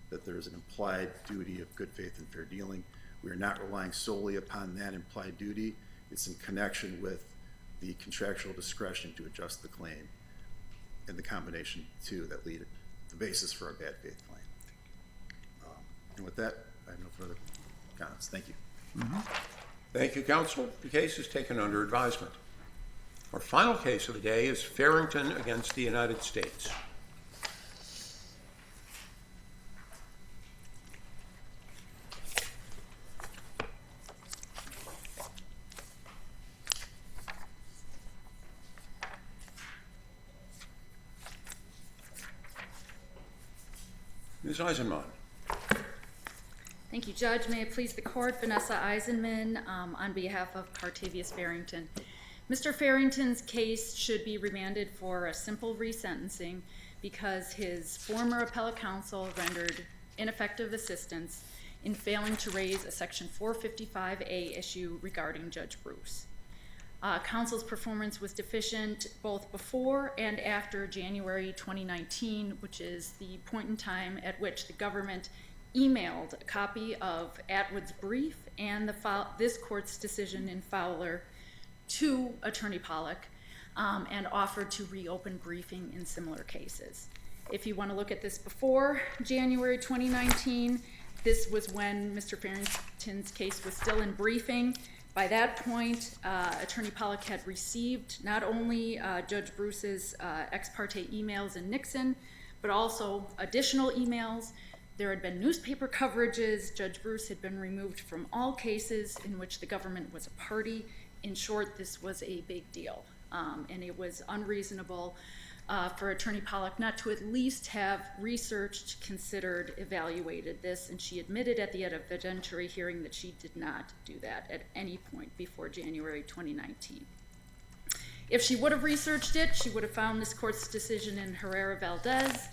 that there is an implied duty of good faith and fair dealing. We are not relying solely upon that implied duty. It's in connection with the contractual discretion to adjust the claim and the combination two that lead the basis for a bad faith claim. And with that, I have no further comments. Thank you. Thank you, counsel. The case is taken under advisement. Our final case of the day is Fairington against the United States. Ms. Eisenman. Thank you, Judge. May it please the court, Vanessa Eisenman on behalf of Cartavius Fairington. Mr. Fairington's case should be remanded for a simple resentencing because his former appellate counsel rendered ineffective assistance in failing to raise a Section 455A issue regarding Judge Bruce. Counsel's performance was deficient both before and after January 2019, which is the point in time at which the government emailed a copy of Atwood's brief and this court's decision in Fowler to Attorney Pollack and offered to reopen briefing in similar cases. If you want to look at this before January 2019, this was when Mr. Fairington's case was still in briefing. By that point, Attorney Pollack had received not only Judge Bruce's ex parte emails in Nixon, but also additional emails. There had been newspaper coverages. Judge Bruce had been removed from all cases in which the government was a party. In short, this was a big deal, and it was unreasonable for Attorney Pollack not to at least have researched, considered, evaluated this, and she admitted at the evidentiary hearing that she did not do that at any point before January 2019. If she would have researched it, she would have found this court's decision in Herrera-Valdez,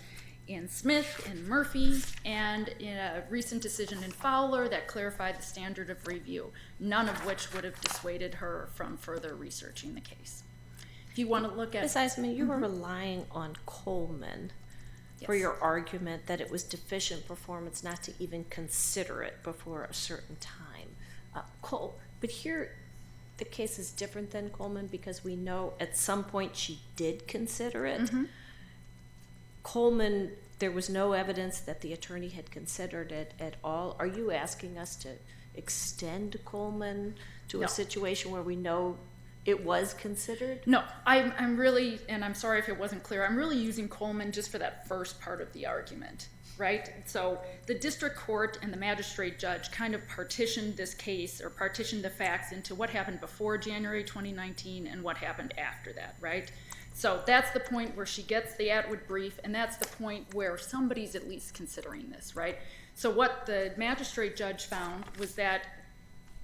in Smith, in Murphy, and in a recent decision in Fowler that clarified the standard of review, none of which would have dissuaded her from further researching the case. If you want to look at— Ms. Eisman, you were relying on Coleman for your argument that it was deficient performance not to even consider it before a certain time. But here, the case is different than Coleman because we know at some point she did consider it. Coleman, there was no evidence that the attorney had considered it at all. Are you asking us to extend Coleman to a situation where we know it was considered? No, I'm really, and I'm sorry if it wasn't clear, I'm really using Coleman just for that first part of the argument, right? So the district court and the magistrate judge kind of partitioned this case or partitioned the facts into what happened before January 2019 and what happened after that, right? So that's the point where she gets the Atwood brief, and that's the point where somebody's at least considering this, right? So what the magistrate judge found was that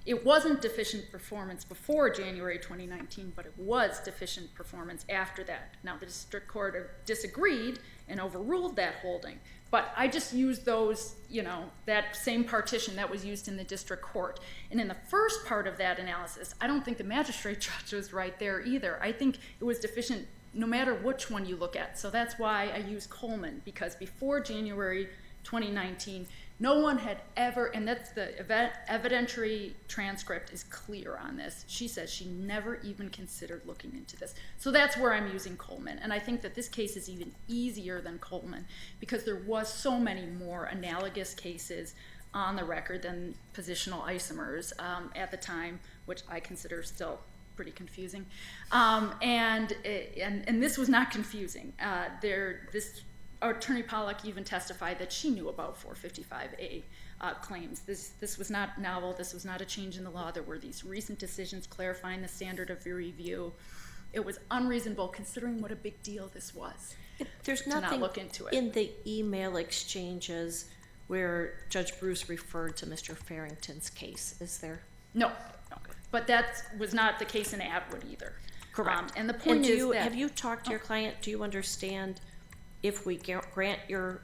it wasn't deficient performance before January 2019, but it was deficient performance after that. Now, the district court disagreed and overruled that holding. But I just used those, that same partition that was used in the district court. And in the first part of that analysis, I don't think the magistrate judge was right there either. I think it was deficient no matter which one you look at. So that's why I use Coleman, because before January 2019, no one had ever, and that's the evidentiary transcript is clear on this. She says she never even considered looking into this. So that's where I'm using Coleman. And I think that this case is even easier than Coleman because there was so many more analogous cases on the record than positional isomers at the time, which I consider still pretty confusing. And this was not confusing. Attorney Pollack even testified that she knew about 455A claims. This was not novel. This was not a change in the law. There were these recent decisions clarifying the standard of review. It was unreasonable considering what a big deal this was. There's to nothing not look into it. in the email exchanges where Judge Bruce referred to Mr. Fairington's case, is there? No. But that was not the case in Atwood either. Correct. And the point is that... Have you talked to your client? Do you understand if we grant your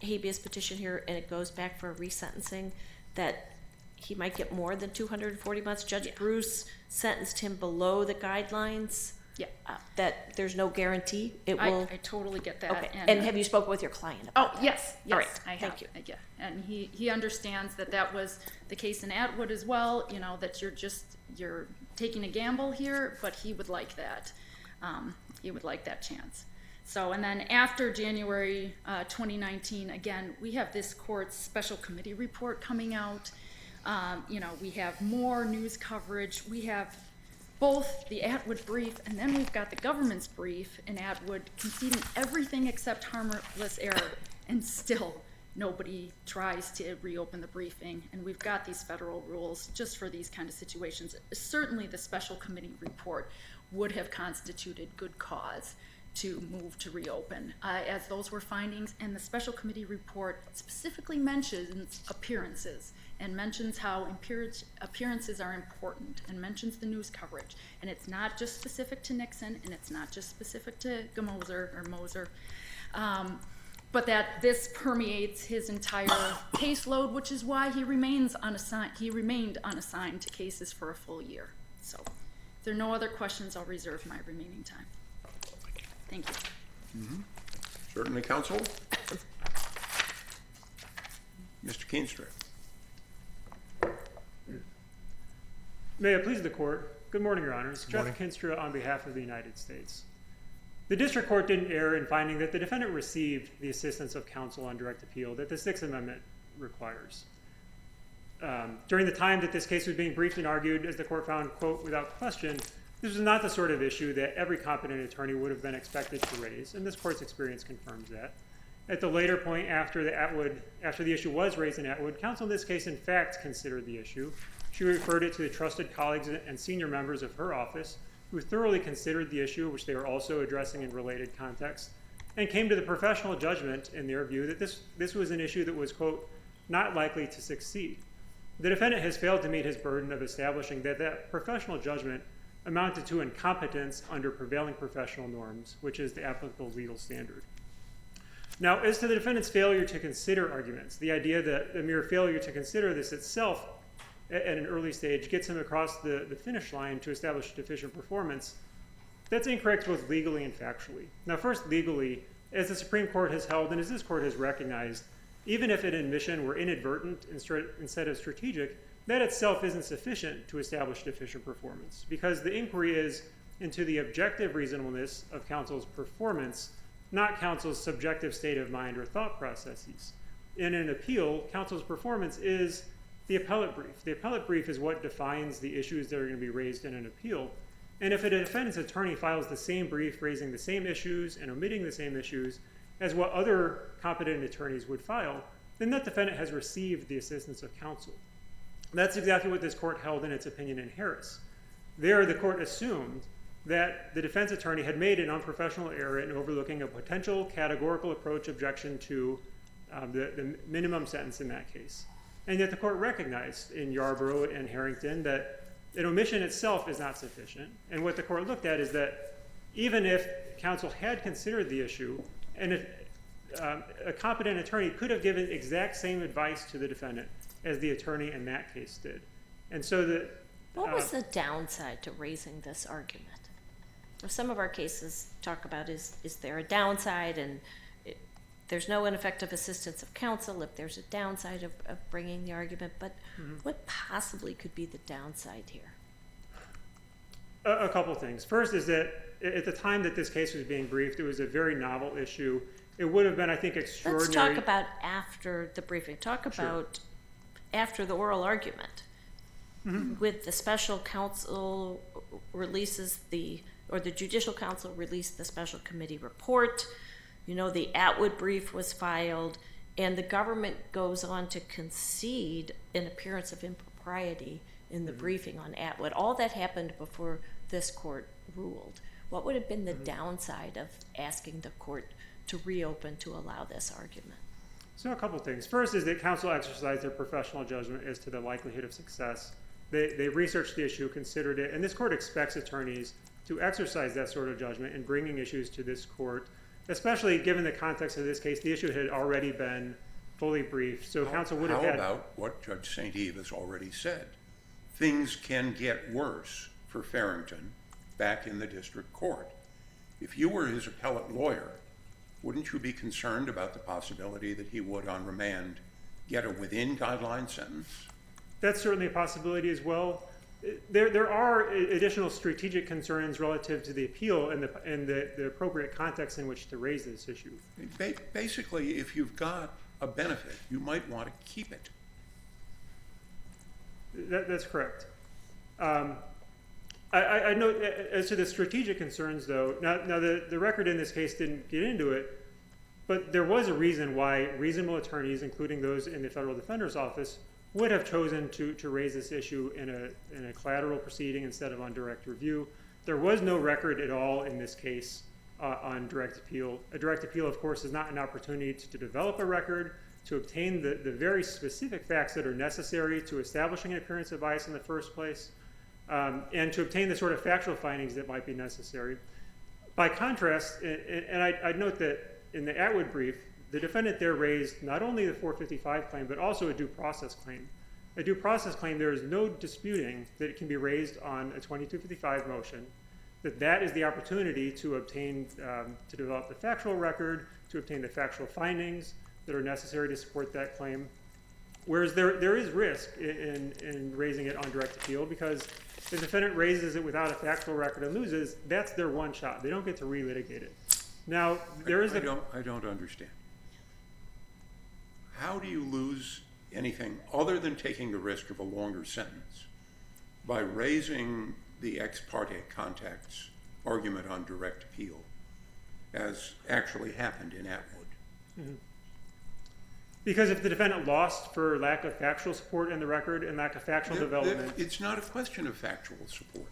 habeas petition here and it goes back for a resentencing, that he might get more than 240 months? Judge Bruce sentenced him below the guidelines. Yeah. That there's no guarantee it will. I totally get that. Okay. And have you spoken with your client about that? Yes. All right. I have. Thank you. Yeah. And he understands that was the case in Atwood as well. That you're taking a gamble here, but he would like that. He would like that chance. So, and then after January 2019, again, we have this court's special committee report coming out. We have more news coverage. We have both the Atwood brief and then we've got the government's brief in Atwood conceding everything except harmless error, and still nobody tries to reopen the briefing. And we've got these federal rules just for these kind of situations. Certainly the special committee report would have constituted good cause to move to reopen, as those were findings. And the special committee report specifically mentions appearances and mentions how appearances are important and mentions the news coverage. And it's not just specific to Nixon and it's not just specific to Moser, but that this permeates his entire caseload, which is why he remained unassigned to cases for a full year. So if there are no other questions, I'll reserve my remaining time. Thank you. Mm-hmm. Certainly, counsel. Mr. Keenstra. May it please the court. Good morning, Your Honors. Jeff Kinstra on behalf of the United States. The district court didn't err in finding that the defendant received the assistance of counsel on direct appeal that the Sixth Amendment requires. During the time that this case was being briefed and argued, as the court found, quote, without question, this was not the sort of issue that every competent attorney would have been expected to raise, and this court's experience confirms that. At the later point after the issue was raised in Atwood, counsel in this case in fact considered the issue. She referred it to the trusted colleagues and senior members of her office who thoroughly considered the issue, which they were also addressing in related contexts, and came to the professional judgment in their view that this was an issue that was, quote, not likely to succeed. The defendant has failed to meet his burden of establishing that professional judgment amounted to incompetence under prevailing professional norms, which is the applicable legal standard. Now, as to the defendant's failure to consider arguments, the idea that the mere failure to consider this itself at an early stage gets him across the finish line to establish deficient performance, that's incorrect both legally and factually. Now, first, legally, as the Supreme Court has held and as this court has recognized, even if an admission were inadvertent instead of strategic, that itself isn't sufficient to establish deficient performance, because the inquiry is into the objective reasonableness of counsel's performance, not counsel's subjective state of mind or thought processes. In an appeal, counsel's performance is the appellate brief. The appellate brief is what defines the issues that are going to be raised in an appeal. And if a defendant's attorney files the same brief raising the same issues and omitting the same issues as what other competent attorneys would file, then that defendant has received the assistance of counsel. That's exactly what this court held in its opinion in Harris. There, the court assumed that the defense attorney had made an unprofessional error in overlooking a potential categorical approach objection to the minimum sentence in that case. And yet the court recognized in Yarborough and Harrington that an omission itself is not sufficient. And what the court looked at is that even if counsel had considered the issue, and a competent attorney could have given exact same advice to the defendant as the attorney in that case did. And so what was the downside to raising this argument? Some of our cases talk about is there a downside, and there's no ineffective assistance of counsel if there's a downside of bringing the argument, but what possibly could be the downside here? A couple things. First is that at the time that this case was being briefed, it was a very novel issue. It would have been, I think, extraordinary. Let's talk about after the briefing. Talk about after the oral argument. With the special counsel releases or the judicial counsel released the special committee report. You know, the Atwood brief was filed, and the government goes on to concede an appearance of impropriety in the briefing on Atwood. All that happened before this court ruled. What would have been the downside of asking the court to reopen to allow this argument? So a couple things. First is that counsel exercised their professional judgment as to the likelihood of success. They researched the issue, considered it, and this court expects attorneys to exercise that sort of judgment in bringing issues to this court, especially given the context of this case. The issue had already been fully briefed, so counsel would have had... How about what Judge St. Eve has already said? Things can get worse for Fairington back in the district court. If you were his appellate lawyer, wouldn't you be concerned about the possibility that he would, on remand, get a within-guideline sentence? That's certainly a possibility as well. There are additional strategic concerns relative to the appeal and the appropriate context in which to raise this issue. Basically, if you've got a benefit, you might want to keep it. That's correct. I note as to the strategic concerns, though, now the record in this case didn't get into it, but there was a reason why reasonable attorneys, including those in the Federal Defender's Office, would have chosen to raise this issue in a collateral proceeding instead of on direct review. There was no record at all in this case on direct appeal. A direct appeal, of course, is not an opportunity to develop a record, to obtain the very specific facts that are necessary to establishing an appearance of bias in the first place, and to obtain the sort of factual findings that might be necessary. By contrast, and I'd note that in the Atwood brief, the defendant there raised not only the 455 claim, but also a due process claim. A due process claim, there is no disputing that it can be raised on a 2255 motion, that is the opportunity to obtain, to develop the factual record, to obtain the factual findings that are necessary to support that claim. Whereas there is risk in raising it on direct appeal, because if the defendant raises it without a factual record and loses, that's their one shot. They don't get to relitigate it. Now, there is I don't understand. How do you lose anything other than taking the risk of a longer sentence by raising the ex parte contacts argument on direct appeal, as actually happened in Atwood? Mm-hmm. Because if the defendant lost for lack of factual support in the record and lack of factual development... It's not a question of factual support.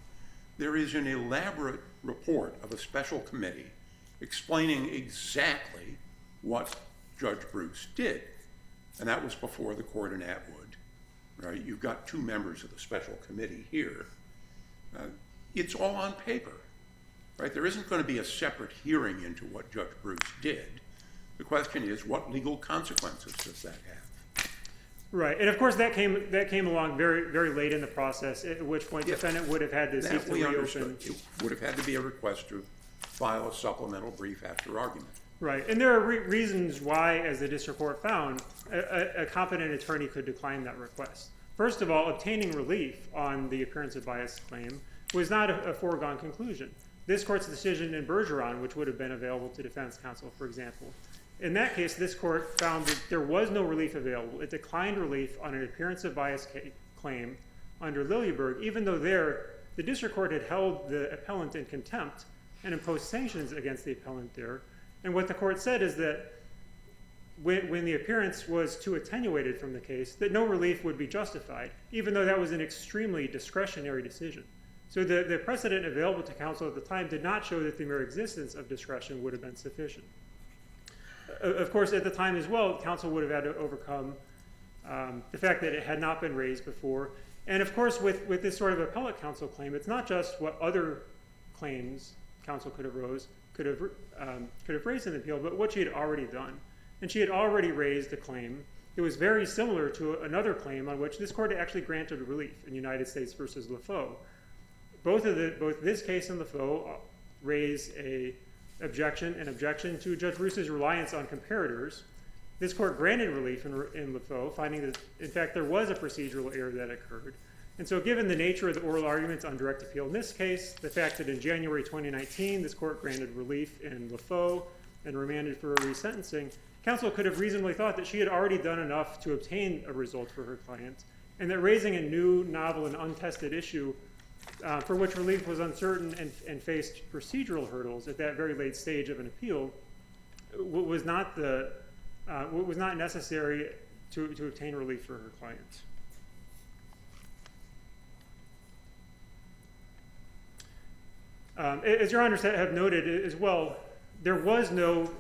There is an elaborate report of a special committee explaining exactly what Judge Bruce did. And that was before the court in Atwood. Right? You've got two members of the special committee here. It's all on paper. Right? There isn't going to be a separate hearing into what Judge Bruce did. The question is, what legal consequences does that have? Right, and of course that came along very, very late in the process, at which point the defendant would have had to seek to reopen. It would have had to be a request to file a supplemental brief after argument. Right, and there are reasons why, as the district court found, a competent attorney could decline that request. First of all, obtaining relief on the appearance of bias claim was not a foregone conclusion. This court's decision in Bergeron, which would have been available to defense counsel, for example, in that case, this court found that there was no relief available. It declined relief on an appearance of bias claim under Liljeburg, even though there, the district court had held the appellant in contempt and imposed sanctions against the appellant there. And what the court said is that when the appearance was too attenuated from the case, that no relief would be justified, even though that was an extremely discretionary decision. So the precedent available to counsel at the time did not show that the mere existence of discretion would have been sufficient. Of course, at the time as well, counsel would have had to overcome the fact that it had not been raised before. And of course, with this sort of appellate counsel claim, it's not just what other claims counsel could have raised in the appeal, but what she had already done. and she had already raised a claim. It was very similar to another claim on which this court actually granted relief in United States versus LaFoe. Both this case and LaFoe raise an objection to Judge Bruce's reliance on comparators. This court granted relief in LaFoe, finding that, in fact, there was a procedural error that occurred. And so given the nature of the oral arguments on direct appeal in this case, the fact that in January 2019, this court granted relief in LaFoe and remanded for a resentencing, counsel could have reasonably thought that she had already done enough to obtain a result for her client, and that raising a new, novel, and untested issue for which relief was uncertain and faced procedural hurdles at that very late stage of an appeal was not necessary to obtain relief for her client. As your honors have noted as well, there was no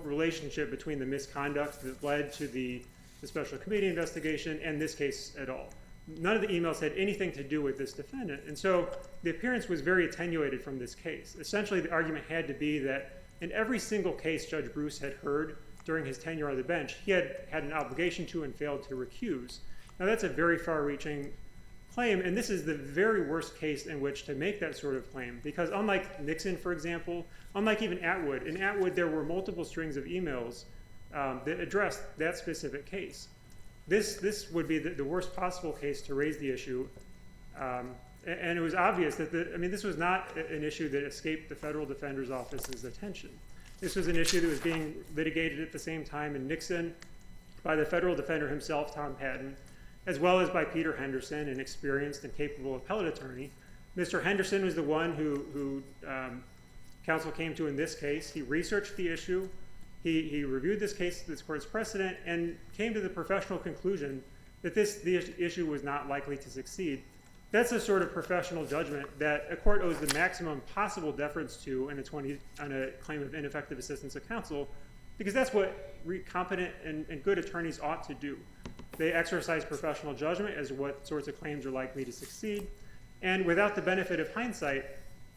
relationship between the misconduct that led to the special committee investigation and this case at all. None of the emails had anything to do with this defendant, and so the appearance was very attenuated from this case. Essentially, the argument had to be that in every single case Judge Bruce had heard during his tenure on the bench, he had an obligation to and failed to recuse. Now, that's a very far-reaching claim, and this is the very worst case in which to make that sort of claim, because unlike Nixon, for example, unlike even Atwood, in Atwood there were multiple strings of emails that addressed that specific case. This would be the worst possible case to raise the issue, and it was obvious that this was not an issue that escaped the Federal Defender's Office's attention. This was an issue that was being litigated at the same time in Nixon by the federal defender himself, Tom Patton, as well as by Peter Henderson, an experienced and capable appellate attorney. Mr. Henderson was the one who counsel came to in this case. He researched the issue. He reviewed this case, this court's precedent, and came to the professional conclusion that the issue was not likely to succeed. That's a sort of professional judgment that a court owes the maximum possible deference to on a claim of ineffective assistance of counsel, because that's what competent and good attorneys ought to do. They exercise professional judgment as what sorts of claims are likely to succeed, and without the benefit of hindsight,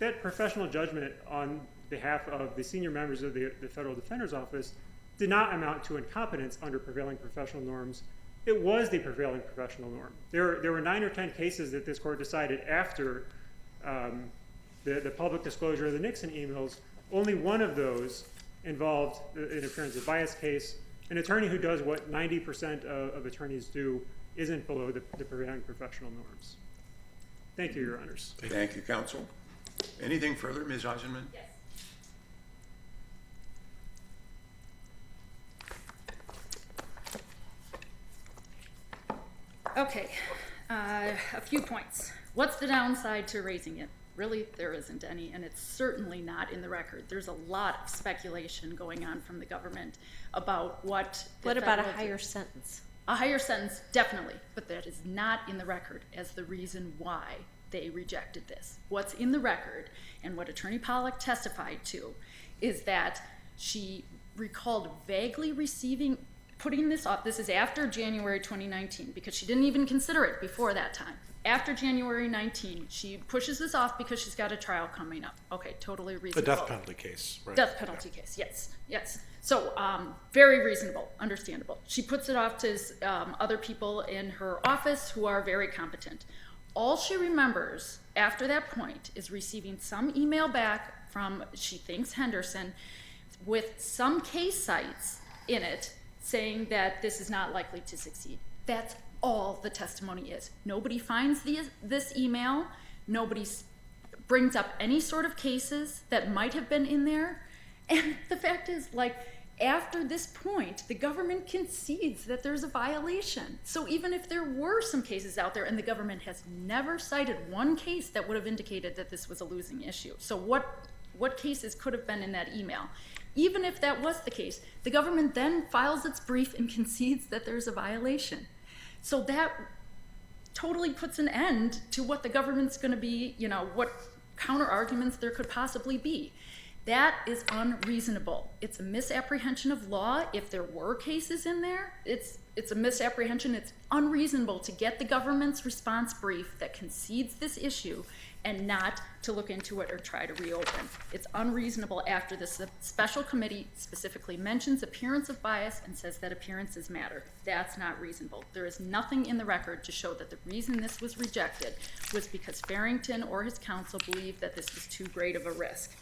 that professional judgment on behalf of the senior members of the Federal Defender's Office did not amount to incompetence under prevailing professional norms. It was the prevailing professional norm. There were 9 or 10 cases that this court decided after the public disclosure of the Nixon emails. Only one of those involved an appearance of bias case. An attorney who does what 90% of attorneys do isn't below the prevailing professional norms. Thank you, Your Honors. Thank you, counsel. Anything further, Ms. Eisenman? Yes. Okay, a few points. What's the downside to raising it? Really, there isn't any, and it's certainly not in the record. There's a lot of speculation going on from the government about what about a higher sentence? A higher sentence, definitely, but that is not in the record as the reason why they rejected this. What's in the record, and what Attorney Pollack testified to, is that she recalled vaguely putting this off. This is after January 2019, because she didn't even consider it before that time. After January 19, she pushes this off because she's got a trial coming up. Okay, totally reasonable. The death penalty case, right? Death penalty case, yes. So very reasonable, understandable. She puts it off to other people in her office who are very competent. All she remembers after that point is receiving some email back from, she thinks, Henderson, with some case sites in it saying that this is not likely to succeed. That's all the testimony is. Nobody finds this email. Nobody brings up any sort of cases that might have been in there. And the fact is, after this point, the government concedes that there's a violation. So even if there were some cases out there, and the government has never cited one case that would have indicated that this was a losing issue. So what cases could have been in that email? Even if that was the case, the government then files its brief and concedes that there's a violation. So that totally puts an end to what the government's going to be, what counter arguments there could possibly be. That is unreasonable. It's a misapprehension of law. If there were cases in there, it's a misapprehension. It's unreasonable to get the government's response brief that concedes this issue and not to look into it or try to reopen. It's unreasonable after the special committee specifically mentions appearance of bias and says that appearances matter. That's not reasonable. There is nothing in the record to show that the reason this was rejected was because Fairington or his counsel believed that this was too great of a risk.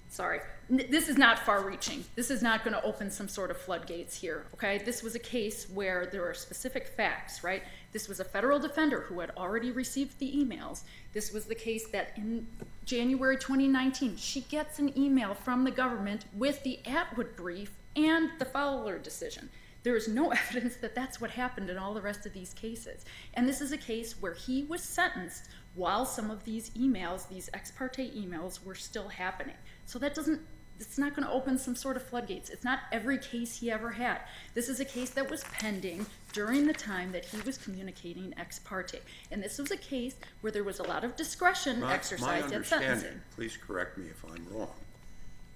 Sorry, this is not far-reaching. This is not going to open some sort of floodgates here, okay? This was a case where there are specific facts, right? This was a federal defender who had already received the emails. This was the case that in January 2019, she gets an email from the government with the Atwood brief and the Fowler decision. There is no evidence that that's what happened in all the rest of these cases. And this is a case where he was sentenced while some of these emails, these ex parte emails, were still happening. So it's not going to open some sort of floodgates. It's not every case he ever had. This is a case that was pending during the time that he was communicating ex parte. And this was a case where there was a lot of discretion exercised at sentencing. My understanding, please correct me if I'm wrong,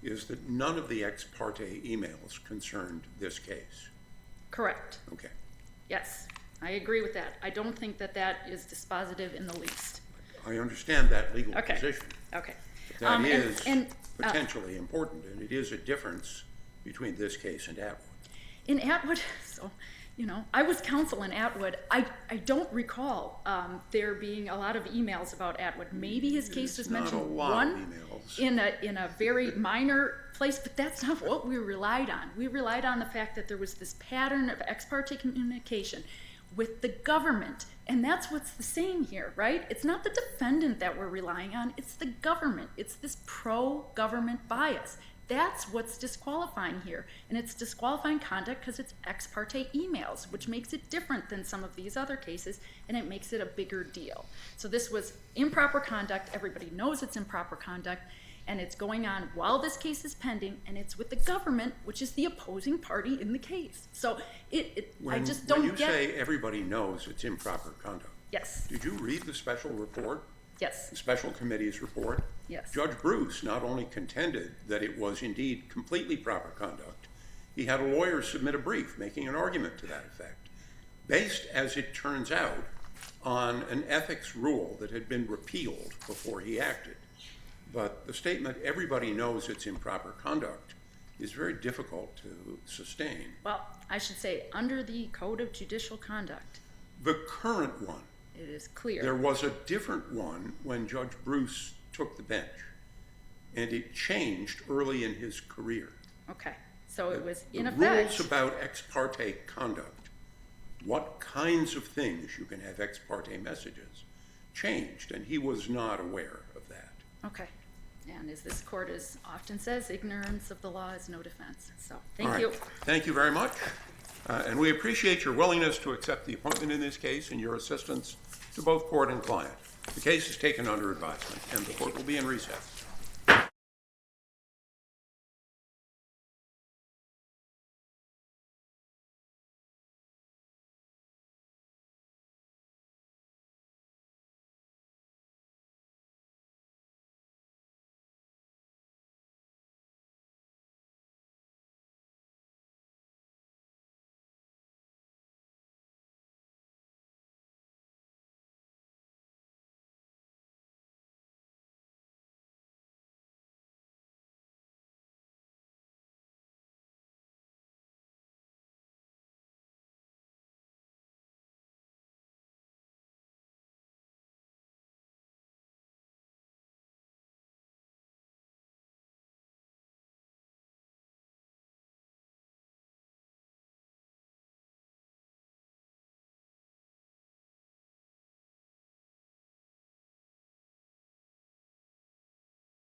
is that none of the ex parte emails concerned this case. Correct. Okay. Yes, I agree with that. I don't think that that is dispositive in the least. I understand that legal position. Okay. That is potentially important, and it is a difference between this case and Atwood. In Atwood, so, I was counsel in Atwood. I don't recall there being a lot of emails about Atwood. Maybe his case was mentioned in a very minor place, but that's not what we relied on. We relied on the fact that there was this pattern of ex parte communication with the government, and that's what's the same here, right? It's not the defendant that we're relying on, it's the government. It's this pro-government bias. That's what's disqualifying here, and it's disqualifying conduct because it's ex parte emails, which makes it different than some of these other cases, and it makes it a bigger deal. So this was improper conduct. Everybody knows it's improper conduct, and it's going on while this case is pending, and it's with the government, which is the opposing party in the case. So I just don't get... When you say everybody knows it's improper conduct, yes. Did you read the special report? Yes. The special committee's report? Yes. Judge Bruce not only contended that it was indeed completely proper conduct, he had a lawyer submit a brief making an argument to that effect, based, as it turns out, on an ethics rule that had been repealed before he acted. But the statement, everybody knows it's improper conduct, is very difficult to sustain. Well, I should say, under the Code of Judicial Conduct. The current one. It is clear. There was a different one when Judge Bruce took the bench, and it changed early in his career. Okay, so it was in effect. The rules about ex parte conduct, what kinds of things you can have ex parte messages, changed, and he was not aware of that. Okay. And as this court often says, ignorance of the law is no defense. So thank All right. you. Thank you very much. And we appreciate your willingness to accept the appointment in this case and your assistance to both court and client. The case is taken under advisement, and the court will be in recess.